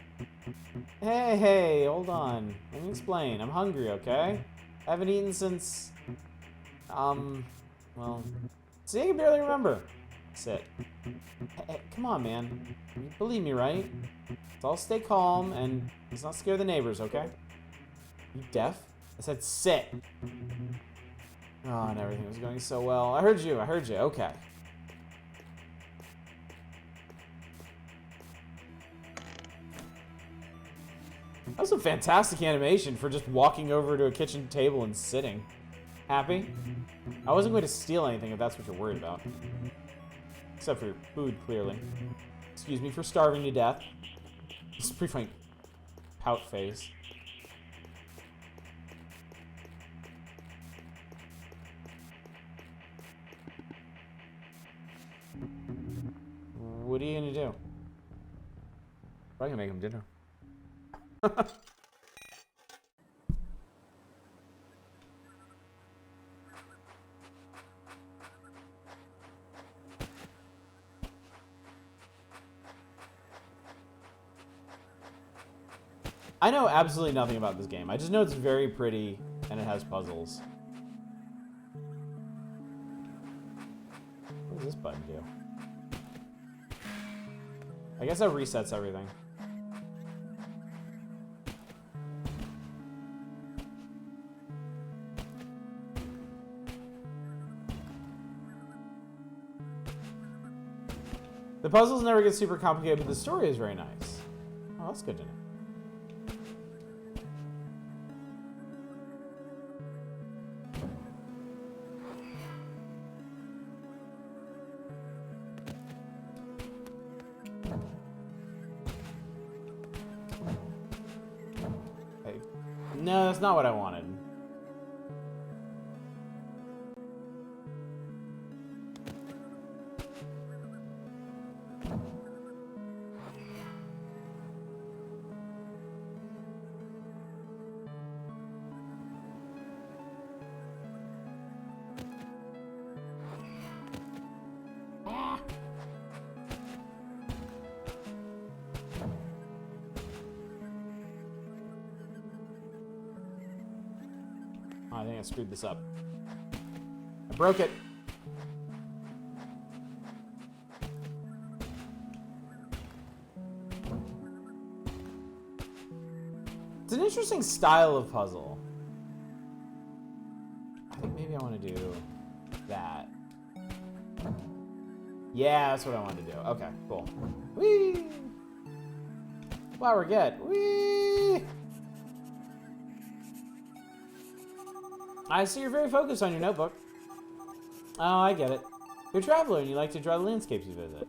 Hey, hold on. Let me explain. I'm hungry, okay? I haven't eaten since... well... See, I can barely remember. Sit. Hey, come on, man. You believe me, right? Let's all stay calm, and let's not scare the neighbors, okay? You deaf? I said sit. Oh, and everything was going so well. I heard you, okay. That was a fantastic animation for just walking over to a kitchen table and sitting. Happy? I wasn't going to steal anything if that's what you're worried about. Except for your food, clearly. Excuse me for starving to death. This is pretty funny. Pout face. What are you gonna do? Probably gonna make him dinner. I know absolutely nothing about this game. I just know it's very pretty and it has puzzles. What does this button do? I guess that resets everything. The puzzles never get super complicated, but the story is very nice. Oh, that's good to know. Hey. No, that's not what I wanted. I think I screwed this up. I broke it. It's an interesting style of puzzle. I think maybe I want to do that. Yeah, that's what I wanted to do. Okay, cool. Whee! Flower get. Whee! I see you're very focused on your notebook. Oh, I get it. You're a traveler and you like to draw the landscapes you visit.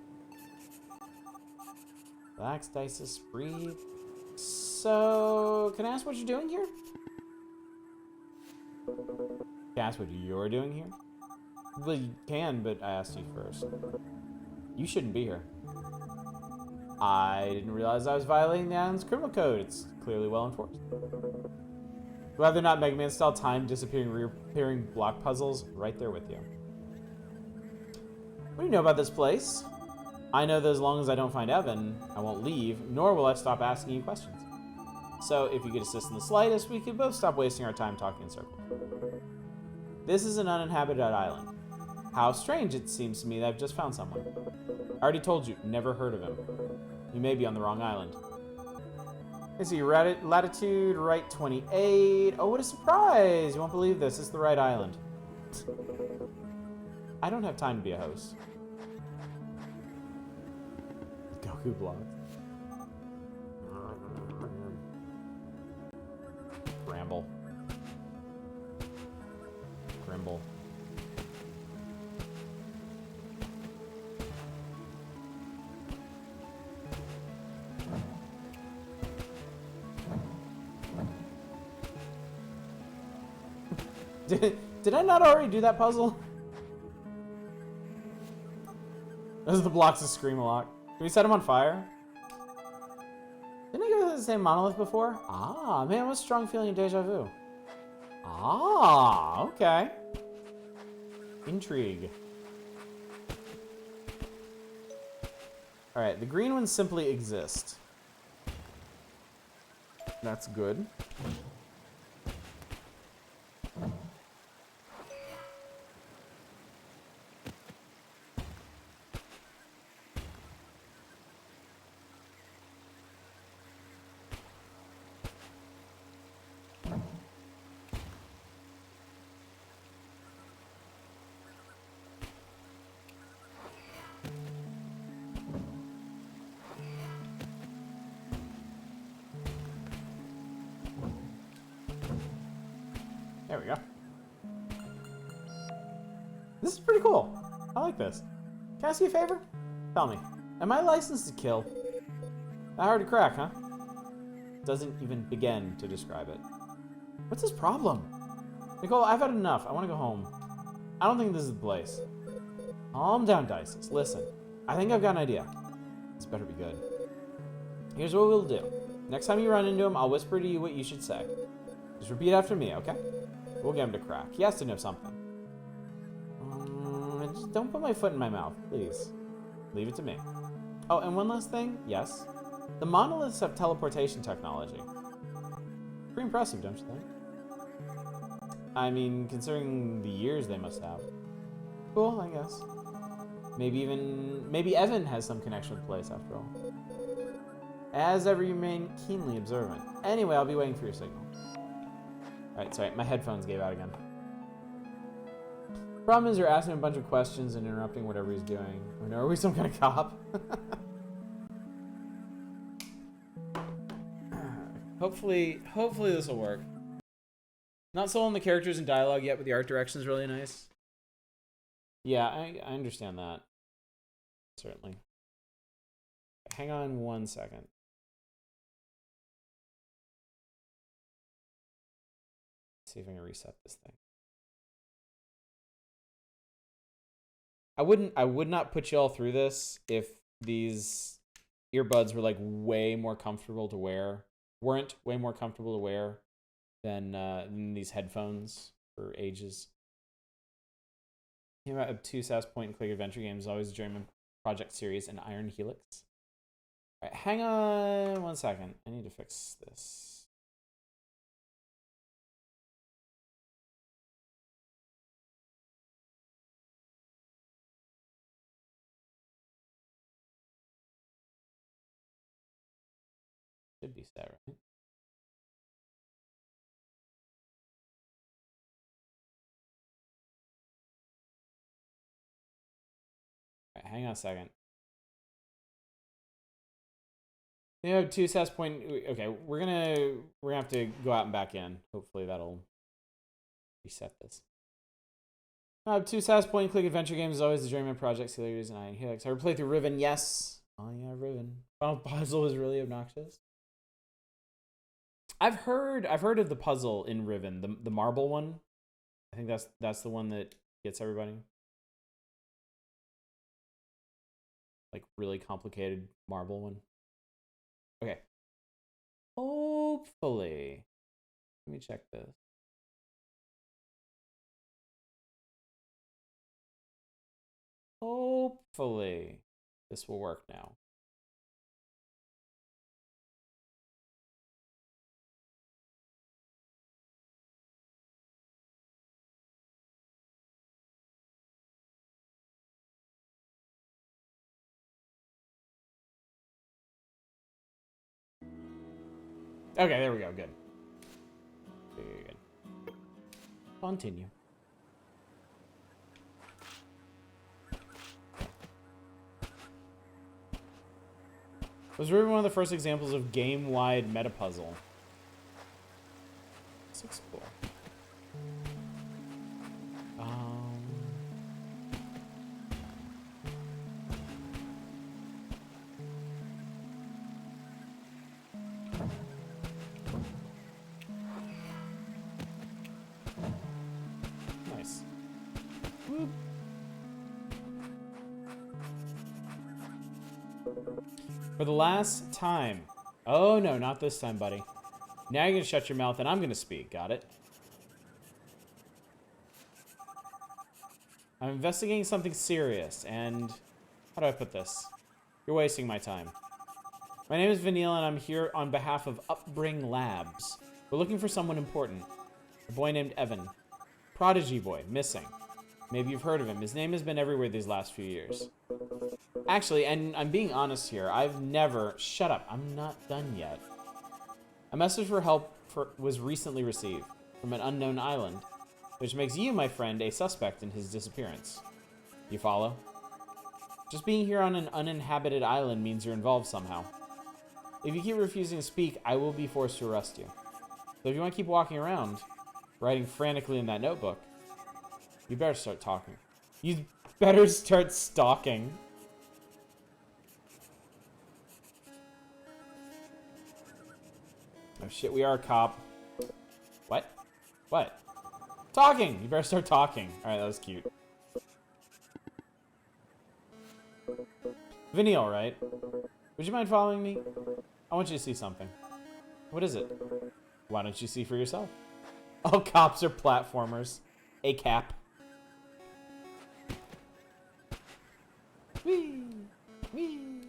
Relax, Dices, breathe. So, can I ask what you're doing here? Can I ask what you're doing here? Well, you can, but I asked you first. You shouldn't be here. I didn't realize I was violating the island's criminal code. It's clearly well enforced. Whether or not Mega Man style time disappearing, reappearing block puzzles, right there with you. What do you know about this place? I know that as long as I don't find Evan, I won't leave, nor will I stop asking you questions. So if you could assist in the slightest, we could both stop wasting our time talking in circles. This is an uninhabited island. How strange it seems to me that I've just found someone. I already told you, never heard of him. You may be on the wrong island. Let's see, latitude, right 28. Oh, what a surprise! You won't believe this. It's the right island. I don't have time to be a host. Goku blocks. Ramble. Grimble. Did I not already do that puzzle? Those are the blocks of Scream-a-Lot. Can we set them on fire? Didn't I go to the same monolith before? Ah, man, what a strong feeling of deja vu. Ah, okay. Intrigue. Alright, the green ones simply exist. That's good. There we go. This is pretty cool. I like this. Can I ask you a favor? Tell me, am I licensed to kill? That hard to crack, huh? Doesn't even begin to describe it. What's his problem? Nicole, I've had enough. I want to go home. I don't think this is the place. Calm down, Dices. Listen, I think I've got an idea. This better be good. Here's what we'll do. Next time you run into him, I'll whisper to you what you should say. Just repeat after me, okay? We'll get him to crack. He has to know something. Just don't put my foot in my mouth, please. Leave it to me. Oh, and one last thing. Yes. The monoliths have teleportation technology. Pretty impressive, don't you think? I mean, considering the years they must have. Cool, I guess. Maybe Evan has some connection with the place after all. As ever, you remain keenly observant. Anyway, I'll be waiting for your signal. Alright, sorry, my headphones gave out again. Problem is, you're asking a bunch of questions and interrupting whatever he's doing. I know, are we some kind of cop? Hopefully this will work. Not sold on the characters and dialogue yet, but the art direction is really nice. Yeah, I understand that. Certainly. Hang on one second. Let's see if I can reset this thing. I would not put y'all through this if these earbuds were like way more comfortable to wear. Weren't way more comfortable to wear than these headphones for ages. Came out obtuse ass point and click adventure games, always a German project series, and Iron Helix. All right, hang on one second. I need to fix this. Should be set, right? All right, hang on a second. You know, two SAS point. Okay, we're gonna have to go out and back in. Hopefully that'll reset this. Two SAS point and click adventure games is always the Dream project. See later and Iron Helix. I played through Riven. Yes. Oh yeah, Riven. Final puzzle is really obnoxious. I've heard of the puzzle in Riven, the marble one. I think that's the one that gets everybody. Like really complicated marble one. Okay. Hopefully. Let me check this. Hopefully this will work now. Okay, there we go. Good. Very good. Continue. It was really one of the first examples of game-wide meta puzzle. This looks cool. Nice. Whoop. For the last time. Oh, no, not this time, buddy. Now you're going to shut your mouth and I'm going to speak. Got it? I'm investigating something serious and... How do I put this? You're wasting my time. My name is Vanille and I'm here on behalf of Upbring Labs. We're looking for someone important. A boy named Evan. Prodigy boy. Missing. Maybe you've heard of him. His name has been everywhere these last few years. Actually, and I'm being honest here, I've never... Shut up, I'm not done yet. A message for help was recently received from an unknown island, which makes you, my friend, a suspect in his disappearance. You follow? Just being here on an uninhabited island means you're involved somehow. If you keep refusing to speak, I will be forced to arrest you. So if you want to keep walking around, writing frantically in that notebook, you better start talking. You better start stalking. Oh shit, we are a cop. What? What? Talking! You better start talking. Alright, that was cute. Vanille, right? Would you mind following me? I want you to see something. What is it? Why don't you see for yourself? All cops are platformers. A cap. Whee! Whee!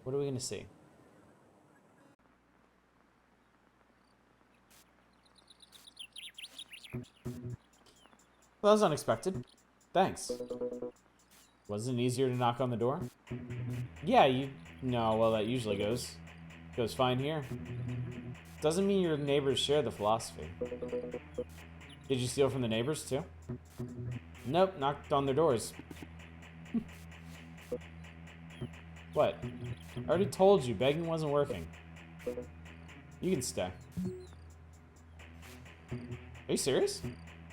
What are we gonna see? Well, that was unexpected. Thanks. Wasn't it easier to knock on the door? Yeah, No, well, that usually goes fine here. Doesn't mean your neighbors share the philosophy. Did you steal from the neighbors, too? Nope, knocked on their doors. What? I already told you, begging wasn't working. You can stay. Are you serious?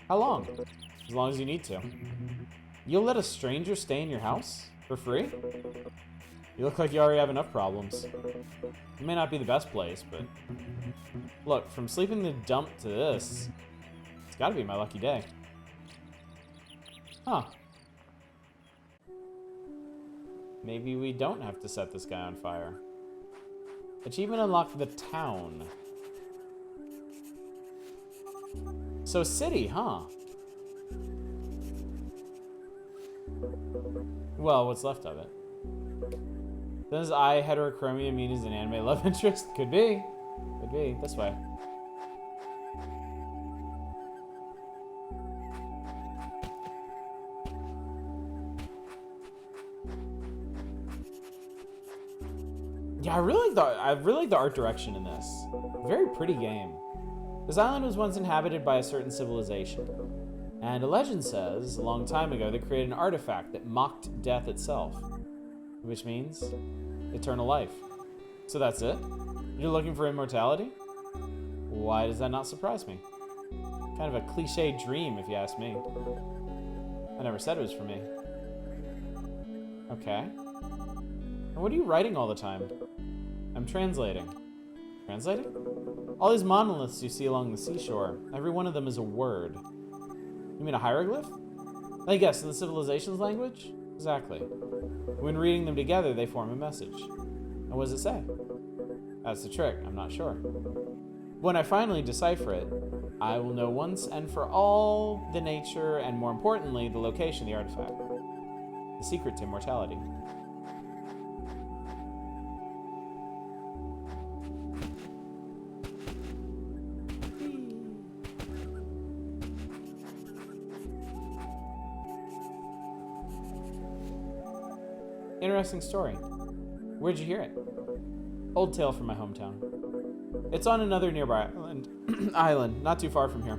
How long? As long as you need to. You'll let a stranger stay in your house? For free? You look like you already have enough problems. It may not be the best place, but... Look, from sleeping in the dump to this, it's gotta be my lucky day. Huh. Maybe we don't have to set this guy on fire. Achievement unlocked the town. So city, huh? Well, what's left of it? Does I heterochromia mean he's an anime love interest? Could be. Could be. This way. Yeah, I really like the art direction in this. Very pretty game. This island was once inhabited by a certain civilization. And a legend says, a long time ago, they created an artifact that mocked death itself. Which means eternal life. So that's it? You're looking for immortality? Why does that not surprise me? Kind of a cliche dream, if you ask me. I never said it was for me. Okay. And what are you writing all the time? I'm translating. Translating? All these monoliths you see along the seashore, every one of them is a word. You mean a hieroglyph? I guess, in the civilization's language? Exactly. When reading them together, they form a message. And what does it say? That's the trick, I'm not sure. When I finally decipher it, I will know once and for all the nature and, more importantly, the location of the artifact. The secret to immortality. Interesting story. Where'd you hear it? Old tale from my hometown. It's on another nearby island, not too far from here.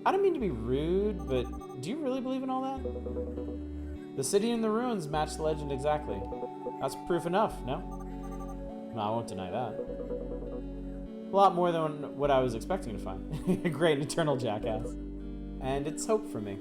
I don't mean to be rude, but do you really believe in all that? The city and the ruins match the legend exactly. That's proof enough, no? No, I won't deny that. A lot more than what I was expecting to find. A great eternal jackass. And it's hope for me.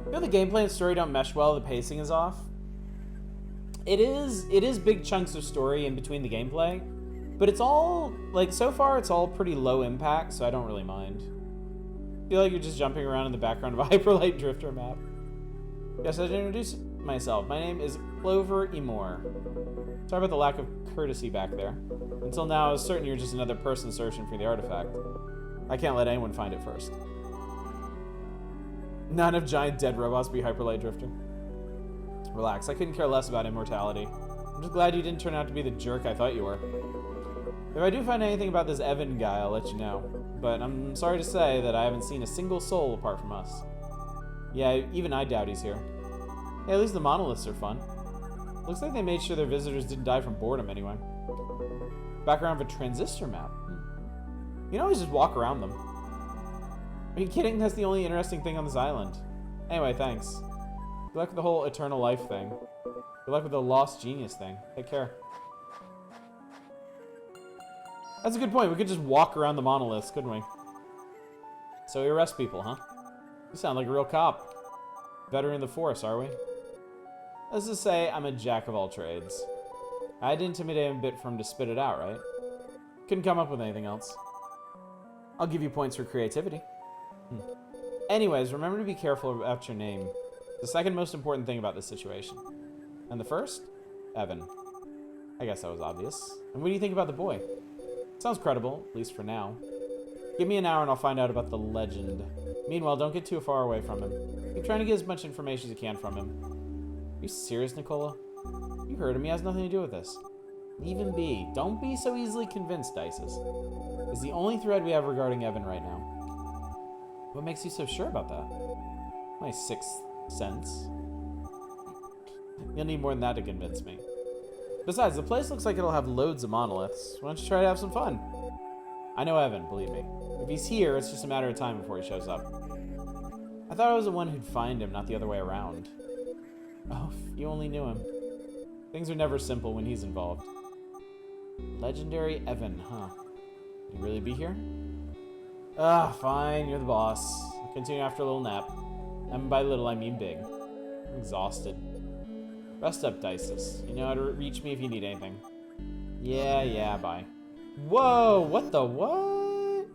You know, the gameplay and story don't mesh well, the pacing is off. It is big chunks of story in between the gameplay, but it's all, like, so far it's all pretty low impact, so I don't really mind. I feel like you're just jumping around in the background of a Hyperlight Drifter map. Yes, I should introduce myself. My name is Clover Emor. Sorry about the lack of courtesy back there. Until now, I was certain you were just another person searching for the artifact. I can't let anyone find it first. Not enough giant dead robots to be Hyperlight Drifter. Relax, I couldn't care less about immortality. I'm just glad you didn't turn out to be the jerk I thought you were. If I do find anything about this Evan guy, I'll let you know. But I'm sorry to say that I haven't seen a single soul apart from us. Yeah, even I doubt he's here. Hey, at least the monoliths are fun. Looks like they made sure their visitors didn't die from boredom anyway. Background of a transistor map. You can always just walk around them. Are you kidding? That's the only interesting thing on this island. Anyway, thanks. Good luck with the whole eternal life thing. Good luck with the lost genius thing. Take care. That's a good point. We could just walk around the monoliths, couldn't we? So we arrest people, huh? You sound like a real cop. Veteran of the force, are we? Let's just say I'm a jack of all trades. I had to intimidate him a bit for him to spit it out, right? Couldn't come up with anything else. I'll give you points for creativity. Anyways, remember to be careful about your name. The second most important thing about this situation. And the first? Evan. I guess that was obvious. And what do you think about the boy? Sounds credible, at least for now. Give me an hour and I'll find out about the legend. Meanwhile, don't get too far away from him. Keep trying to get as much information as you can from him. Are you serious, Nicola? You heard him. He has nothing to do with this. Leave him be. Don't be so easily convinced, Dices. It's the only thread we have regarding Evan right now. What makes you so sure about that? My sixth sense. You'll need more than that to convince me. Besides, the place looks like it'll have loads of monoliths. Why don't you try to have some fun? I know Evan, believe me. If he's here, it's just a matter of time before he shows up. I thought I was the one who'd find him, not the other way around. Oh, if you only knew him. Things are never simple when he's involved. Legendary Evan, huh? Would he really be here? Ah, fine, you're the boss. I'll continue after a little nap. And by little, I mean big. I'm exhausted. Rest up, Dices. You know how to reach me if you need anything. Yeah, bye. Whoa, what the what?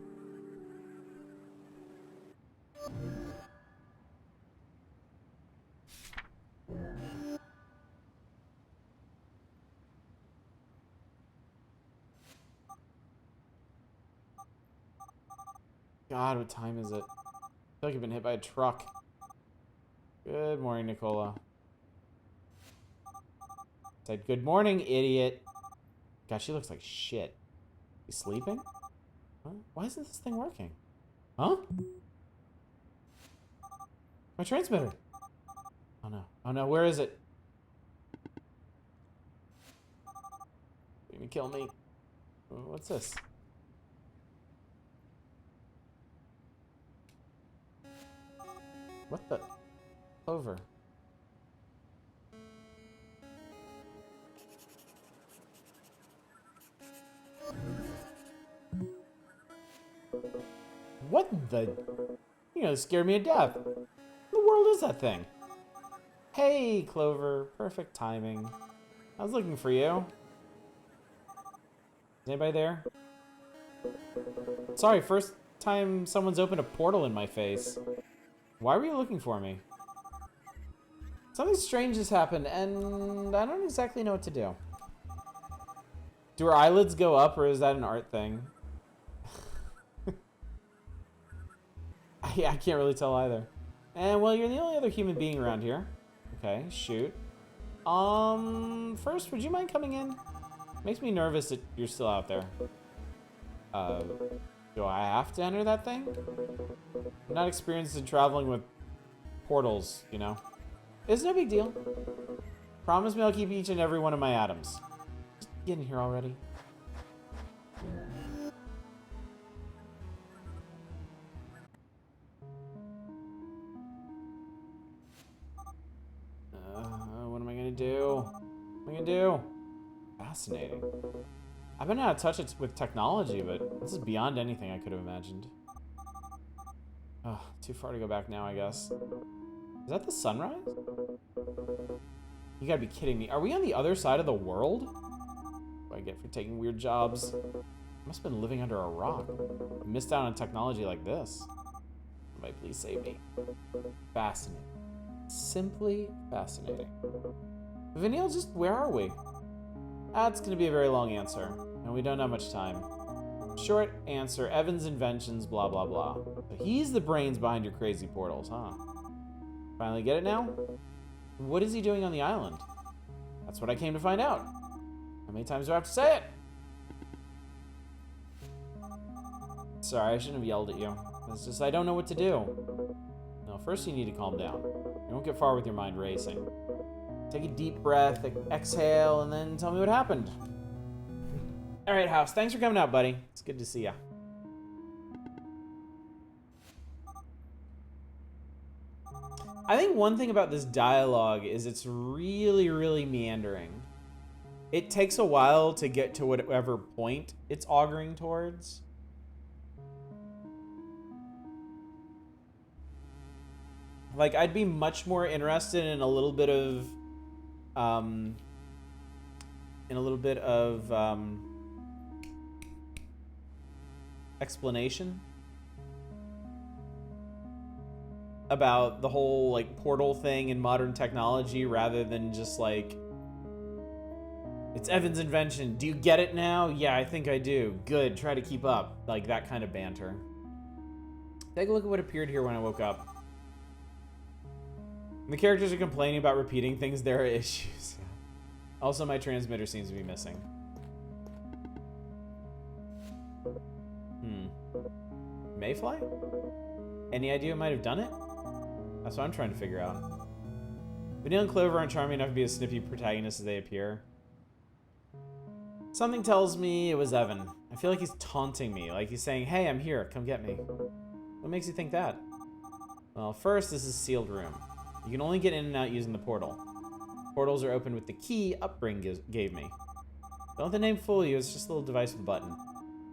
God, what time is it? I feel like I've been hit by a truck. Good morning, Nicola. Said, good morning, idiot. God, she looks like shit. You sleeping? Huh? Why isn't this thing working? Huh? My transmitter. Oh no. Oh no, where is it? You're gonna kill me. What's this? What the? Over. What the? You know, scared me to death. What in the world is that thing? Hey, Clover. Perfect timing. I was looking for you. Is anybody there? Sorry, first time someone's opened a portal in my face. Why were you looking for me? Something strange has happened, and I don't exactly know what to do. Do her eyelids go up, or is that an art thing? Yeah, I can't really tell either. And, well, you're the only other human being around here. Okay, shoot. First, would you mind coming in? Makes me nervous that you're still out there. Uh, do I have to enter that thing? I'm not experienced in traveling with portals, you know? It's no big deal. Promise me I'll keep each and every one of my atoms. Just get in here already. What am I gonna do? What am I gonna do? Fascinating. I've been out of touch with technology, but this is beyond anything I could have imagined. Oh, too far to go back now, I guess. Is that the sunrise? You gotta be kidding me. Are we on the other side of the world? What do I get for taking weird jobs? I must have been living under a rock. I missed out on technology like this. Somebody please save me. Fascinating. Simply fascinating. Vanille, just where are we? That's gonna be a very long answer, and we don't have much time. Short answer, Evan's inventions, blah, blah, blah. So he's the brains behind your crazy portals, huh? Finally get it now? What is he doing on the island? That's what I came to find out. How many times do I have to say it? Sorry, I shouldn't have yelled at you. It's just I don't know what to do. No, first you need to calm down. You won't get far with your mind racing. Take a deep breath, exhale, and then tell me what happened. All right, House, thanks for coming out, buddy. It's good to see ya. I think one thing about this dialogue is it's really, really meandering. It takes a while to get to whatever point it's auguring towards. Like, I'd be much more interested in a little bit of, explanation about the whole, like, portal thing and modern technology rather than just, like, it's Evan's invention. Do you get it now? Yeah, I think I do. Good, try to keep up. Like, that kind of banter. Take a look at what appeared here when I woke up. When the characters are complaining about repeating things, there are issues. Also, my transmitter seems to be missing. Mayfly? Any idea who might have done it? That's what I'm trying to figure out. Vanille and Clover aren't charming enough to be as snippy protagonists as they appear. Something tells me it was Evan. I feel like he's taunting me, like he's saying, hey, I'm here, come get me. What makes you think that? Well, first, this is a sealed room. You can only get in and out using the portal. Portals are opened with the key Upbring gave me. Don't let the name fool you, it's just a little device with a button.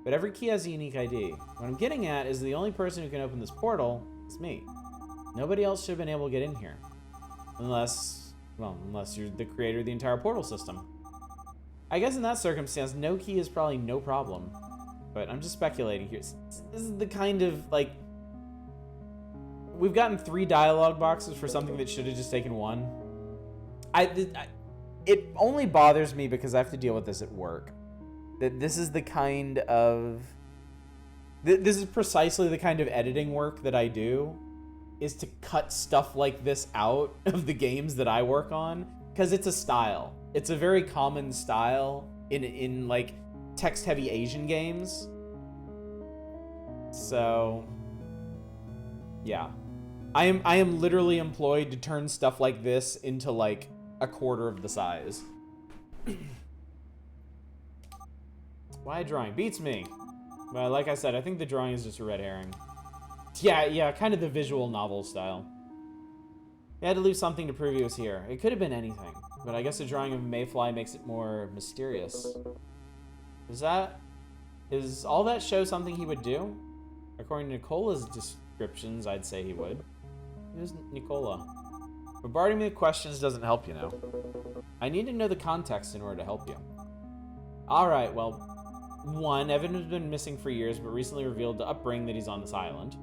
But every key has a unique ID. What I'm getting at is the only person who can open this portal is me. Nobody else should have been able to get in here. Unless you're the creator of the entire portal system. I guess in that circumstance, no key is probably no problem. But I'm just speculating here. This is the kind of, like... We've gotten 3 dialogue boxes for something that should have just taken 1. It only bothers me because I have to deal with this at work. That this is the kind of... This is precisely the kind of editing work that I do, is to cut stuff like this out of the games that I work on, because it's a style. It's a very common style in like text-heavy Asian games. So, yeah. I am literally employed to turn stuff like this into like a quarter of the size. Why drawing? Beats me. But like I said, I think the drawing is just a red herring. Yeah, kind of the visual novel style. You had to leave something to prove he was here. It could have been anything, but I guess the drawing of Mayfly makes it more mysterious. Is all that show something he would do? According to Nicola's descriptions, I'd say he would. Who's Nicola? Bombarding me with questions doesn't help, you know. I need to know the context in order to help you. Alright, well, 1, Evan has been missing for years, but recently revealed to Upbring that he's on this island.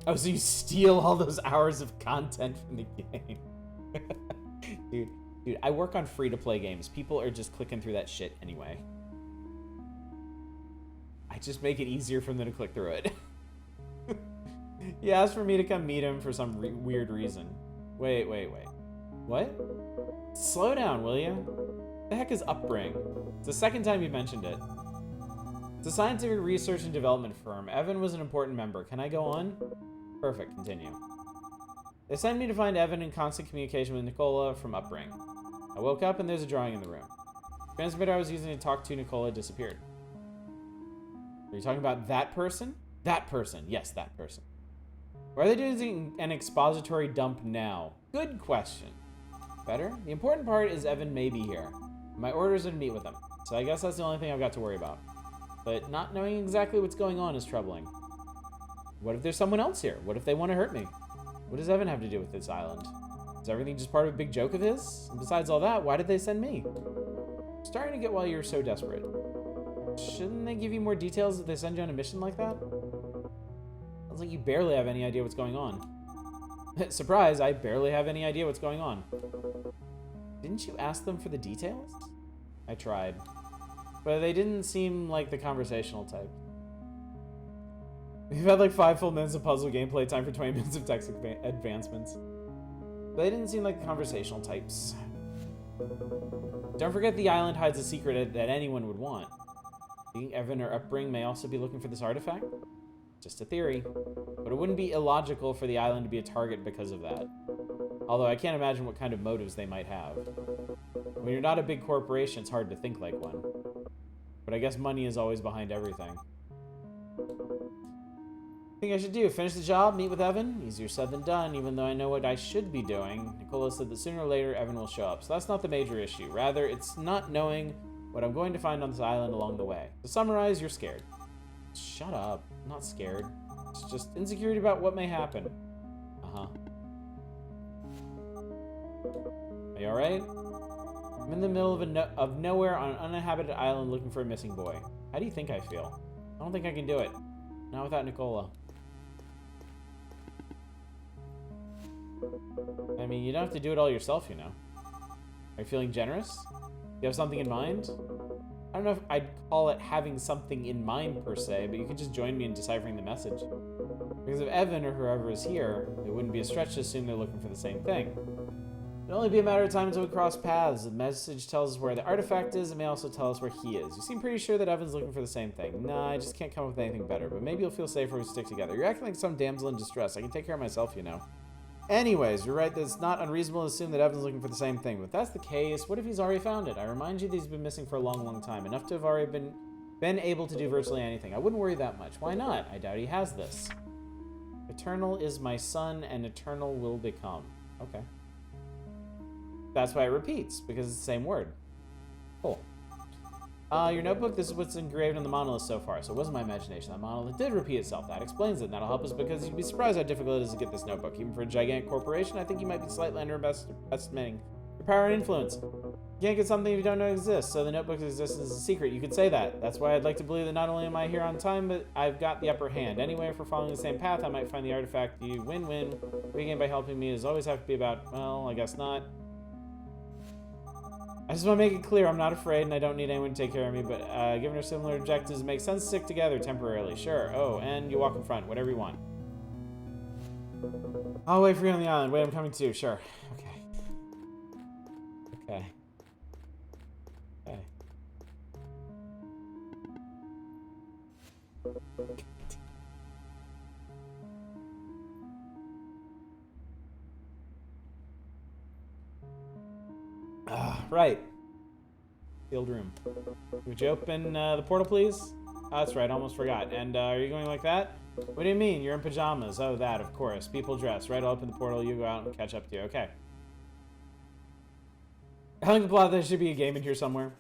Oh, so you steal all those hours of content from the game. Dude, I work on free-to-play games. People are just clicking through that shit anyway. I just make it easier for them to click through it. He asked for me to come meet him for some weird reason. Wait. What? Slow down, will you? What the heck is Upbring? It's the second time you mentioned it. It's a scientific research and development firm. Evan was an important member. Can I go on? Perfect, continue. They sent me to find Evan in constant communication with Nicola from Upbring. I woke up and there's a drawing in the room. The transmitter I was using to talk to Nicola disappeared. Are you talking about that person? That person. Yes, that person. Why are they doing an expository dump now? Good question. Better? The important part is Evan may be here. My orders are to meet with him, so I guess that's the only thing I've got to worry about. But not knowing exactly what's going on is troubling. What if there's someone else here? What if they want to hurt me? What does Evan have to do with this island? Is everything just part of a big joke of his? And besides all that, why did they send me? I'm starting to get why you're so desperate. Shouldn't they give you more details if they send you on a mission like that? Sounds like you barely have any idea what's going on. Surprise, I barely have any idea what's going on. Didn't you ask them for the details? I tried. But they didn't seem like the conversational type. We've had like 5 full minutes of puzzle gameplay time for 20 minutes of text advancements. But they didn't seem like the conversational types. Don't forget the island hides a secret that anyone would want. Do you think Evan or Upbring may also be looking for this artifact? Just a theory. But it wouldn't be illogical for the island to be a target because of that. Although I can't imagine what kind of motives they might have. When you're not a big corporation, it's hard to think like one. But I guess money is always behind everything. I think I should do? Finish the job, meet with Evan? Easier said than done, even though I know what I should be doing. Nicola said that sooner or later Evan will show up, so that's not the major issue. Rather, it's not knowing what I'm going to find on this island along the way. To summarize, you're scared. Shut up. I'm not scared. It's just insecurity about what may happen. Uh-huh. Are you alright? I'm in the middle of nowhere on an uninhabited island looking for a missing boy. How do you think I feel? I don't think I can do it. Not without Nicola. I mean, you don't have to do it all yourself, you know. Are you feeling generous? Do you have something in mind? I don't know if I'd call it having something in mind, per se, but you could just join me in deciphering the message. Because if Evan or whoever is here, it wouldn't be a stretch to assume they're looking for the same thing. It'll only be a matter of time until we cross paths. The message tells us where the artifact is, and may also tell us where he is. You seem pretty sure that Evan's looking for the same thing. Nah, I just can't come up with anything better, but maybe you'll feel safer if we stick together. You're acting like some damsel in distress. I can take care of myself, you know. Anyways, you're right that it's not unreasonable to assume that Evan's looking for the same thing. But if that's the case, what if he's already found it? I remind you that he's been missing for a long, long time. Enough to have already been able to do virtually anything. I wouldn't worry that much. Why not? I doubt he has this. Eternal is my son, and eternal will become. Okay. That's why it repeats, because it's the same word. Cool. Your notebook, this is what's engraved on the monolith so far. So it wasn't my imagination. That monolith did repeat itself. That explains it. And that'll help us because you'd be surprised how difficult it is to get this notebook. Even for a gigantic corporation, I think you might be slightly underestimating your power and influence. You can't get something if you don't know exists, so the notebook's existence is a secret. You could say that. That's why I'd like to believe that not only am I here on time, but I've got the upper hand. Anyway, if we're following the same path, I might find the artifact. You win-win. Begin by helping me does always have to be about, well, I guess not. I just want to make it clear I'm not afraid and I don't need anyone to take care of me, but given our similar objectives, it makes sense to stick together temporarily. Sure. Oh, and you walk in front. Whatever you want. I'll wait for you on the island. Wait, I'm coming too. Sure. Okay. Okay. Okay. Right. Sealed room. Would you open the portal, please? Oh, that's right, almost forgot. And are you going like that? What do you mean? You're in pajamas. Oh, that, of course. People dress. Right, I'll open the portal, you go out and catch up to you. Okay. I think the plot there should be a game in here somewhere.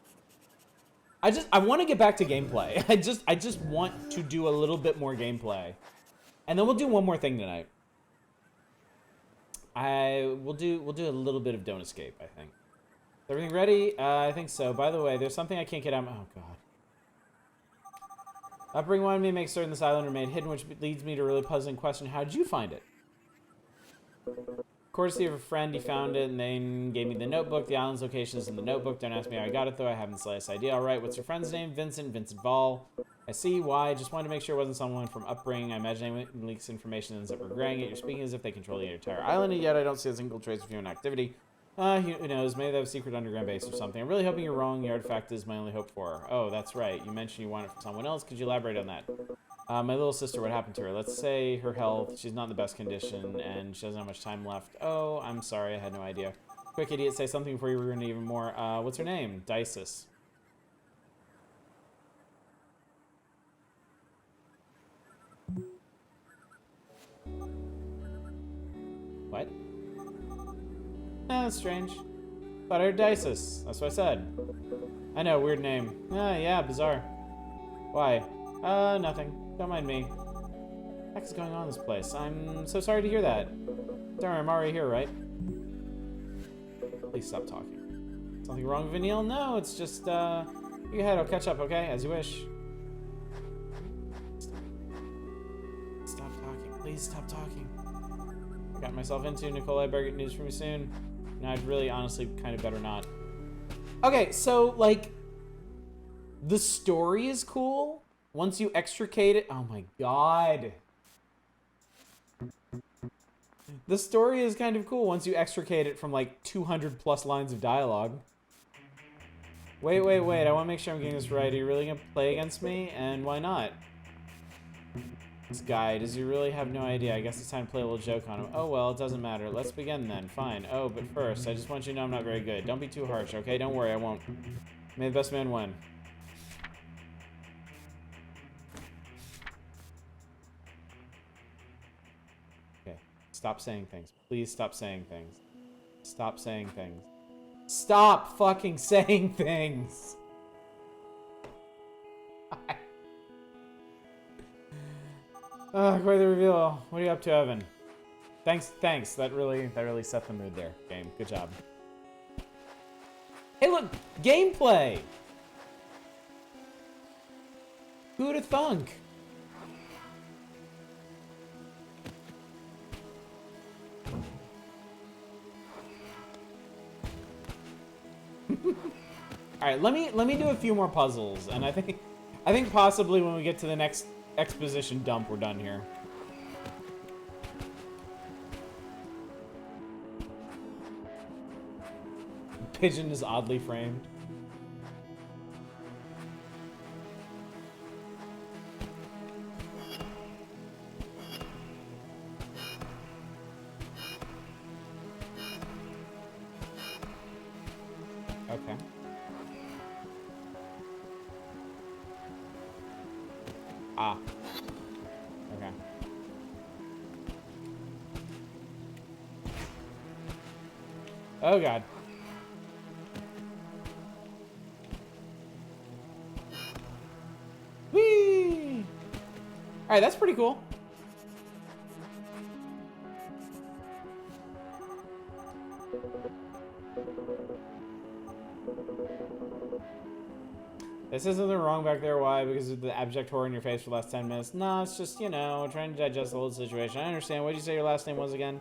I want to get back to gameplay. I just want to do a little bit more gameplay. And then we'll do one more thing tonight. We'll do a little bit of Don't Escape, I think. Is everything ready? I think so. By the way, there's something I can't get out. Oh, God. Upbring wanted me to make certain this island remained hidden, which leads me to a really puzzling question. How did you find it? Courtesy of a friend, he found it and then gave me the notebook. The island's location is in the notebook. Don't ask me how I got it, though. I haven't the slightest idea. All right, what's your friend's name? Vincent Ball. I see. Why? Just wanted to make sure it wasn't someone from Upbring. I imagine anyone leaks information and ends up regretting it. You're speaking as if they control the entire island, and yet I don't see a single trace of human activity. Who knows? Maybe they have a secret underground base or something. I'm really hoping you're wrong. The artifact is my only hope for. Oh, that's right. You mentioned you want it for someone else. Could you elaborate on that? My little sister, what happened to her? Let's say her health. She's not in the best condition, and she doesn't have much time left. Oh, I'm sorry. I had no idea. Quick idiot, say something before you ruin it even more. What's her name? Dices. What? That's strange. Thought I heard Dices. That's what I said. I know, weird name. Yeah, bizarre. Why? Nothing. Don't mind me. What the heck is going on in this place? I'm so sorry to hear that. Don't worry, I'm already here, right? Please stop talking. Something wrong with Vanille? No, it's just, you go ahead, I'll catch up, okay? As you wish. Stop talking. Please stop talking. I got myself into. Nicole, I better get news from you soon. No, I'd really, honestly, kind of better not. Okay, so, like, the story is cool. Once you extricate it... Oh, my God. The story is kind of cool once you extricate it from, like, 200 plus lines of dialogue. Wait. I want to make sure I'm getting this right. Are you really going to play against me? And why not? This guy, does he really have no idea? I guess it's time to play a little joke on him. Oh, well, it doesn't matter. Let's begin then. Fine. Oh, but first, I just want you to know I'm not very good. Don't be too harsh, okay? Don't worry, I won't. May the best man win. Okay. Stop saying things. Please stop saying things. Stop saying things. Stop fucking saying things! Quite the reveal. What are you up to, Evan? Thanks. That really set the mood there. Game. Good job. Hey, look, gameplay. Who'da thunk? All right, let me do a few more puzzles, and I think possibly when we get to the next exposition dump, we're done here. Pigeon is oddly framed. Okay. Ah. Okay. Oh, God. Whee! Alright, that's pretty cool. This is something wrong back there. Why? Because of the abject horror in your face for the last 10 minutes. No, it's just, you know, trying to digest the whole situation. I understand. What did you say your last name was again?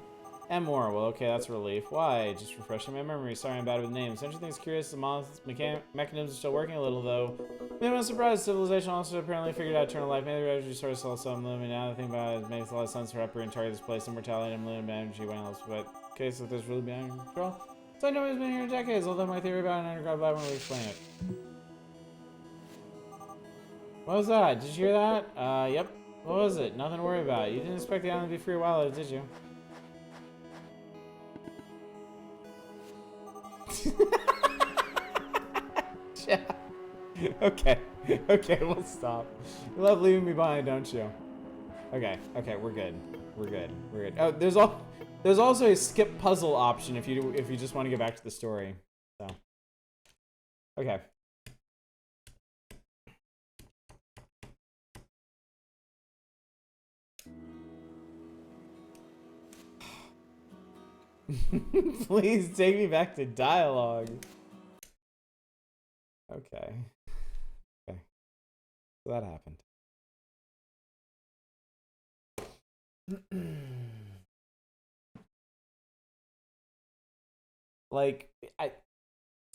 And more. Well, okay, that's a relief. Why? Just refreshing my memory. Sorry, I'm bad with names. Don't you think it's curious? The monolith's mechanisms are still working a little, though. Maybe I'm surprised. Civilization also apparently figured out eternal life. Maybe the energy source also I'm living. Now the thing about it makes a lot of sense for upper and target this place. Immortality and limited energy. When else? But okay, so this really beyond control. So I know he's been here in decades. Although my theory about an underground lab won't really explain it. What was that? Did you hear that? Yep. What was it? Nothing to worry about. You didn't expect the island to be free a while ago, did you? Okay. Okay, we'll stop. You love leaving me behind, don't you? Okay. Okay, we're good. We're good. We're good. Oh, there's also a skip puzzle option if you just want to get back to the story. So. Okay. Please take me back to dialogue. Okay. Okay. So that happened. Like,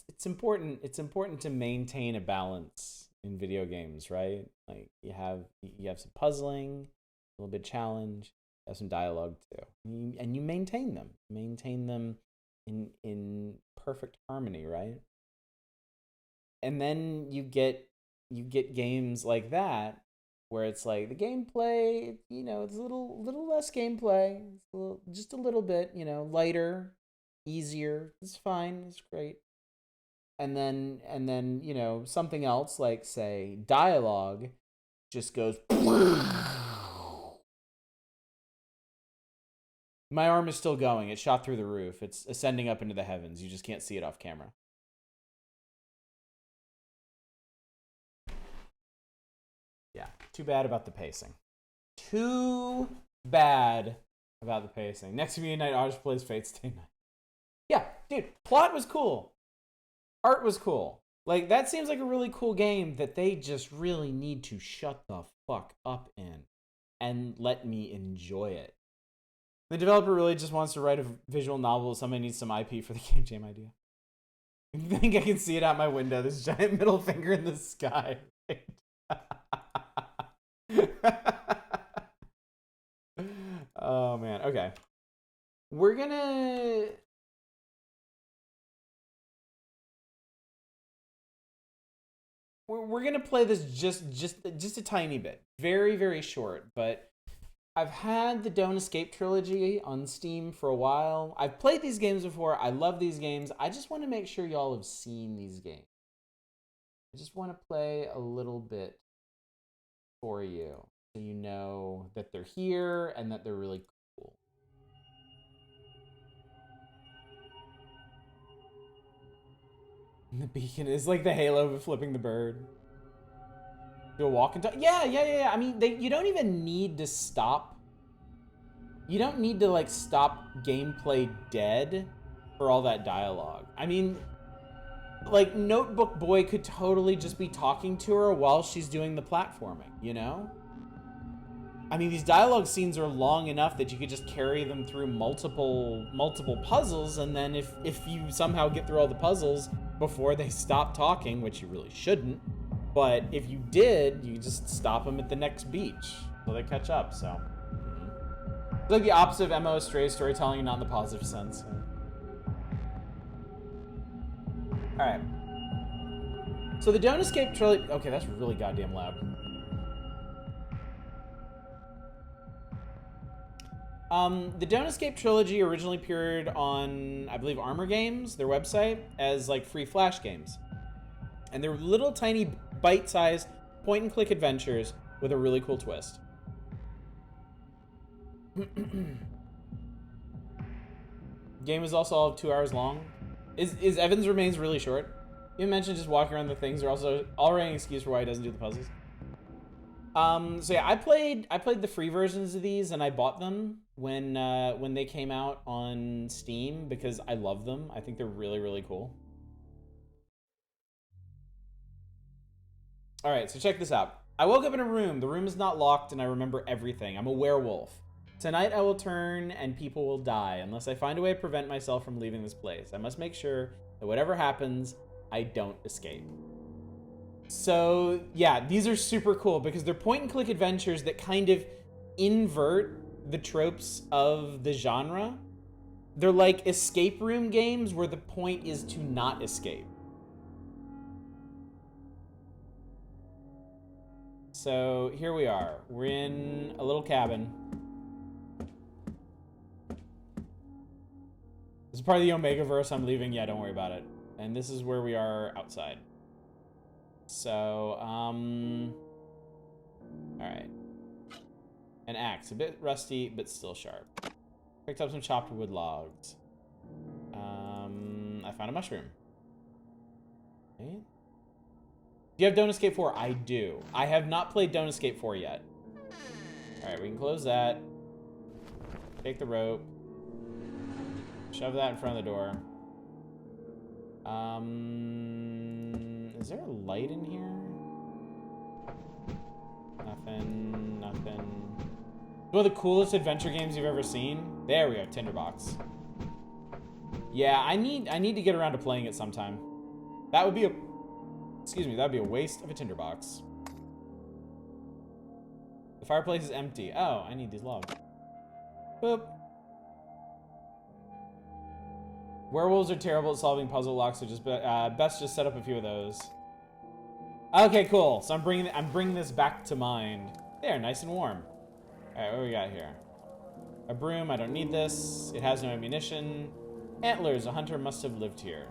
it's important to maintain a balance in video games, right? Like you have some puzzling, a little bit of challenge, you have some dialogue too, and you maintain them in perfect harmony, right? And then you get games like that where it's like the gameplay, it's a little less gameplay, just a little bit, lighter, easier. It's fine, it's great. And then something else like say dialogue just goes. My arm is still going. It shot through the roof. It's ascending up into the heavens. You just can't see it off camera. Yeah, too bad about the pacing. Too bad about the pacing. Next to me tonight, Oz plays Fate Stay Night. Yeah, dude, plot was cool. Art was cool. Like, that seems like a really cool game that they just really need to shut the fuck up in and let me enjoy it. The developer really just wants to write a visual novel. Somebody needs some IP for the game jam idea. I think I can see it out my window. This giant middle finger in the sky. Oh, man. Okay. We're gonna play this just a tiny bit. Very, very short, but I've had the Don't Escape trilogy on Steam for a while. I've played these games before. I love these games. I just want to make sure y'all have seen these games. I just want to play a little bit for you so you know that they're here and that they're really cool. And the beacon is like the halo of flipping the bird. You'll walk and talk. Yeah. I mean, you don't even need to stop. You don't need to, like, stop gameplay dead for all that dialogue. I mean, like, Notebook Boy could totally just be talking to her while she's doing the platforming, you know? I mean, these dialogue scenes are long enough that you could just carry them through multiple puzzles, and then if you somehow get through all the puzzles before they stop talking, which you really shouldn't, but if you did, you just stop them at the next beach so they catch up, so. It's like the opposite of MO Stray storytelling, not in the positive sense. Alright. So the Don't Escape trilogy... Okay, that's really goddamn loud. The Don't Escape trilogy originally appeared on, I believe, Armor Games, their website, as like free Flash games. And they're little tiny bite-sized point-and-click adventures with a really cool twist. Game is also all of 2 hours long. Is Evan's Remains really short? You mentioned just walking around the things are also already an excuse for why he doesn't do the puzzles. So yeah, I played the free versions of these and I bought them when they came out on Steam because I love them. I think they're really, really cool. All right, so check this out. I woke up in a room. The room is not locked and I remember everything. I'm a werewolf. Tonight I will turn and people will die unless I find a way to prevent myself from leaving this place. I must make sure that whatever happens, I don't escape. So yeah, these are super cool because they're point and click adventures that kind of invert the tropes of the genre. They're like escape room games where the point is to not escape. So here we are. We're in a little cabin. This is part of the Omegaverse. I'm leaving. Yeah, don't worry about it. And this is where we are outside. So, all right. An axe, a bit rusty, but still sharp. Picked up some chopped wood logs. I found a mushroom. Right? Do you have Don't Escape 4? I do. I have not played Don't Escape 4 yet. All right, we can close that. Take the rope. Shove that in front of the door. Is there a light in here? Nothing. One of the coolest adventure games you've ever seen. There we go, Tinderbox. Yeah, I need to get around to playing it sometime. That would be a, that would be a waste of a Tinderbox. The fireplace is empty. Oh, I need these logs. Boop. Werewolves are terrible at solving puzzle locks, so just best just set up a few of those. Okay, cool. So I'm bringing this back to mind. There, nice and warm. All right, what do we got here? A broom. I don't need this. It has no ammunition. Antlers. A hunter must have lived here.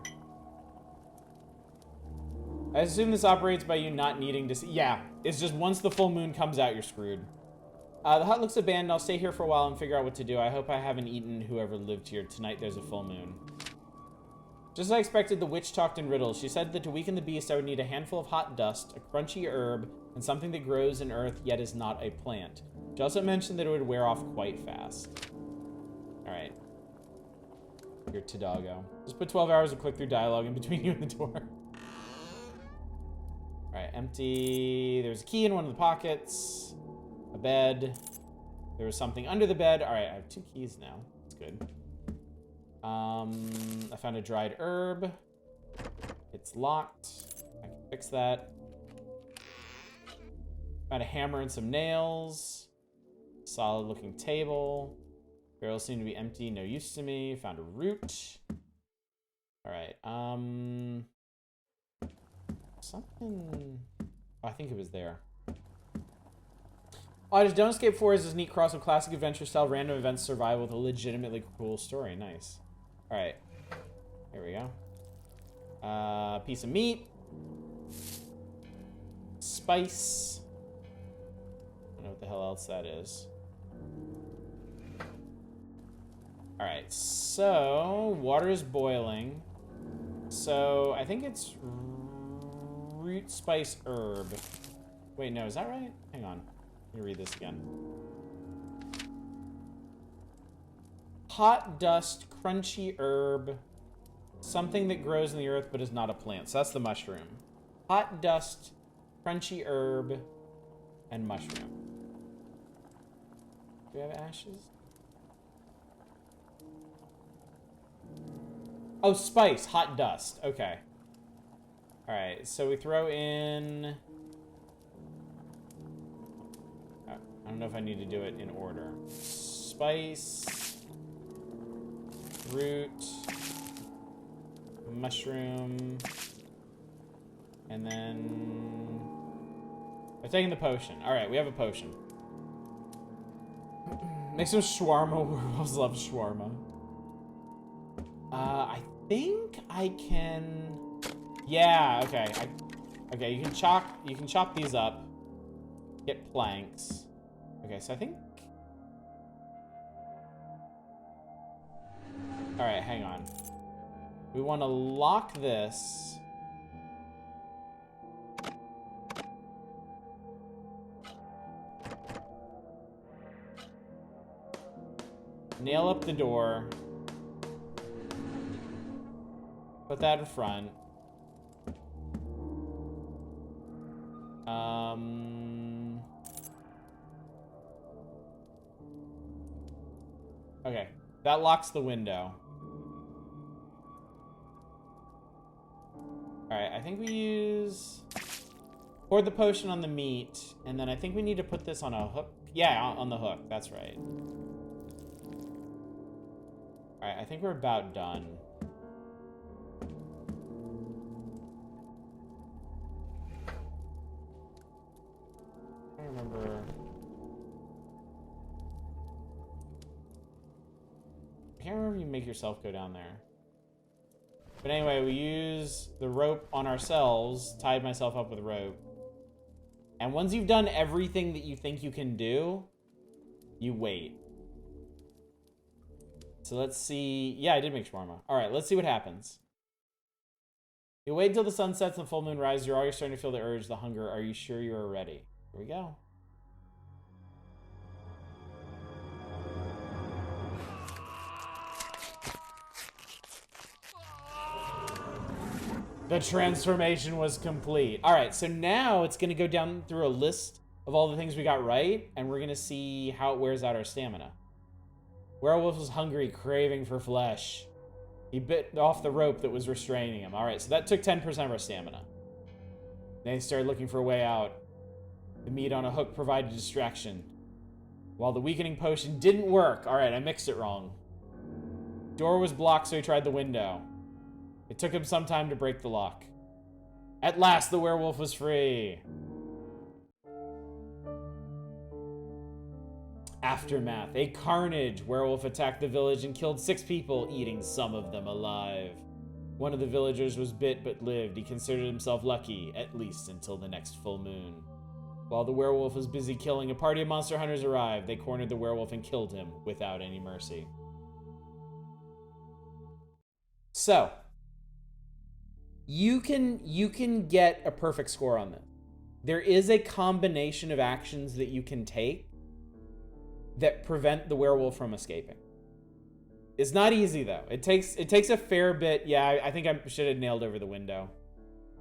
I assume this operates by you not needing to see. Yeah, it's just once the full moon comes out, you're screwed. The hut looks abandoned. I'll stay here for a while and figure out what to do. I hope I haven't eaten whoever lived here. Tonight there's a full moon. Just as I expected, the witch talked in riddles. She said that to weaken the beast, I would need a handful of hot dust, a crunchy herb, and something that grows in earth yet is not a plant. She also mentioned that it would wear off quite fast. Alright. Your Tadago. Just put 12 hours of click-through dialogue in between you and the door. Alright, empty. There's a key in one of the pockets. A bed. There was something under the bed. Alright, I have 2 keys now. That's good. I found a dried herb. It's locked. I can fix that. Found a hammer and some nails. Solid looking table. Barrels seem to be empty, no use to me. Found a root. Alright, something... Oh, I think it was there. Oh, just Don't Escape 4 is this neat cross of classic adventure-style random events survival with a legitimately cool story. Nice. Alright. Here we go. Piece of meat. Spice. I don't know what the hell else that is. Alright, so water is boiling. So I think it's root, spice, herb. Wait, no, is that right? Hang on. Let me read this again. Hot dust, crunchy herb, something that grows in the earth but is not a plant. So that's the mushroom. Hot dust, crunchy herb, and mushroom. Do we have ashes? Oh, spice, hot dust. Okay. Alright, so we throw in... I don't know if I need to do it in order. Spice, root, mushroom, and then... I'm taking the potion. Alright, we have a potion. Make some shawarma. Werewolves love shawarma. I think I can... Yeah, okay. Okay, you can chop these up. Get planks. Okay, so I think... Alright, hang on. We want to lock this. Nail up the door. Put that in front. Okay, that locks the window. Alright, I think we use... Pour the potion on the meat, and then I think we need to put this on a hook. Yeah, on the hook, that's right. Alright, I think we're about done. I don't remember... I can't remember if you make yourself go down there. But anyway, we use the rope on ourselves, tied myself up with rope. And once you've done everything that you think you can do, you wait. So let's see. Yeah, I did make shawarma. All right, let's see what happens. You wait until the sun sets and the full moon rises. You're already starting to feel the urge, the hunger. Are you sure you are ready? Here we go. The transformation was complete. All right, so now it's going to go down through a list of all the things we got right, and we're going to see how it wears out our stamina. Werewolf was hungry, craving for flesh. He bit off the rope that was restraining him. All right, so that took 10% of our stamina. Then he started looking for a way out. The meat on a hook provided distraction. While the weakening potion didn't work. All right, I mixed it wrong. Door was blocked, so he tried the window. It took him some time to break the lock. At last, the werewolf was free. Aftermath. A carnage. Werewolf attacked the village and killed 6 people, eating some of them alive. One of the villagers was bit but lived. He considered himself lucky, at least until the next full moon. While the werewolf was busy killing, a party of monster hunters arrived. They cornered the werewolf and killed him without any mercy. So, you can get a perfect score on this. There is a combination of actions that you can take that prevent the werewolf from escaping. It's not easy though. It takes a fair bit. Yeah, I think I should have nailed over the window.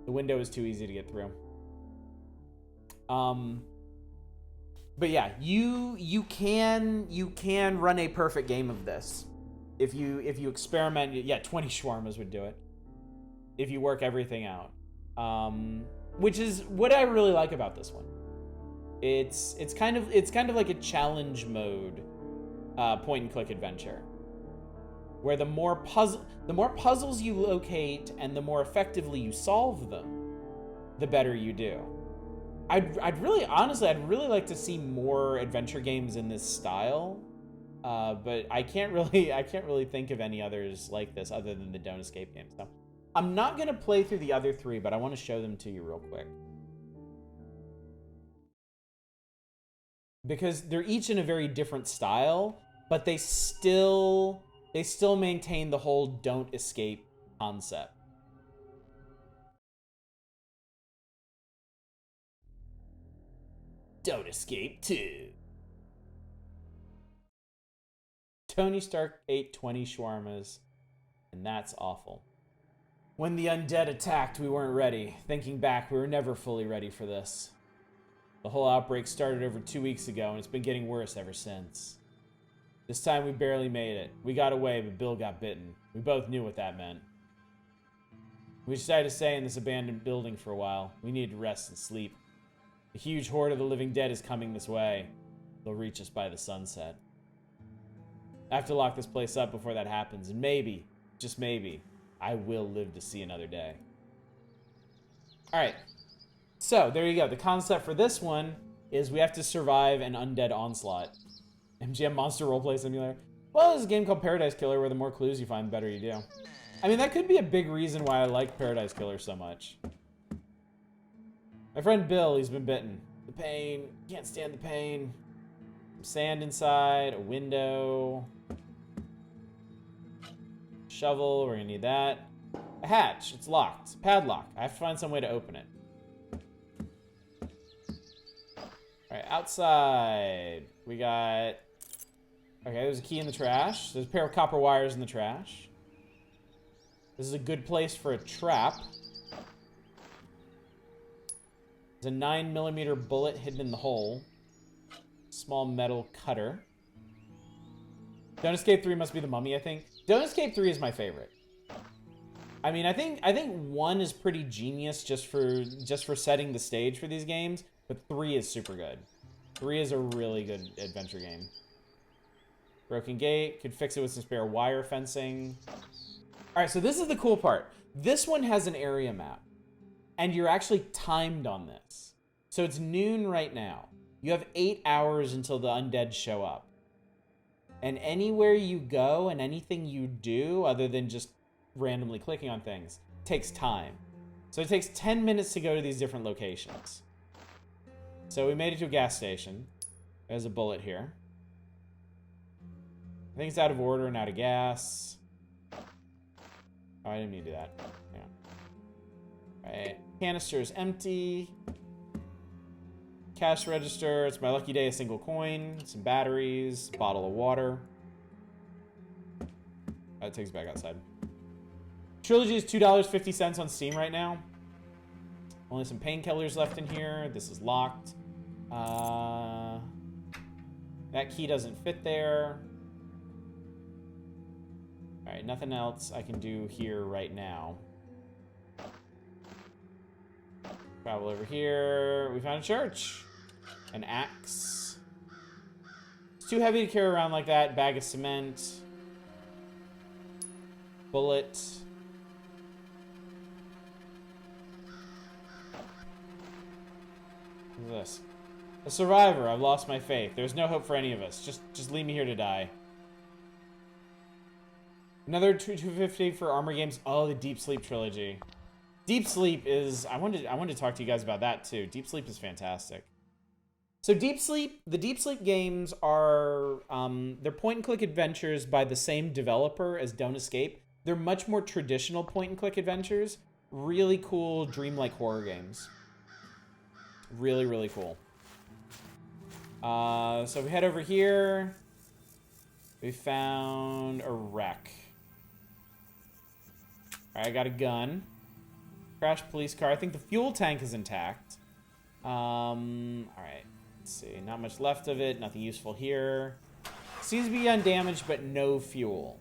The window is too easy to get through. But yeah, you can run a perfect game of this. If you experiment, yeah, 20 shawarmas would do it. If you work everything out. Which is what I really like about this one. It's kind of like a challenge mode point and click adventure. Where the more puzzles you locate and the more effectively you solve them, the better you do. I'd really like to see more adventure games in this style. But I can't really think of any others like this other than the Don't Escape games. So I'm not gonna play through the other 3, but I want to show them to you real quick. Because they're each in a very different style, but they still maintain the whole don't escape concept. Don't Escape 2. Tony Stark ate 20 shawarmas, and that's awful. When the undead attacked, we weren't ready. Thinking back, we were never fully ready for this. The whole outbreak started over 2 weeks ago, and it's been getting worse ever since. This time we barely made it. We got away, but Bill got bitten. We both knew what that meant. We decided to stay in this abandoned building for a while. We needed to rest and sleep. A huge horde of the living dead is coming this way. They'll reach us by the sunset. I have to lock this place up before that happens, and maybe, just maybe, I will live to see another day. Alright, so there you go. The concept for this one is we have to survive an undead onslaught. MGM Monster Roleplay Simulator. Well, there's a game called Paradise Killer where the more clues you find, the better you do. I mean, that could be a big reason why I like Paradise Killer so much. My friend Bill, he's been bitten. The pain, can't stand the pain. Some sand inside, a window. Shovel, we're gonna need that. A hatch, it's locked. Padlock, I have to find some way to open it. Alright, outside. We got... Okay, there's a key in the trash. There's a pair of copper wires in the trash. This is a good place for a trap. There's a 9mm bullet hidden in the hole. Small metal cutter. Don't Escape 3 must be the Mummy, I think. Don't Escape 3 is my favorite. I mean, I think 1 is pretty genius just for setting the stage for these games, but 3 is super good. 3 is a really good adventure game. Broken gate, could fix it with some spare wire fencing. All right, so this is the cool part. This one has an area map, and you're actually timed on this. So it's noon right now. You have 8 hours until the undead show up. And anywhere you go and anything you do, other than just randomly clicking on things, takes time. So it takes 10 minutes to go to these different locations. So we made it to a gas station. There's a bullet here. I think it's out of order and out of gas. Oh, I didn't mean to do that. Yeah. Alright. Canister is empty. Cash register. It's my lucky day, a single coin. Some batteries. A bottle of water. That takes us back outside. Trilogy is $2.50 on Steam right now. Only some painkillers left in here. This is locked. That key doesn't fit there. Alright, nothing else I can do here right now. Travel over here. We found a church. An axe. It's too heavy to carry around like that. Bag of cement. Bullet. What's this? A survivor. I've lost my faith. There's no hope for any of us. Just leave me here to die. Another 250 for Armor Games. Oh, the Deep Sleep trilogy. Deep Sleep is... I wanted to talk to you guys about that, too. Deep Sleep is fantastic. So the Deep Sleep games are... they're point-and-click adventures by the same developer as Don't Escape. They're much more traditional point-and-click adventures. Really cool, dreamlike horror games. Really, really cool. So we head over here. We found a wreck. Alright, I got a gun. Crashed police car. I think the fuel tank is intact. Alright. Let's see. Not much left of it. Nothing useful here. Seems to be undamaged, but no fuel.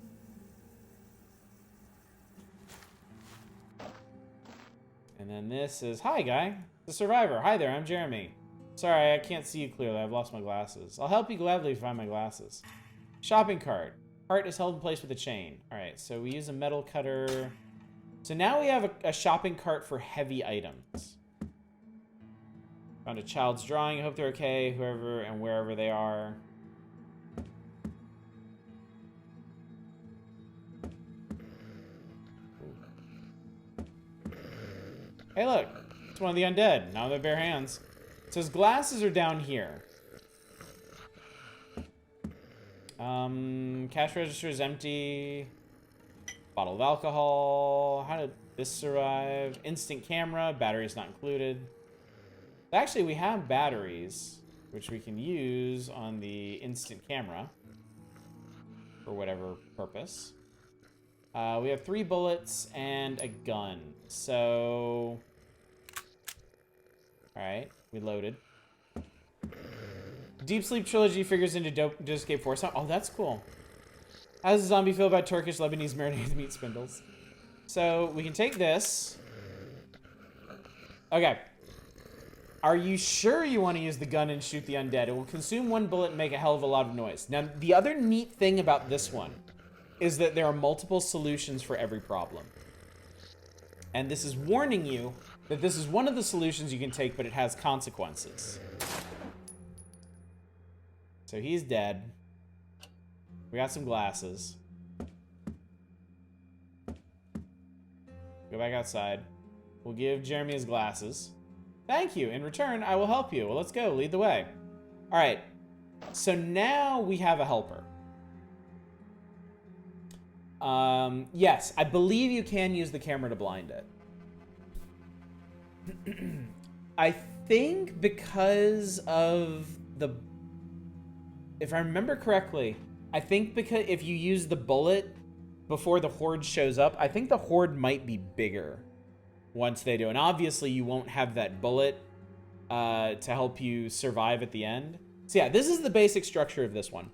And then this is... Hi, guy. The survivor. Hi there, I'm Jeremy. Sorry, I can't see you clearly. I've lost my glasses. I'll help you gladly find my glasses. Shopping cart. Cart is held in place with a chain. Alright, so we use a metal cutter. So now we have a shopping cart for heavy items. Found a child's drawing. I hope they're okay, whoever and wherever they are. Hey, look. It's one of the undead. Now they're bare hands. So his glasses are down here. Cash register is empty. Bottle of alcohol. How did this survive? Instant camera. Batteries not included. Actually, we have batteries, which we can use on the instant camera for whatever purpose. We have 3 bullets and a gun. So... Alright, we loaded. Deep Sleep Trilogy figures into Don't Escape Force. Oh, that's cool. How does a zombie feel about Turkish Lebanese marinated meat spindles? So, we can take this. Okay. Are you sure you want to use the gun and shoot the undead? It will consume 1 bullet and make a hell of a lot of noise. Now, the other neat thing about this one is that there are multiple solutions for every problem. And this is warning you that this is one of the solutions you can take, but it has consequences. So he's dead. We got some glasses. Go back outside. We'll give Jeremy his glasses. Thank you. In return, I will help you. Well, let's go. Lead the way. All right. So now we have a helper. Yes, I believe you can use the camera to blind it. I think because of the... If I remember correctly, I think because if you use the bullet before the horde shows up, I think the horde might be bigger once they do. And obviously you won't have that bullet to help you survive at the end. So yeah, this is the basic structure of this one.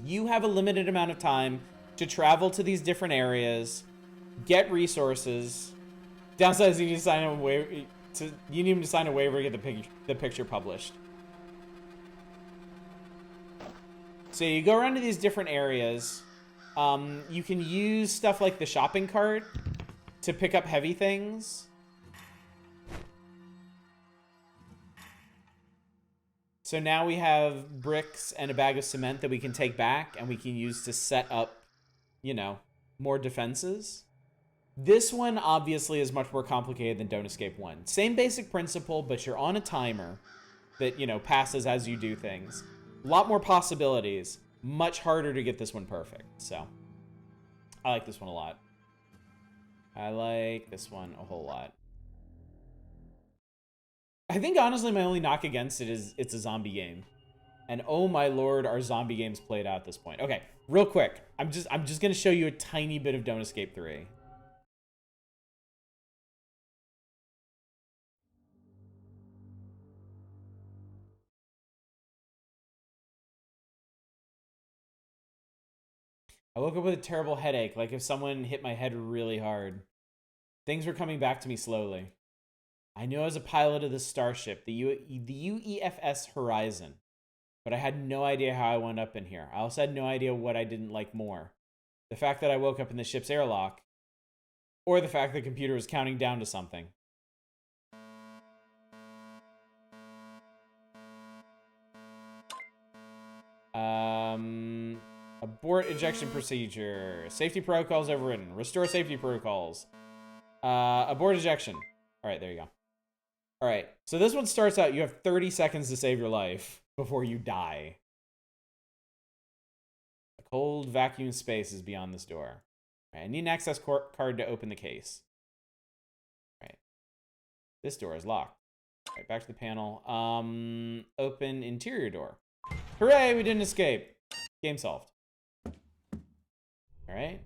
You have a limited amount of time to travel to these different areas, get resources. Downside is you need to sign a waiver. You need to sign a waiver to get the picture published. So you go around to these different areas. You can use stuff like the shopping cart to pick up heavy things. So now we have bricks and a bag of cement that we can take back and we can use to set up, you know, more defenses. This one obviously is much more complicated than Don't Escape 1. Same basic principle, but you're on a timer that, you know, passes as you do things. A lot more possibilities. Much harder to get this one perfect. So, I like this one a lot. I like this one a whole lot. I think, honestly, my only knock against it is it's a zombie game. And oh my lord, are zombie games played out at this point. Okay, real quick. I'm just going to show you a tiny bit of Don't Escape 3. I woke up with a terrible headache, like if someone hit my head really hard. Things were coming back to me slowly. I knew I was a pilot of this starship, the UEFS Horizon, but I had no idea how I wound up in here. I also had no idea what I didn't like more. The fact that I woke up in the ship's airlock, or the fact the computer was counting down to something. Abort ejection procedure. Safety protocols overridden. Restore safety protocols. Abort ejection. All right, there you go. All right, so this one starts out, you have 30 seconds to save your life before you die. A cold vacuum space is beyond this door. All right, I need an access card to open the case. All right. This door is locked. All right, back to the panel. Open interior door. Hooray, we didn't escape. Game solved. All right.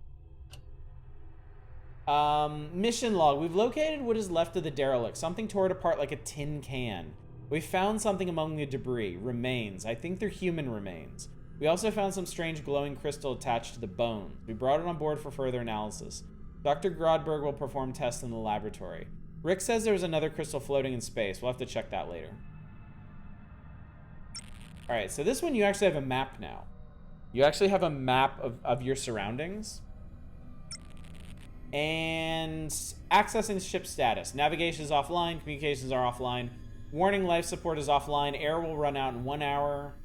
Mission log. We've located what is left of the derelict. Something tore it apart like a tin can. We found something among the debris. Remains. I think they're human remains. We also found some strange glowing crystal attached to the bones. We brought it on board for further analysis. Dr. Grodberg will perform tests in the laboratory. Rick says there's another crystal floating in space. We'll have to check that later. All right, so this one you actually have a map now. You actually have a map of your surroundings. And accessing ship status. Navigation is offline. Communications are offline. Warning, life support is offline. Air will run out in 1 hour.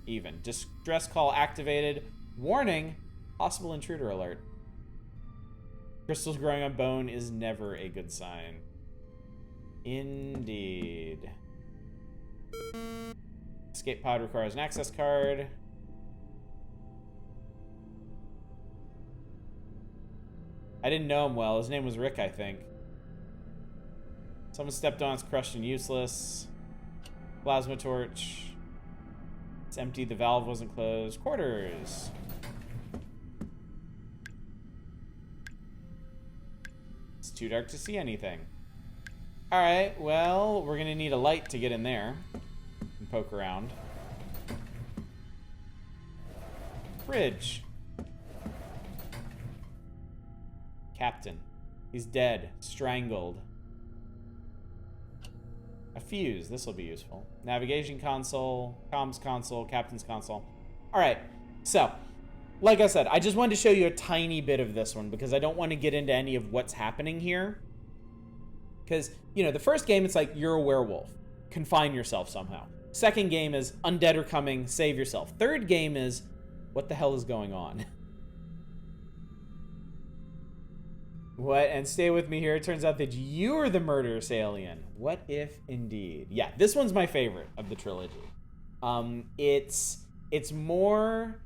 Even. Distress call activated. Warning, possible intruder alert. Crystals growing on bone is never a good sign. Indeed. Escape pod requires an access card. I didn't know him well. His name was Rick, I think. Someone stepped on, it's crushed and useless. Plasma torch. It's empty, the valve wasn't closed. Quarters. It's too dark to see anything. Alright, well, we're gonna need a light to get in there and poke around. Fridge. Captain. He's dead. Strangled. A fuse. This will be useful. Navigation console. Comms console. Captain's console. Alright. So, like I said, I just wanted to show you a tiny bit of this one because I don't want to get into any of what's happening here. Because, you know, the first game, it's like you're a werewolf. Confine yourself somehow. Second game is undead are coming. Save yourself. Third game is what the hell is going on? What? And stay with me here. It turns out that you're the murderous alien. What if indeed? Yeah, this one's my favorite of the trilogy. It's more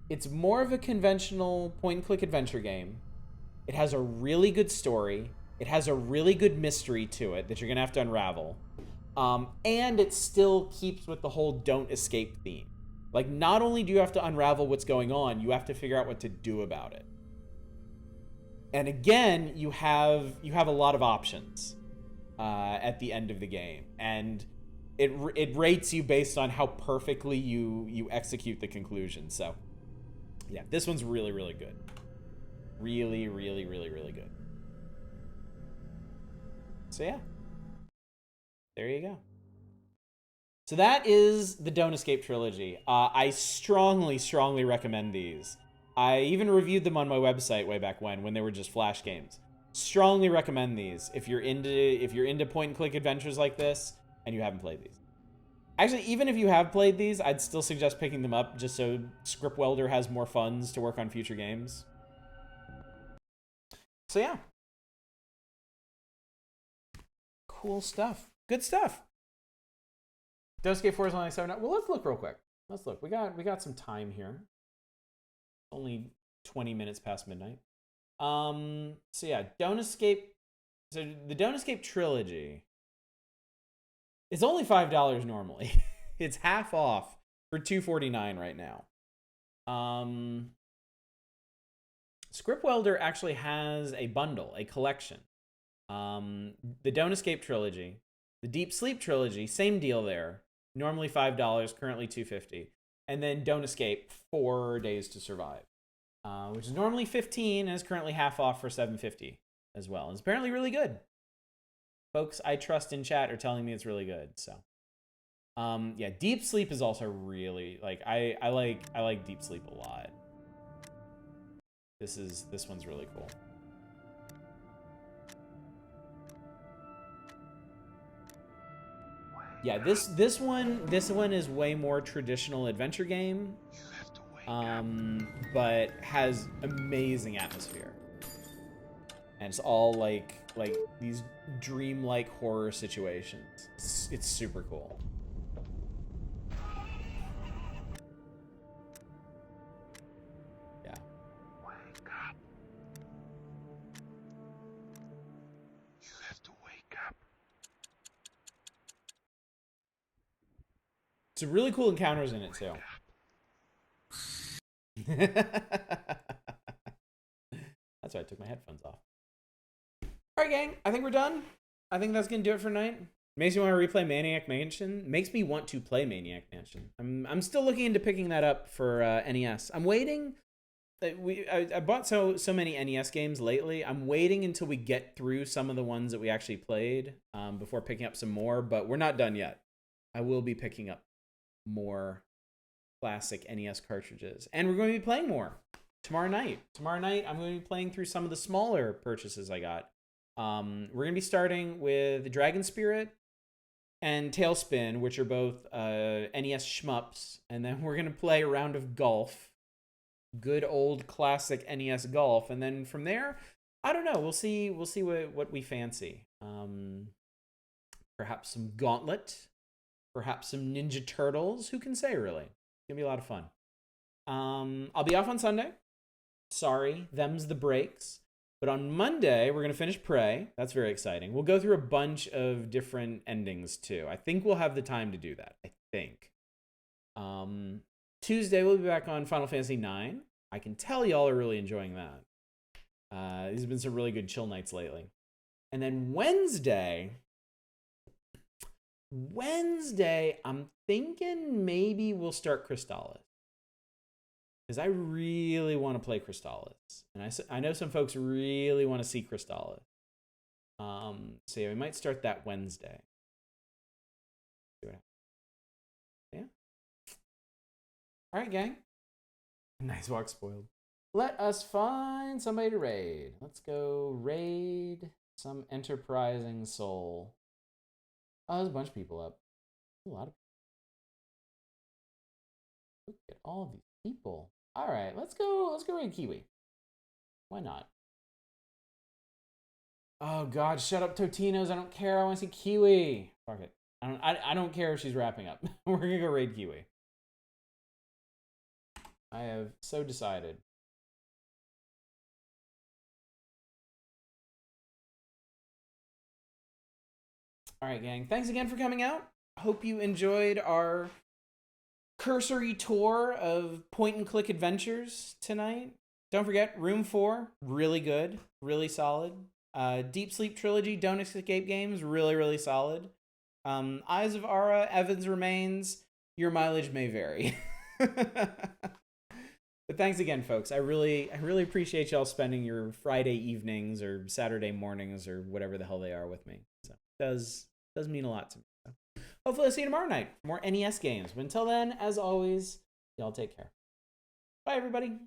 of a conventional point-and-click adventure game. It has a really good story. It has a really good mystery to it that you're gonna have to unravel. And it still keeps with the whole don't escape theme. Like, not only do you have to unravel what's going on, you have to figure out what to do about it. And again, you have a lot of options at the end of the game, and it rates you based on how perfectly you execute the conclusion. So, yeah, this one's really, really good. Really, really, really, really good. So yeah, there you go. So that is the Don't Escape trilogy. I strongly, strongly recommend these. I even reviewed them on my website way back when they were just Flash games. Strongly recommend these if you're into point-and-click adventures like this and you haven't played these. Actually, even if you have played these, I'd still suggest picking them up just so Script Welder has more funds to work on future games. So yeah. Cool stuff. Good stuff. Don't Escape 4 is only 7. Well, let's look real quick. Let's look. We got some time here. Only 20 minutes past midnight. So yeah, Don't Escape. So the Don't Escape trilogy is only $5 normally. It's half off for $2.49 right now. Script Welder actually has a bundle, a collection. The Don't Escape trilogy, the Deep Sleep trilogy, same deal there. Normally $5, currently $2.50. And then Don't Escape, 4 Days to Survive, which is normally $15 and is currently half off for $7.50 as well. And it's apparently really good. Folks I trust in chat are telling me it's really good. So, yeah, Deep Sleep is also really, like, I like Deep Sleep a lot. This one's really cool. Yeah, this one is way more traditional adventure game, but has amazing atmosphere, and it's all like these dreamlike horror situations. It's super cool. Yeah. Wake up. You have to wake up. Some really cool encounters in it too. That's why I took my headphones off. All right, gang. I think we're done. I think that's gonna do it for tonight. Makes me want to replay Maniac Mansion. Makes me want to play Maniac Mansion. I'm still looking into picking that up for NES. I'm waiting. I bought so many NES games lately. I'm waiting until we get through some of the ones that we actually played before picking up some more. But we're not done yet. I will be picking up more classic NES cartridges, and we're going to be playing more tomorrow night. Tomorrow night, I'm going to be playing through some of the smaller purchases I got. We're going to be starting with Dragon Spirit and Tailspin, which are both NES shmups, and then we're going to play a round of golf. Good old classic NES golf, and then from there, I don't know. We'll see what we fancy. Perhaps some Gauntlet, perhaps some Ninja Turtles. Who can say, really? It's gonna be a lot of fun. I'll be off on Sunday. Sorry, them's the breaks. But on Monday, we're gonna finish Prey. That's very exciting. We'll go through a bunch of different endings too. I think we'll have the time to do that. I think. Tuesday, we'll be back on Final Fantasy IX. I can tell y'all are really enjoying that. These have been some really good chill nights lately. And then Wednesday, I'm thinking maybe we'll start Crystallis. Because I really want to play Crystallis. And I know some folks really want to see Crystallis. So yeah, we might start that Wednesday. Yeah. All right, gang. Nice walk spoiled. Let us find somebody to raid. Let's go raid some enterprising soul. Oh, there's a bunch of people up. A lot of people. Look at all these people. All right, let's go raid Kiwi. Why not? Oh God, shut up, Totinos. I don't care. I want to see Kiwi. Fuck it. I don't care if she's wrapping up. We're gonna go raid Kiwi. I have so decided. All right, gang. Thanks again for coming out. Hope you enjoyed our cursory tour of point-and-click adventures tonight. Don't forget, Room 4, really good, really solid. Deep Sleep Trilogy, Don't Escape Games, really, really solid. Eyes of Ara, Evan's Remains, your mileage may vary. But thanks again, folks. I really appreciate y'all spending your Friday evenings or Saturday mornings or whatever the hell they are with me. So it does mean a lot to me. So hopefully I'll see you tomorrow night for more NES games. But until then, as always, y'all take care. Bye, everybody.